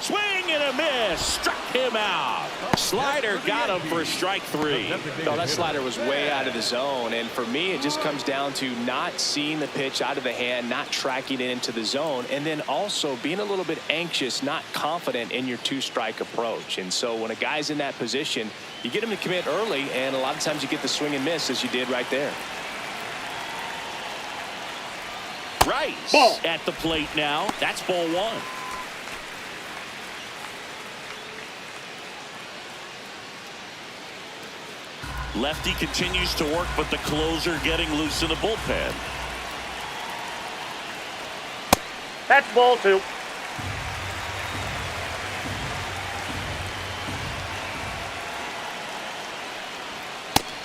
[SPEAKER 1] Swing and a miss. Struck him out. Slider got him for strike 3.
[SPEAKER 2] No, that slider was way out of the zone. And for me, it just comes down to not seeing the pitch out of the hand, not tracking it into the zone, and then also being a little bit anxious, not confident in your 2-strike approach. And so when a guy's in that position, you get him to commit early, and a lot of times you get the swing and miss, as you did right there.
[SPEAKER 1] Rice
[SPEAKER 3] ball
[SPEAKER 1] at the plate now. That's ball 1. Lefty continues to work, but the closer getting loose in the bullpen.
[SPEAKER 3] That's ball 2.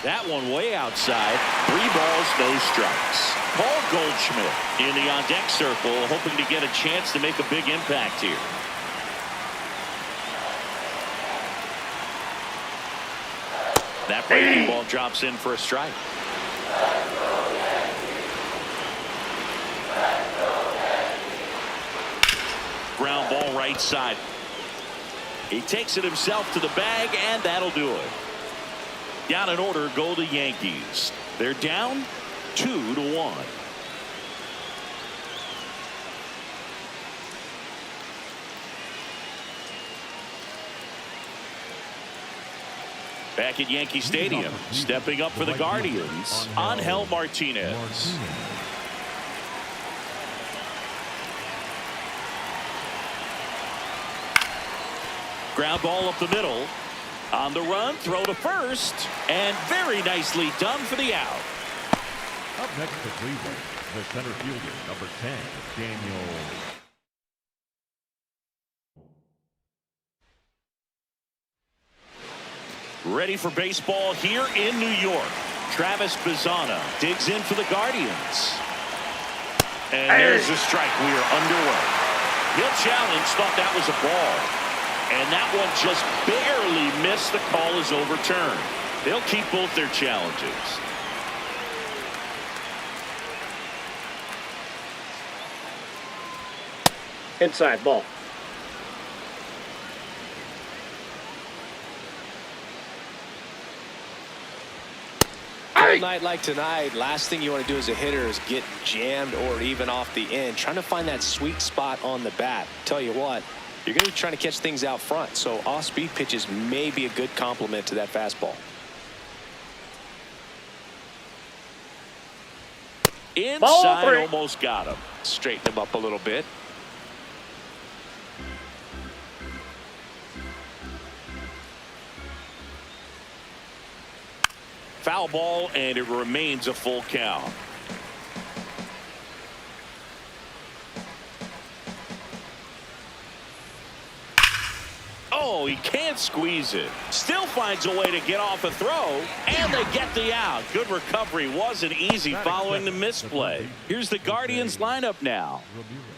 [SPEAKER 1] That one way outside. 3 balls, no strikes. Paul Goldschmidt in the on-deck circle, hoping to get a chance to make a big impact here. That breaking ball drops in for a strike. Ground ball right side. He takes it himself to the bag, and that'll do it. Down in order go the Yankees. They're down 2-1. Back at Yankee Stadium, stepping up for the Guardians, Angel Martinez. Ground ball up the middle. On the run, throw to first, and very nicely done for the out.
[SPEAKER 4] Up next to Cleveland, the center fielder, number 10, Daniel.
[SPEAKER 1] Ready for baseball here in New York. Travis Bazzana digs in for the Guardians. And there's a strike. We are underway. He'll challenge, thought that was a ball. And that one just barely missed. The call is overturned. They'll keep both their challenges.
[SPEAKER 3] Inside ball.
[SPEAKER 2] On a night like tonight, last thing you want to do as a hitter is get jammed or even off the end. Trying to find that sweet spot on the bat. Tell you what, you're going to be trying to catch things out front. So off-speed pitches may be a good complement to that fastball.
[SPEAKER 1] Inside, almost got him.
[SPEAKER 2] Straighten him up a little bit.
[SPEAKER 1] Foul ball, and it remains a full count. Oh, he can't squeeze it. Still finds a way to get off a throw, and they get the out. Good recovery. Wasn't easy following the misplay. Here's the Guardians lineup now.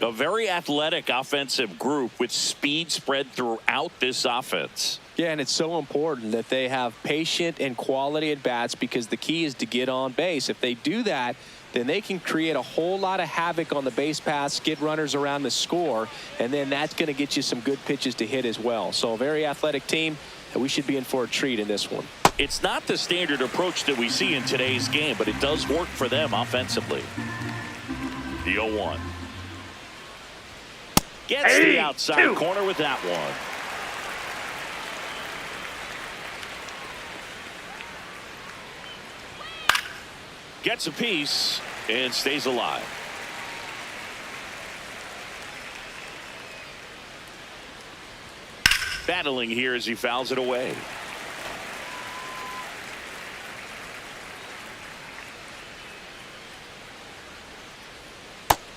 [SPEAKER 1] A very athletic offensive group with speed spread throughout this offense.
[SPEAKER 2] Yeah, and it's so important that they have patient and quality at bats, because the key is to get on base. If they do that, then they can create a whole lot of havoc on the base paths, get runners around the score, and then that's going to get you some good pitches to hit as well. So a very athletic team, and we should be in for a treat in this one.
[SPEAKER 1] It's not the standard approach that we see in today's game, but it does work for them offensively. The 0-1. Gets the outside corner with that one. Gets a piece and stays alive. Battling here as he fouls it away.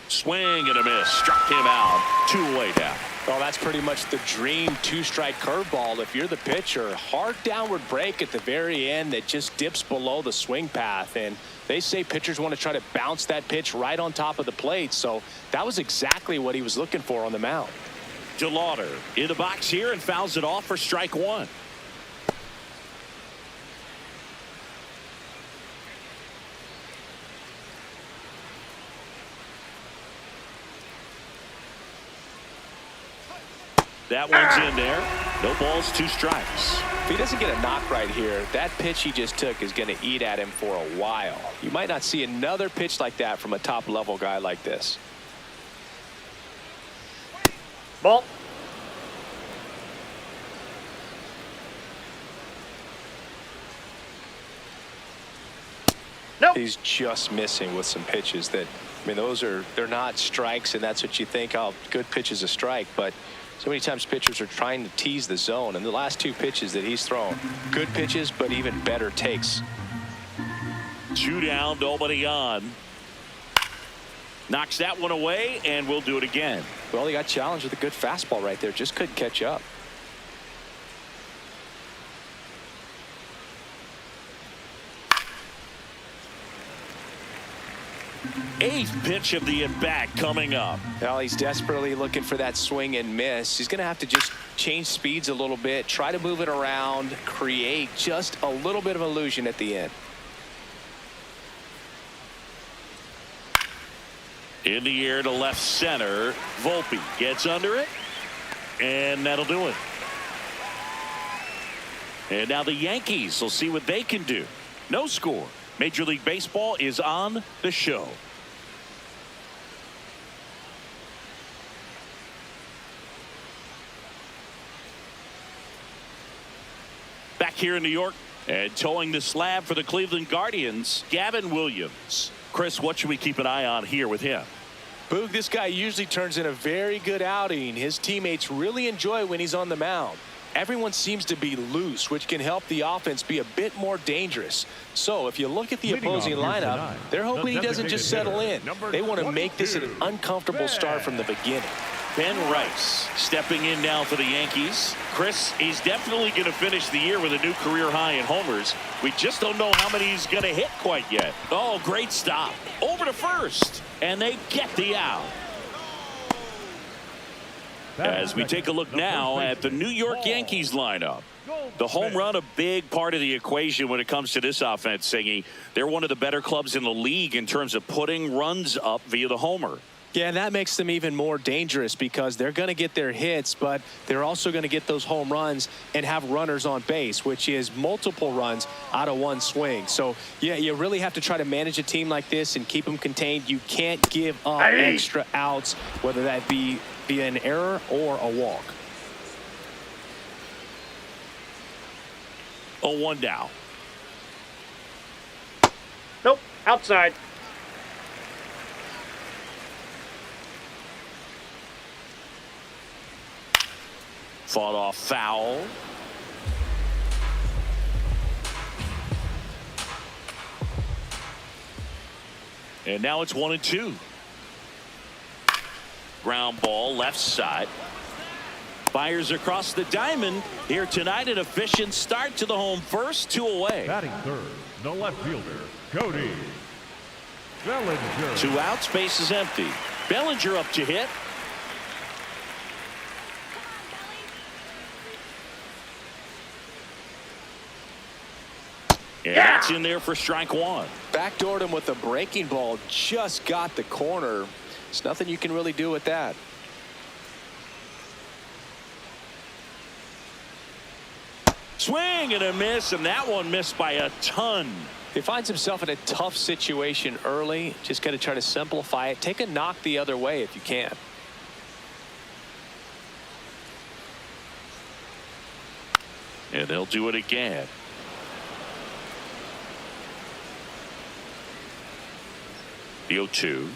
[SPEAKER 1] Swing and a miss. Struck him out. 2 away down.
[SPEAKER 2] Well, that's pretty much the dream two-strike curveball. If you're the pitcher, hard downward break at the very end that just dips below the swing path. And they say pitchers want to try to bounce that pitch right on top of the plate. So that was exactly what he was looking for on the mound.
[SPEAKER 1] DeLauder in the box here and fouls it off for strike one. That one's in there. No balls, 2 strikes.
[SPEAKER 2] If he doesn't get a knock right here, that pitch he just took is going to eat at him for a while. You might not see another pitch like that from a top-level guy like this.
[SPEAKER 3] Ball. Nope.
[SPEAKER 2] He's just missing with some pitches that, I mean, they're not strikes, and that's what you think, oh, good pitch is a strike, but so many times pitchers are trying to tease the zone, and the last 2 pitches that he's thrown, good pitches, but even better takes.
[SPEAKER 1] 2 down, nobody on. Knocks that one away, and we'll do it again.
[SPEAKER 2] Well, he got challenged with a good fastball right there, just couldn't catch up.
[SPEAKER 1] Eighth pitch of the at-bat coming up.
[SPEAKER 2] Well, he's desperately looking for that swing and miss. He's going to have to just change speeds a little bit, try to move it around, create just a little bit of illusion at the end.
[SPEAKER 1] In the air to left center. Volpe gets under it, and that'll do it. And now the Yankees will see what they can do. No score. Major League Baseball is on the show. Back here in New York and towing the slab for the Cleveland Guardians, Gavin Williams. Chris, what should we keep an eye on here with him?
[SPEAKER 2] Boog, this guy usually turns in a very good outing. His teammates really enjoy when he's on the mound. Everyone seems to be loose, which can help the offense be a bit more dangerous. So if you look at the opposing lineup, they're hoping he doesn't just settle in. They want to make this an uncomfortable start from the beginning.
[SPEAKER 1] Ben Rice stepping in now for the Yankees. Chris, he's definitely going to finish the year with a new career high in homers. We just don't know how many he's going to hit quite yet. Oh, great stop. Over to first. And they get the out. As we take a look now at the New York Yankees lineup. The home run, a big part of the equation when it comes to this offense, Singy. They're one of the better clubs in the league in terms of putting runs up via the homer.
[SPEAKER 2] Yeah, and that makes them even more dangerous because they're going to get their hits, but they're also going to get those home runs and have runners on base, which is multiple runs out of one swing. So, yeah, you really have to try to manage a team like this and keep them contained. You can't give up extra outs, whether that be via an error or a walk.
[SPEAKER 1] 0-1 now.
[SPEAKER 3] Nope. Outside.
[SPEAKER 1] Fought off foul. And now it's 1-2. Ground ball left side. Fires across the diamond here tonight. An efficient start to the home first. 2 away.
[SPEAKER 4] Batting third, the left fielder, Cody Bellinger.
[SPEAKER 1] 2 outs, base is empty. Bellinger up to hit. And that's in there for strike 1.
[SPEAKER 2] Backdoored him with a breaking ball, just got the corner. There's nothing you can really do with that.
[SPEAKER 1] Swing and a miss, and that one missed by a ton.
[SPEAKER 2] He finds himself in a tough situation early. Just got to try to simplify it. Take a knock the other way if you can.
[SPEAKER 1] And they'll do it again. The 0-2.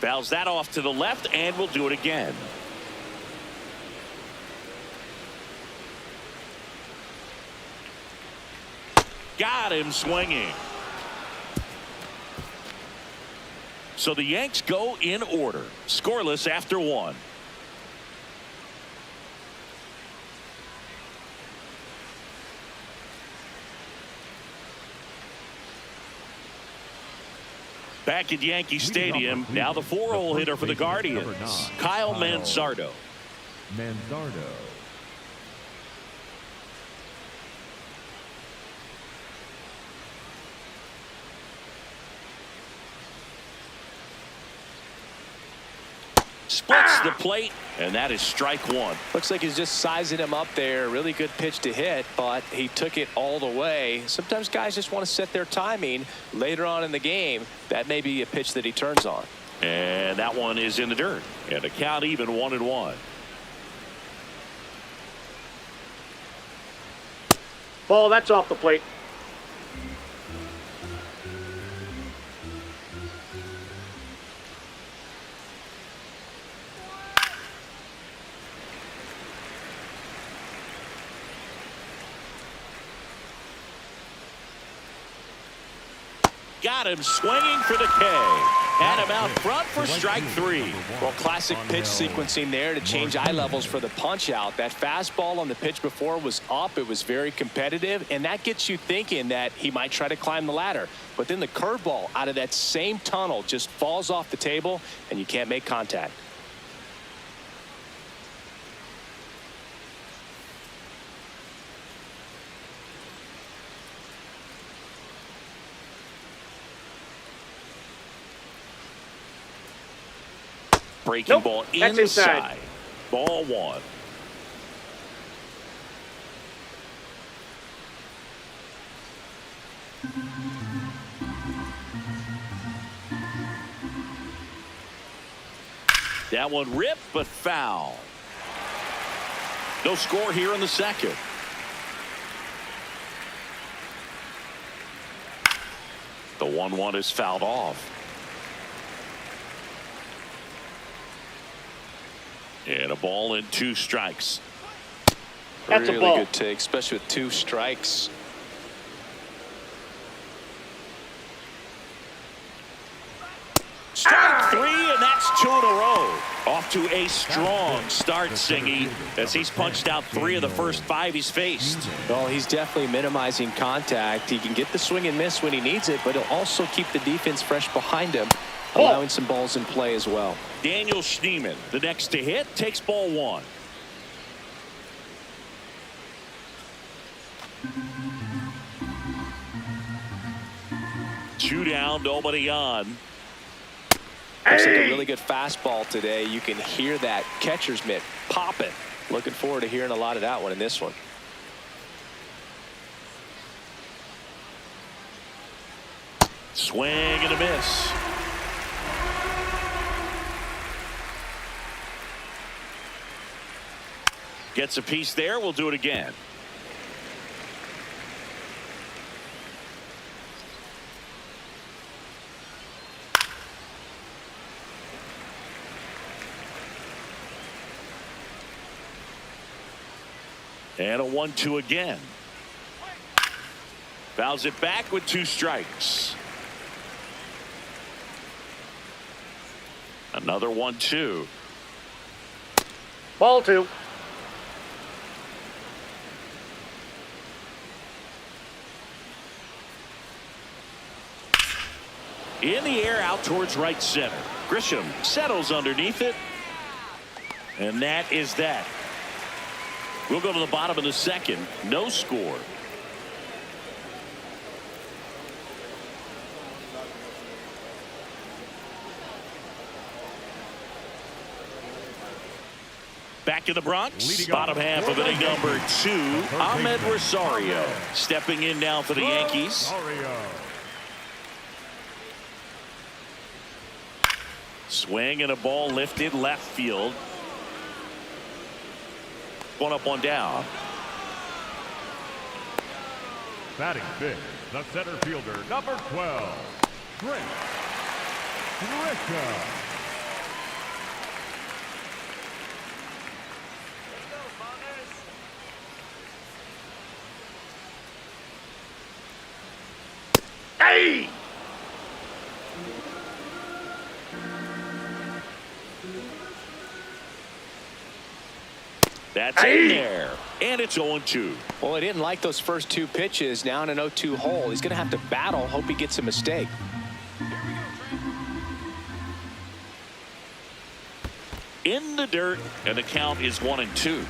[SPEAKER 1] Fouls that off to the left, and we'll do it again. Got him swinging. So the Yanks go in order. Scoreless after one. Back at Yankee Stadium, now the 4-hole hitter for the Guardians, Kyle Manzardo. Splits the plate, and that is strike one.
[SPEAKER 2] Looks like he's just sizing him up there. Really good pitch to hit, but he took it all the way. Sometimes guys just want to set their timing later on in the game. That may be a pitch that he turns on.
[SPEAKER 1] And that one is in the dirt. And the count even 1-1.
[SPEAKER 3] Ball, that's off the plate.
[SPEAKER 1] Got him swinging for the K. Had him out front for strike three.
[SPEAKER 2] Well, classic pitch sequencing there to change eye levels for the punch out. That fastball on the pitch before was up. It was very competitive, and that gets you thinking that he might try to climb the ladder. But then the curveball out of that same tunnel just falls off the table, and you can't make contact.
[SPEAKER 1] Breaking
[SPEAKER 3] Nope,
[SPEAKER 1] ball
[SPEAKER 3] that's
[SPEAKER 1] inside.
[SPEAKER 3] inside.
[SPEAKER 1] Ball one. That one ripped, but foul. No score here in the second. The 1-1 is fouled off. And a ball and 2 strikes.
[SPEAKER 3] That's
[SPEAKER 2] really
[SPEAKER 3] a ball.
[SPEAKER 2] Good take, especially with 2 strikes.
[SPEAKER 1] Strike 3, and that's 2 in a row. Off to a strong start, Singy, as he's punched out 3 of the first 5 he's faced.
[SPEAKER 2] Well, he's definitely minimizing contact. He can get the swing and miss when he needs it, but he'll also keep the defense fresh behind him, allowing some balls in play as well.
[SPEAKER 1] Daniel Schneemann, the next to hit, takes ball 1. Two down, nobody on.
[SPEAKER 2] Looks like a really good fastball today. You can hear that catcher's mitt popping. Looking forward to hearing a lot of that one in this one.
[SPEAKER 1] Swing and a miss. Gets a piece there. We'll do it again. And a 1-2 again. Fouls it back with 2 strikes. Another 1-2.
[SPEAKER 3] Ball 2.
[SPEAKER 1] In the air out towards right center. Grisham settles underneath it. And that is that. We'll go to the bottom of the second. No score. Back in the Bronx, bottom half of inning number 2, Ahmed Rosario stepping in now for the Yankees. Swing and a ball lifted left field. One up, one down.
[SPEAKER 4] Batting fifth, the center fielder, number 12, Trent Grisham.
[SPEAKER 3] Hey!
[SPEAKER 1] That's in there. And it's 0-2.
[SPEAKER 2] Well, he didn't like those first two pitches. Now in an 0-2 hole. He's going to have to battle. Hope he gets a mistake.
[SPEAKER 1] In the dirt, and the count is 1-2.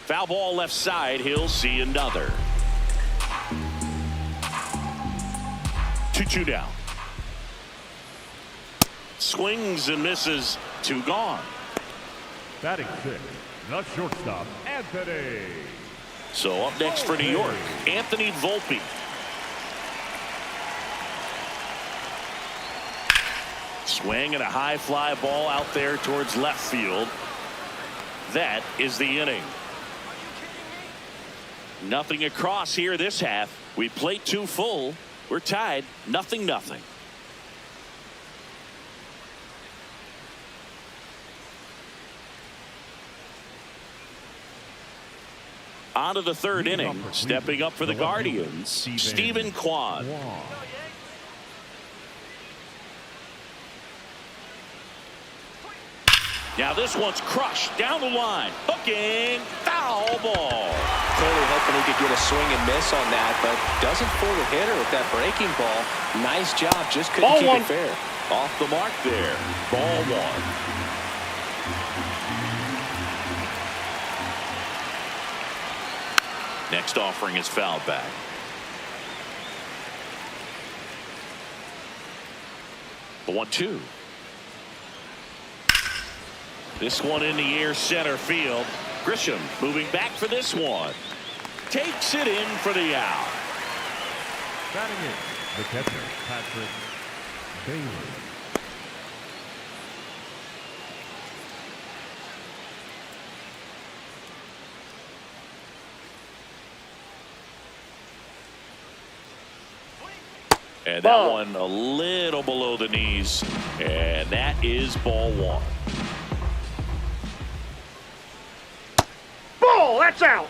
[SPEAKER 1] Foul ball left side. He'll see another. 2-2 down. Swings and misses. 2 gone.
[SPEAKER 4] Batting 6, the shortstop, Anthony.
[SPEAKER 1] So up next for New York, Anthony Volpe. Swing and a high fly ball out there towards left field. That is the inning. Nothing across here this half. We played 2 full. We're tied 0-0. On to the 3rd inning. Stepping up for the Guardians, Stephen Kwan. Now this one's crushed down the line. Hooking. Foul ball.
[SPEAKER 2] Totally hoping he could get a swing and miss on that, but doesn't fool the hitter with that breaking ball. Nice job. Just couldn't keep it fair.
[SPEAKER 1] Off the mark there. Ball 1. Next offering is fouled back. The 1-2. This one in the air, center field. Grisham moving back for this one. Takes it in for the out.
[SPEAKER 4] Batting in, the catcher, Patrick Bailey.
[SPEAKER 1] And that one a little below the knees. And that is ball 1.
[SPEAKER 3] Ball, that's out.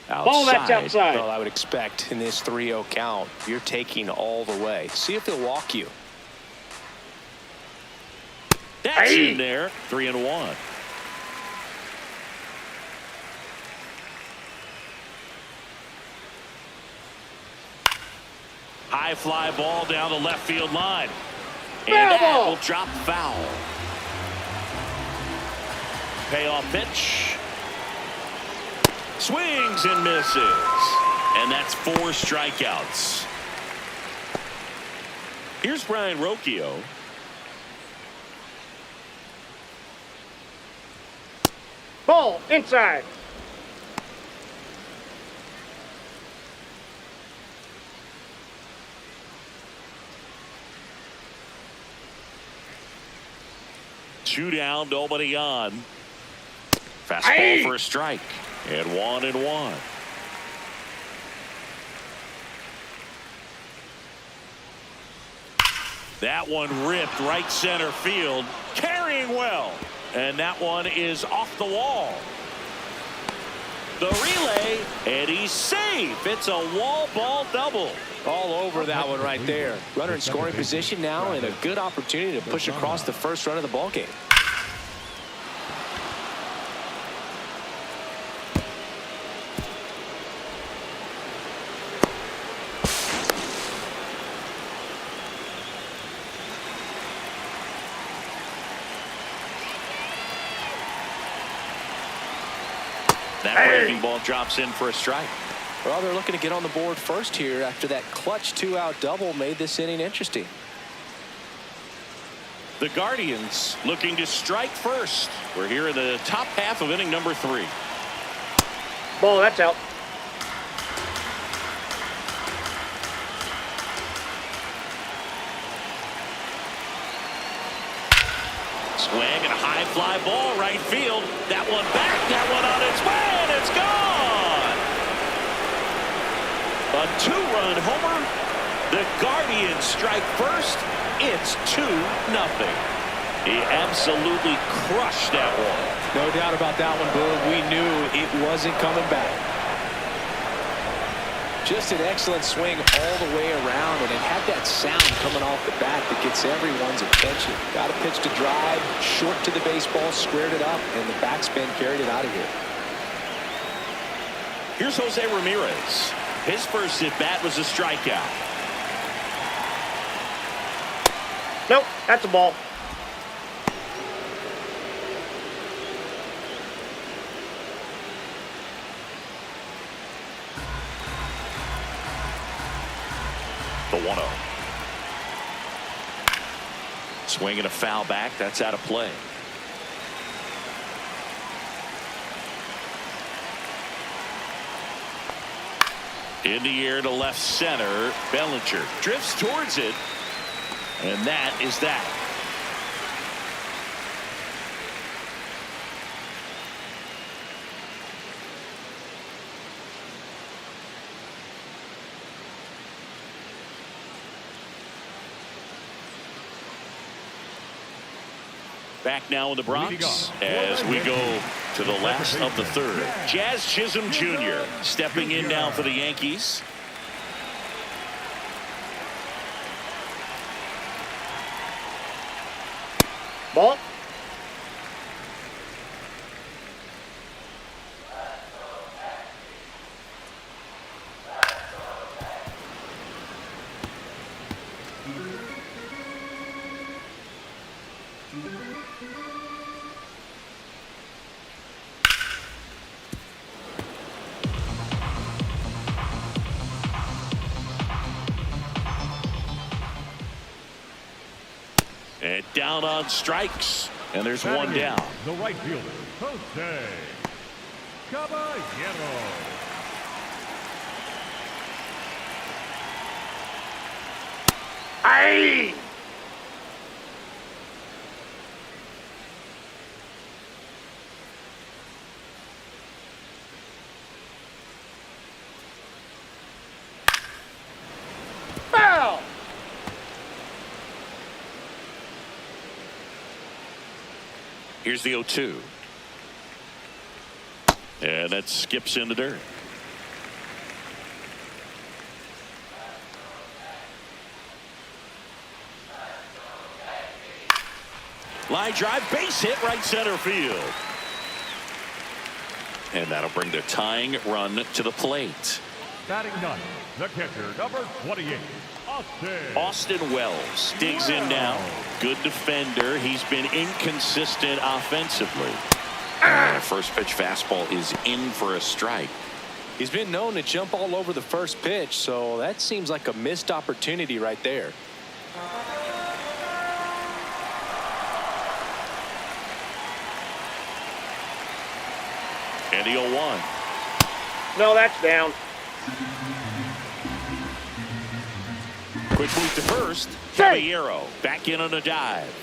[SPEAKER 3] Ball, that's outside.
[SPEAKER 2] Well, I would expect in this 3-0 count, you're taking all the way. See if he'll walk you.
[SPEAKER 1] That's in there. 3-1. High fly ball down the left field line. And that will drop foul. Payoff pitch. Swings and misses. And that's 4 strikeouts. Here's Brian Rocchio.
[SPEAKER 3] Ball, inside.
[SPEAKER 1] Two down, nobody on. Fastball for a strike. And 1-1. That one ripped right center field. Carrying well. And that one is off the wall. The relay, and he's safe. It's a wall ball double.
[SPEAKER 2] All over that one right there. Runner in scoring position now, and a good opportunity to push across the first run of the ball game.
[SPEAKER 1] That breaking ball drops in for a strike.
[SPEAKER 2] Well, they're looking to get on the board first here after that clutch 2-out double made this inning interesting.
[SPEAKER 1] The Guardians looking to strike first. We're here in the top half of inning number 3.
[SPEAKER 3] Ball, that's out.
[SPEAKER 1] Swing and a high fly ball right field. That one back, that one on its way, and it's gone. A 2-run homer. The Guardians strike first. It's 2-0. He absolutely crushed that one.
[SPEAKER 2] No doubt about that one, Boog. We knew it wasn't coming back. Just an excellent swing all the way around, and it had that sound coming off the bat that gets everyone's attention. Got a pitch to drive, short to the baseball, squared it up, and the backspin carried it out of here.
[SPEAKER 1] Here's Jose Ramirez. His first at bat was a strikeout.
[SPEAKER 3] Nope, that's a ball.
[SPEAKER 1] The 1-0. Swing and a foul back. That's out of play. In the air to left center. Bellinger drifts towards it. And that is that. Back now in the Bronx as we go to the last of the third. Jazz Chisholm Jr. stepping in now for the Yankees.
[SPEAKER 3] Ball.
[SPEAKER 1] And down on strikes. And there's one down.
[SPEAKER 4] The right fielder, Jose Caballero.
[SPEAKER 3] Aye. Foul.
[SPEAKER 1] Here's the 0-2. And that skips in the dirt. Line drive, base hit, right center field. And that'll bring the tying run to the plate.
[SPEAKER 4] Batting ninth, the catcher, number 28,
[SPEAKER 1] Austin Wells digs in now. Good defender. He's been inconsistent offensively. First pitch fastball is in for a strike.
[SPEAKER 2] He's been known to jump all over the first pitch, so that seems like a missed opportunity right there.
[SPEAKER 1] And the 0-1.
[SPEAKER 3] No, that's down.
[SPEAKER 1] Quick move to first. Caballero back in on a dive.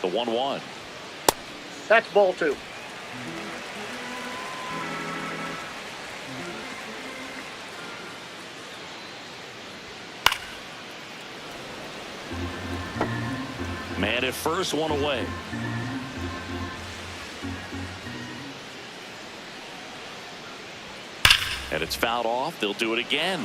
[SPEAKER 1] The 1-1.
[SPEAKER 3] That's ball two.
[SPEAKER 1] Man at first, one away. And it's fouled off. They'll do it again.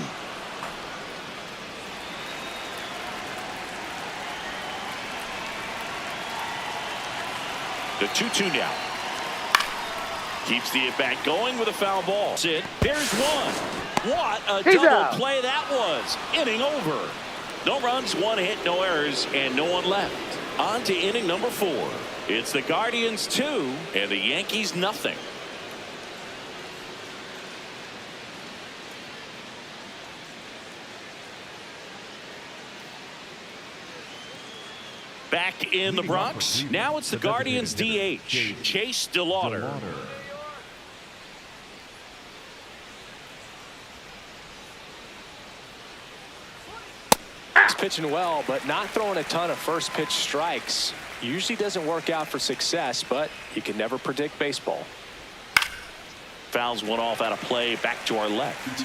[SPEAKER 1] The 2-2 now. Keeps the at-bat going with a foul ball. There's one. What a
[SPEAKER 3] He's
[SPEAKER 1] double
[SPEAKER 3] out.
[SPEAKER 1] play that was. Inning over. No runs, one hit, no errors, and no one left. On to inning number 4. It's the Guardians 2 and the Yankees nothing. Back in the Bronx. Now it's the Guardians DH, Chase DeLauder.
[SPEAKER 2] He's pitching well, but not throwing a ton of first pitch strikes. Usually doesn't work out for success, but you can never predict baseball.
[SPEAKER 1] Fouls one off out of play, back to our left.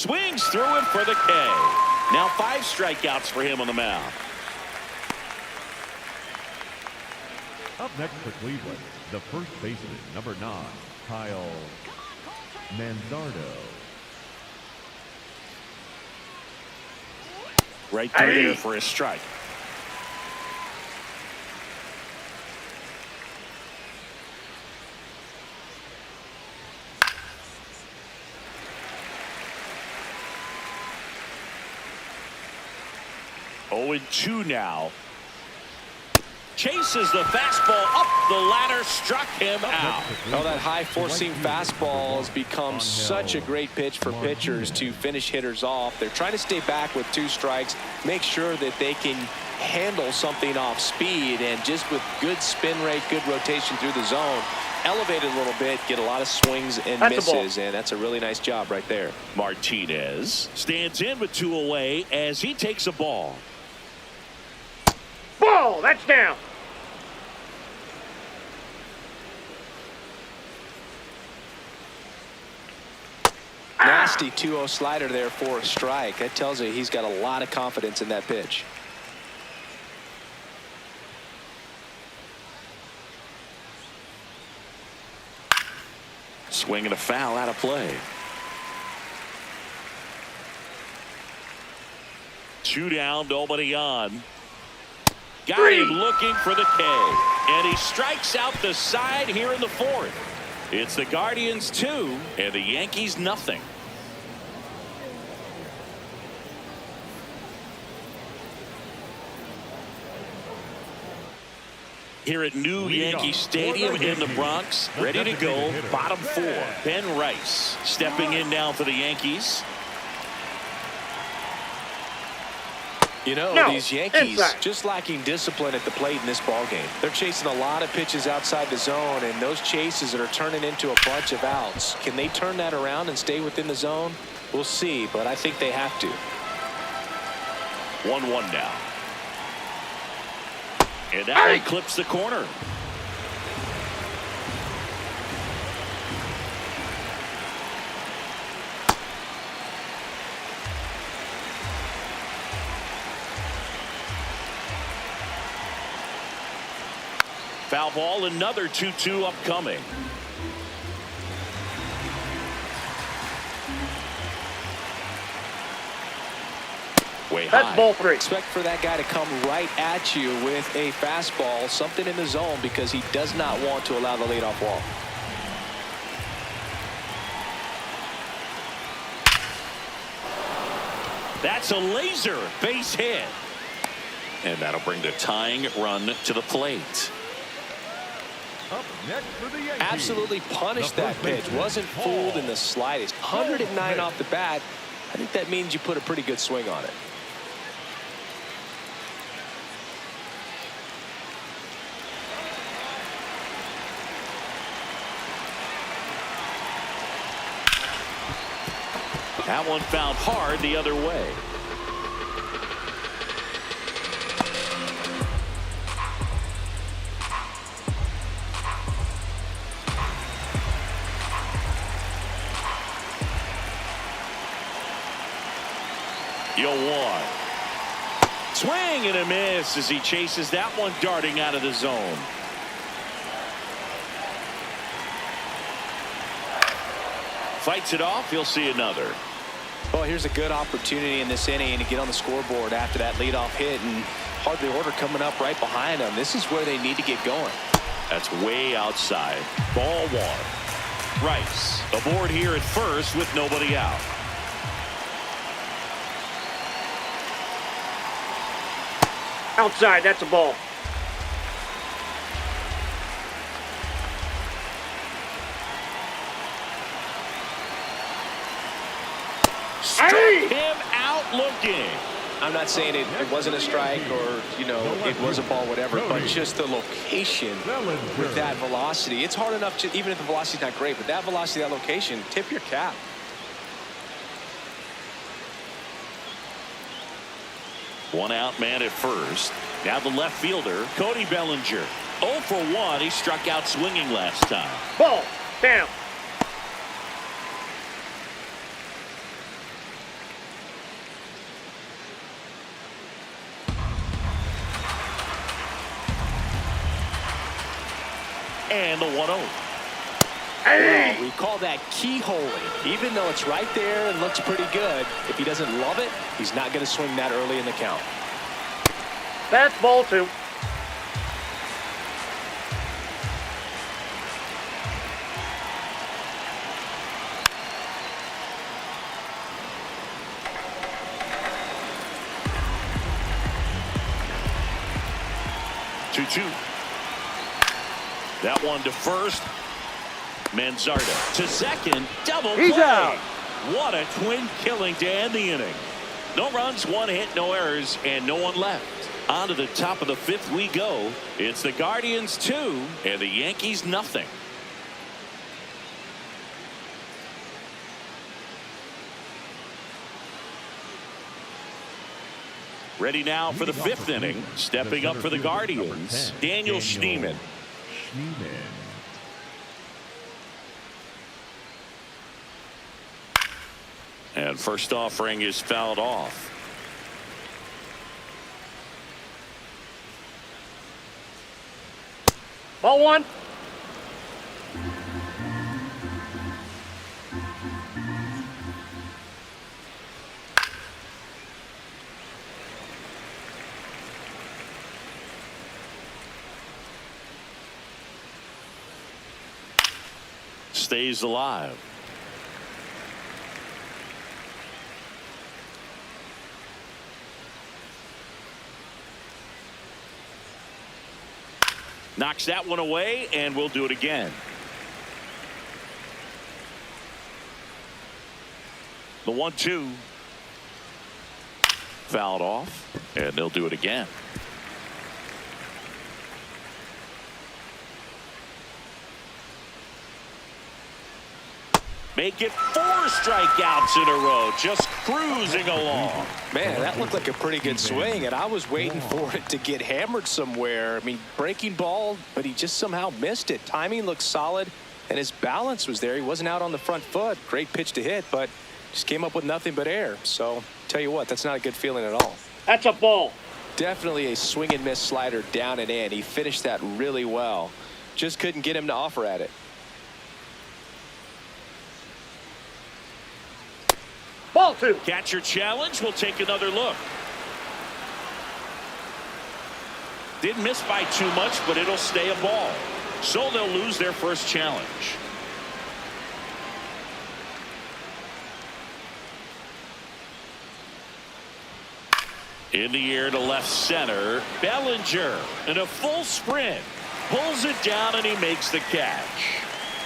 [SPEAKER 1] swings through it for the K. Now 5 strikeouts for him on the mound.
[SPEAKER 4] Up next for Cleveland, the first baseman, number 9, Kyle Manzardo.
[SPEAKER 1] Right through there for a strike. Oh, and 2 now. Chases the fastball up the ladder, struck him out.
[SPEAKER 2] Oh, that high four-seam fastball has become such a great pitch for pitchers to finish hitters off. They're trying to stay back with 2 strikes, make sure that they can handle something off speed, and just with good spin rate, good rotation through the zone, elevate it a little bit, get a lot of swings and misses, and that's a really nice job right there.
[SPEAKER 1] Martinez stands in with 2 away as he takes a ball.
[SPEAKER 3] Ball, that's down.
[SPEAKER 2] Nasty 2-0 slider there for a strike. That tells you he's got a lot of confidence in that pitch.
[SPEAKER 1] Swing and a foul out of play. 2 down, nobody on. Got him looking for the K. And he strikes out the side here in the 4th. It's the Guardians 2 and the Yankees nothing. Here at New Yankee Stadium in the Bronx, ready to go, bottom 4. Ben Rice stepping in now for the Yankees.
[SPEAKER 2] You know, these Yankees just lacking discipline at the plate in this ballgame. They're chasing a lot of pitches outside the zone, and those chases that are turning into a bunch of outs. Can they turn that around and stay within the zone? We'll see, but I think they have to.
[SPEAKER 1] 1-1 now. And that one clips the corner. Foul ball, another 2-2 upcoming. Way high.
[SPEAKER 3] That's ball 3.
[SPEAKER 2] Expect for that guy to come right at you with a fastball, something in the zone, because he does not want to allow the leadoff walk.
[SPEAKER 1] That's a laser base hit. And that'll bring the tying run to the plate.
[SPEAKER 4] Up next for the Yankees.
[SPEAKER 2] Absolutely punished that pitch. Wasn't fooled in the slightest. 109 off the bat. I think that means you put a pretty good swing on it.
[SPEAKER 1] That one fouled hard the other way. You'll one. Swing and a miss as he chases that one darting out of the zone. Fights it off. He'll see another.
[SPEAKER 2] Well, here's a good opportunity in this inning to get on the scoreboard after that leadoff hit, and hardly order coming up right behind them. This is where they need to get going.
[SPEAKER 1] That's way outside. Ball 1. Rice aboard here at first with nobody out.
[SPEAKER 3] Outside, that's a ball.
[SPEAKER 1] Struck him out looking.
[SPEAKER 2] I'm not saying it wasn't a strike or, you know, it was a ball, whatever, but just the location with that velocity. It's hard enough to, even if the velocity's not great, but that velocity, that location, tip your cap.
[SPEAKER 1] One out man at first. Now the left fielder, Cody Bellinger. 0 for 1. He struck out swinging last time.
[SPEAKER 3] Ball down.
[SPEAKER 1] And the 1-0.
[SPEAKER 2] Well, we call that keyholing. Even though it's right there and looks pretty good, if he doesn't love it, he's not going to swing that early in the count.
[SPEAKER 3] That's ball 2.
[SPEAKER 1] That one to first. Manzardo to second. Double
[SPEAKER 3] He's
[SPEAKER 1] play.
[SPEAKER 3] out.
[SPEAKER 1] What a twin killing to end the inning. No runs, 1 hit, no errors, and no one left. On to the top of the 5th we go. It's the Guardians 2 and the Yankees nothing. Ready now for the 5th inning. Stepping up for the Guardians, Daniel Schneemann. And first offering is fouled off.
[SPEAKER 3] Ball 1.
[SPEAKER 1] Stays alive. Knocks that one away, and we'll do it again. The 1-2. Fouled off, and they'll do it again. Make it 4 strikeouts in a row, just cruising along.
[SPEAKER 2] Man, that looked like a pretty good swing, and I was waiting for it to get hammered somewhere. I mean, breaking ball, but he just somehow missed it. Timing looked solid, and his balance was there. He wasn't out on the front foot. Great pitch to hit, but just came up with nothing but air. So, tell you what, that's not a good feeling at all.
[SPEAKER 3] That's a ball.
[SPEAKER 2] Definitely a swing and miss slider down and in. He finished that really well. Just couldn't get him to offer at it.
[SPEAKER 3] Ball 2.
[SPEAKER 1] Catcher challenge. We'll take another look. Didn't miss by too much, but it'll stay a ball. So they'll lose their first challenge. In the air to left center. Bellinger in a full sprint. Pulls it down, and he makes the catch.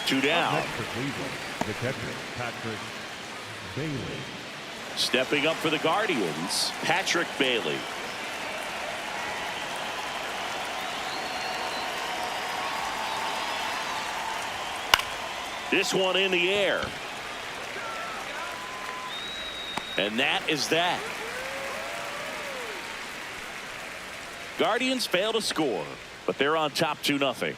[SPEAKER 1] 2 down.
[SPEAKER 4] Next for Cleveland, the catcher, Patrick Bailey.
[SPEAKER 1] Stepping up for the Guardians, Patrick Bailey. This one in the air. And that is that. Guardians fail to score, but they're on top 2-0.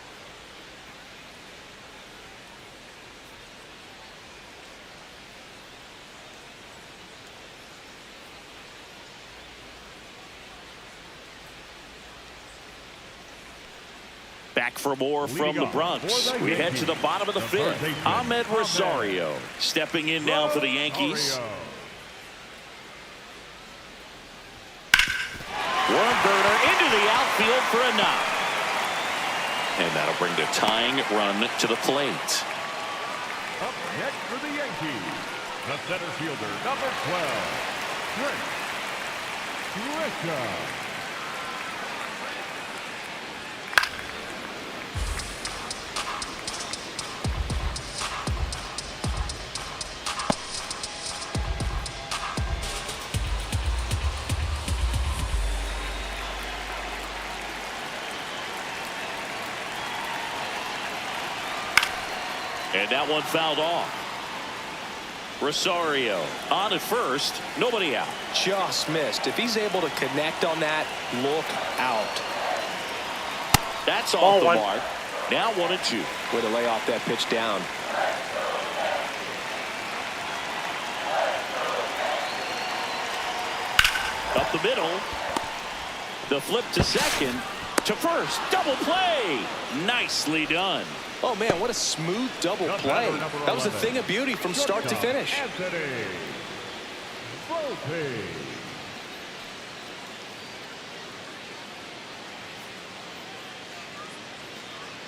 [SPEAKER 1] Back for more from the Bronx. We head to the bottom of the 5th. Ahmed Rosario stepping in now for the Yankees. Warren burner into the outfield for a knock. And that'll bring the tying run to the plate.
[SPEAKER 4] Up next for the Yankees, the center fielder, number 12, Trent Grisham.
[SPEAKER 1] And that one fouled off. Rosario on at first, nobody out.
[SPEAKER 2] Just missed. If he's able to connect on that, look out.
[SPEAKER 1] That's
[SPEAKER 3] Ball
[SPEAKER 1] off the
[SPEAKER 3] 1.
[SPEAKER 1] mark. Now 1-2.
[SPEAKER 2] Way to lay off that pitch down.
[SPEAKER 1] Up the middle. The flip to second. To first, double play. Nicely done.
[SPEAKER 2] Oh, man, what a smooth double play. That was a thing of beauty from start to finish.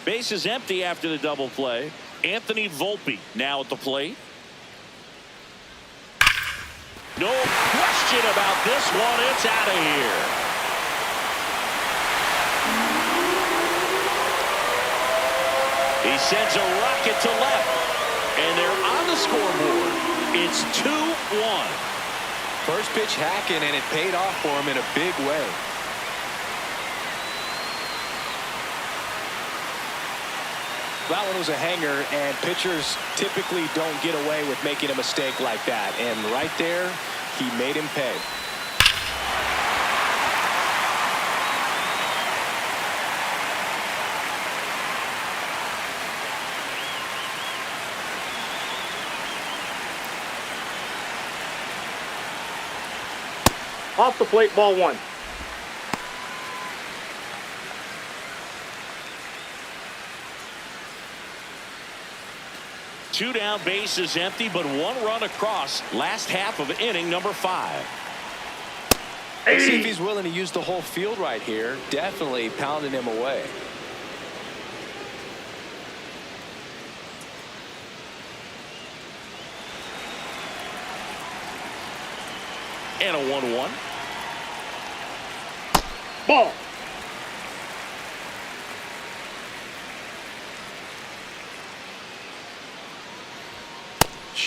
[SPEAKER 1] Base is empty after the double play. Anthony Volpe now at the plate. No question about this one. It's out of here. He sends a rocket to left. And they're on the scoreboard. It's 2-1.
[SPEAKER 2] First pitch hacking, and it paid off for him in a big way. That one was a hanger, and pitchers typically don't get away with making a mistake like that. And right there, he made him pay.
[SPEAKER 3] Off the plate, ball 1.
[SPEAKER 1] Two down, base is empty, but one run across. Last half of inning number 5.
[SPEAKER 2] Let's see if he's willing to use the whole field right here. Definitely pounding him away.
[SPEAKER 1] And a 1-1.
[SPEAKER 3] Ball.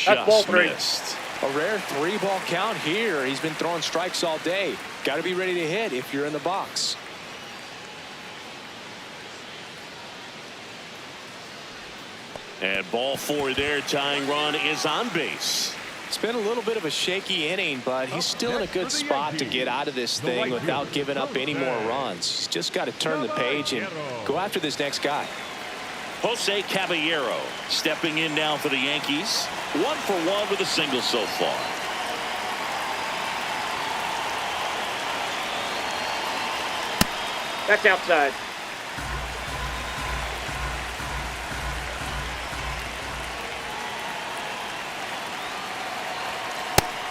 [SPEAKER 3] That's ball
[SPEAKER 1] Just
[SPEAKER 3] 3.
[SPEAKER 1] missed.
[SPEAKER 2] A rare 3-ball count here. He's been throwing strikes all day. Got to be ready to hit if you're in the box.
[SPEAKER 1] And ball 4 there. Tying run is on base.
[SPEAKER 2] It's been a little bit of a shaky inning, but he's still in a good spot to get out of this thing without giving up any more runs. He's just got to turn the page and go after this next guy.
[SPEAKER 1] Jose Caballero stepping in now for the Yankees. 1 for 1 with a single so far.
[SPEAKER 3] That's outside.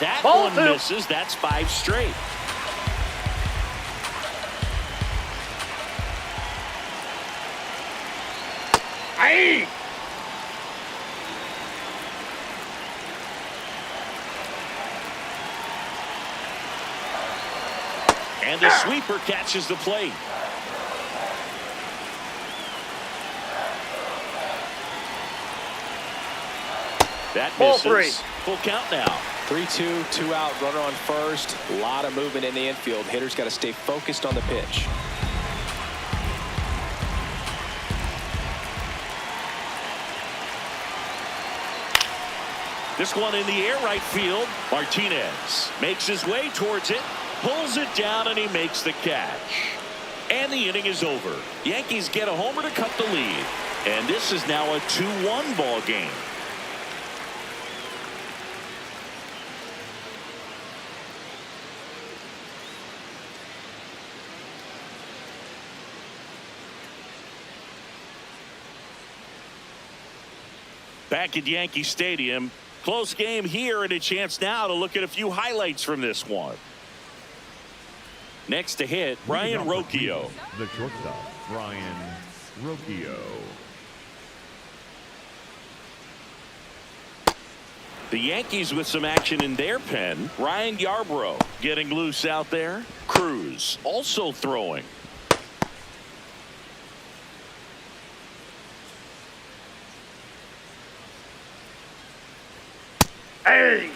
[SPEAKER 1] That
[SPEAKER 3] Ball
[SPEAKER 1] one
[SPEAKER 3] 2.
[SPEAKER 1] misses. That's 5 straight.
[SPEAKER 3] Aye.
[SPEAKER 1] And the sweeper catches the plate. That
[SPEAKER 3] Ball
[SPEAKER 1] misses.
[SPEAKER 3] 3.
[SPEAKER 1] Full count now.
[SPEAKER 2] 3-2, 2 out, runner on first. A lot of movement in the infield. Hitters got to stay focused on the pitch.
[SPEAKER 1] This one in the air right field. Martinez makes his way towards it, pulls it down, and he makes the catch. And the inning is over. Yankees get a homer to cut the lead. And this is now a 2-1 ball game. Back at Yankee Stadium. Close game here, and a chance now to look at a few highlights from this one. Next to hit, Brian Rocchio.
[SPEAKER 4] The shortstop, Brian Rocchio.
[SPEAKER 1] The Yankees with some action in their pen. Ryan Yarbrough getting loose out there. Cruz also throwing.
[SPEAKER 3] Hey.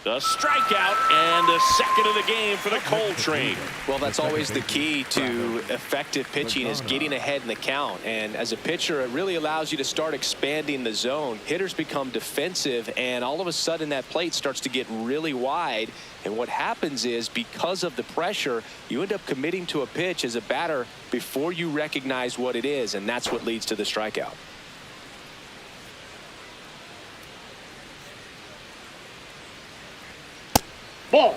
[SPEAKER 1] The strikeout and the second of the game for the Coltrane.
[SPEAKER 2] Well, that's always the key to effective pitching, is getting ahead in the count. And as a pitcher, it really allows you to start expanding the zone. Hitters become defensive, and all of a sudden that plate starts to get really wide. And what happens is, because of the pressure, you end up committing to a pitch as a batter before you recognize what it is, and that's what leads to the strikeout.
[SPEAKER 3] Ball.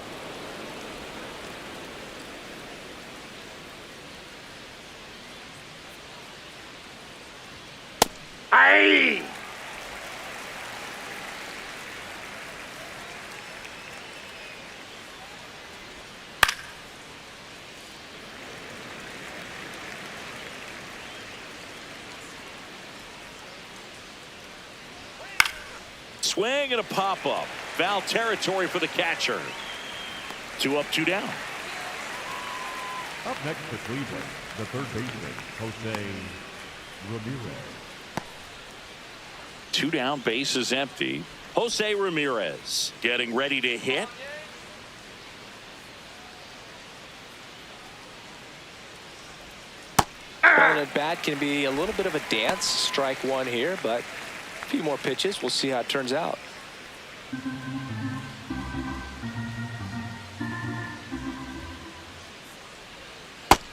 [SPEAKER 3] Aye.
[SPEAKER 1] Swing and a pop-up. Foul territory for the catcher. 2 up, 2 down.
[SPEAKER 4] Up next for Cleveland, the third baseman, Jose Ramirez.
[SPEAKER 1] 2 down, base is empty. Jose Ramirez getting ready to hit.
[SPEAKER 2] Well, at bat can be a little bit of a dance. Strike one here, but a few more pitches. We'll see how it turns out.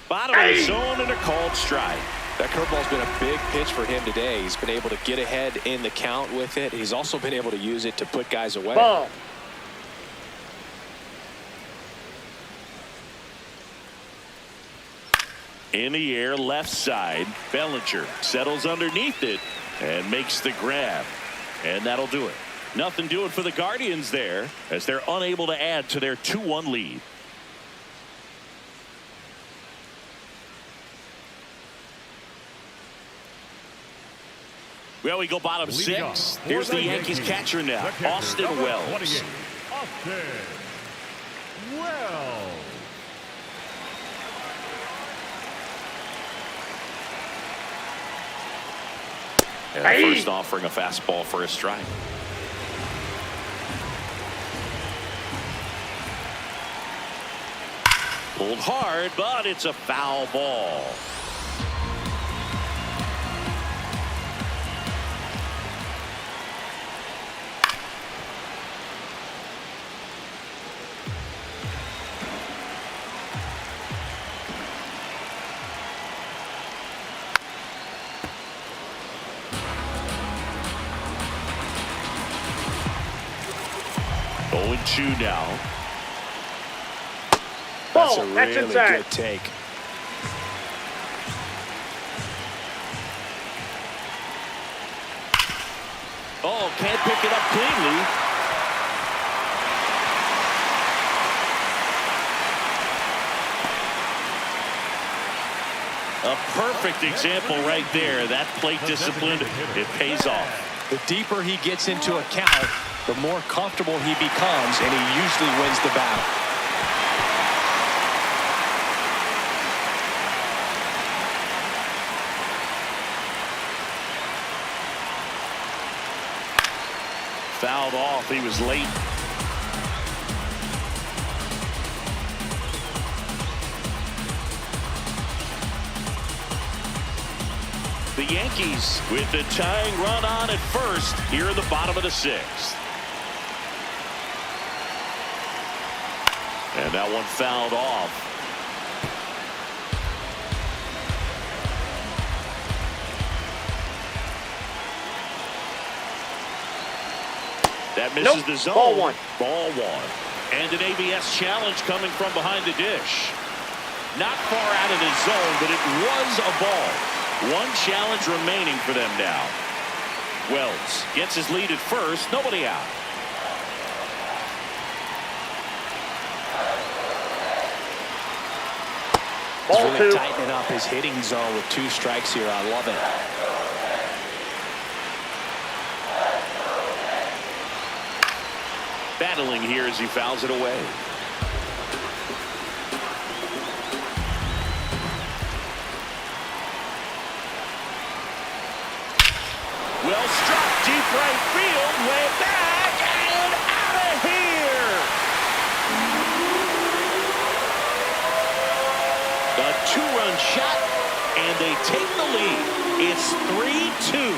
[SPEAKER 1] Bottom of the zone and a called strike.
[SPEAKER 2] That curveball's been a big pitch for him today. He's been able to get ahead in the count with it. He's also been able to use it to put guys away.
[SPEAKER 3] Ball.
[SPEAKER 1] In the air, left side. Bellinger settles underneath it and makes the grab. And that'll do it. Nothing doing for the Guardians there, as they're unable to add to their 2-1 lead. Well, we go bottom 6. Here's the Yankees catcher now, Austin Wells.
[SPEAKER 4] Austin Wells.
[SPEAKER 1] And the first offering a fastball for a strike. Pulled hard, but it's a foul ball. Oh, and 2 now.
[SPEAKER 2] That's a
[SPEAKER 3] Ball. That's
[SPEAKER 2] really
[SPEAKER 3] inside.
[SPEAKER 2] good take.
[SPEAKER 1] Oh, can't pick it up cleanly. A perfect example right there. That plate discipline, it pays off.
[SPEAKER 2] The deeper he gets into a count, the more comfortable he becomes, and he usually wins the battle.
[SPEAKER 1] Fouled off. He was late. The Yankees with the tying run on at first here in the bottom of the 6th. And that one fouled off. That misses the zone.
[SPEAKER 3] Ball 1.
[SPEAKER 1] Ball 1. And an ABS challenge coming from behind the dish. Not far out of the zone, but it was a ball. One challenge remaining for them now. Wells gets his lead at first. Nobody out.
[SPEAKER 2] He's
[SPEAKER 3] Ball
[SPEAKER 2] really
[SPEAKER 3] 2.
[SPEAKER 2] tightening up his hitting zone with 2 strikes here. I love it.
[SPEAKER 1] Battling here as he fouls it away. Well struck, deep right field, way back and out of here. two-run shot, and they take the lead. It's 3-2.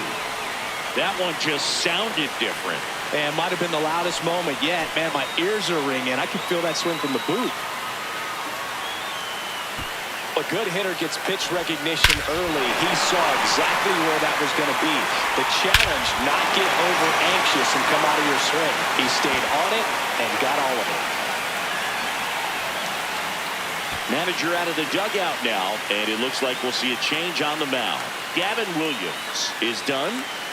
[SPEAKER 1] That one just sounded different.
[SPEAKER 5] And might have been the loudest moment yet. Man, my ears are ringing. I can feel that swing from the booth.
[SPEAKER 2] A good hitter gets pitch recognition early. He saw exactly where that was going to be. The challenge, not get over anxious and come out of your swing. He stayed on it and got all of it.
[SPEAKER 1] Manager out of the dugout now, and it looks like we'll see a change on the mound. Gavin Williams is done,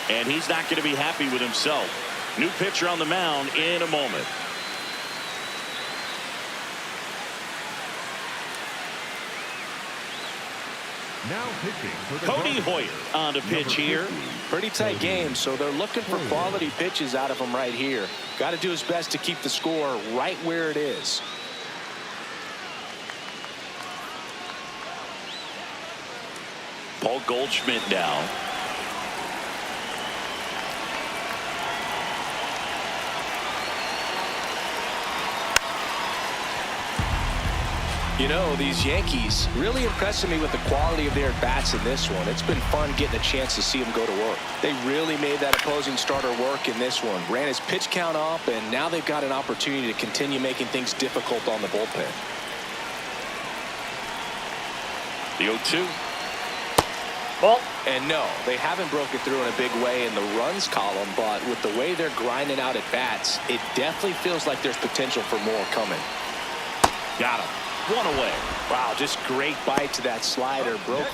[SPEAKER 1] and he's not going to be happy with himself. New pitcher on the mound in a moment.
[SPEAKER 4] Now pitching for the
[SPEAKER 1] Cody
[SPEAKER 4] Cardinals,
[SPEAKER 1] Hoyer on the pitch here.
[SPEAKER 2] Pretty tight game, so they're looking for quality pitches out of him right here. Got to do his best to keep the score right where it is.
[SPEAKER 1] Paul Goldschmidt now.
[SPEAKER 2] You know, these Yankees really impressing me with the quality of their at-bats in this one. It's been fun getting a chance to see them go to work. They really made that opposing starter work in this one. Ran his pitch count up, and now they've got an opportunity to continue making things difficult on the bullpen.
[SPEAKER 1] The 0-2.
[SPEAKER 3] Ball.
[SPEAKER 2] And no, they haven't broken through in a big way in the runs column, but with the way they're grinding out at-bats, it definitely feels like there's potential for more coming.
[SPEAKER 1] Got him. One away.
[SPEAKER 2] Wow, just great bite to that slider. Broke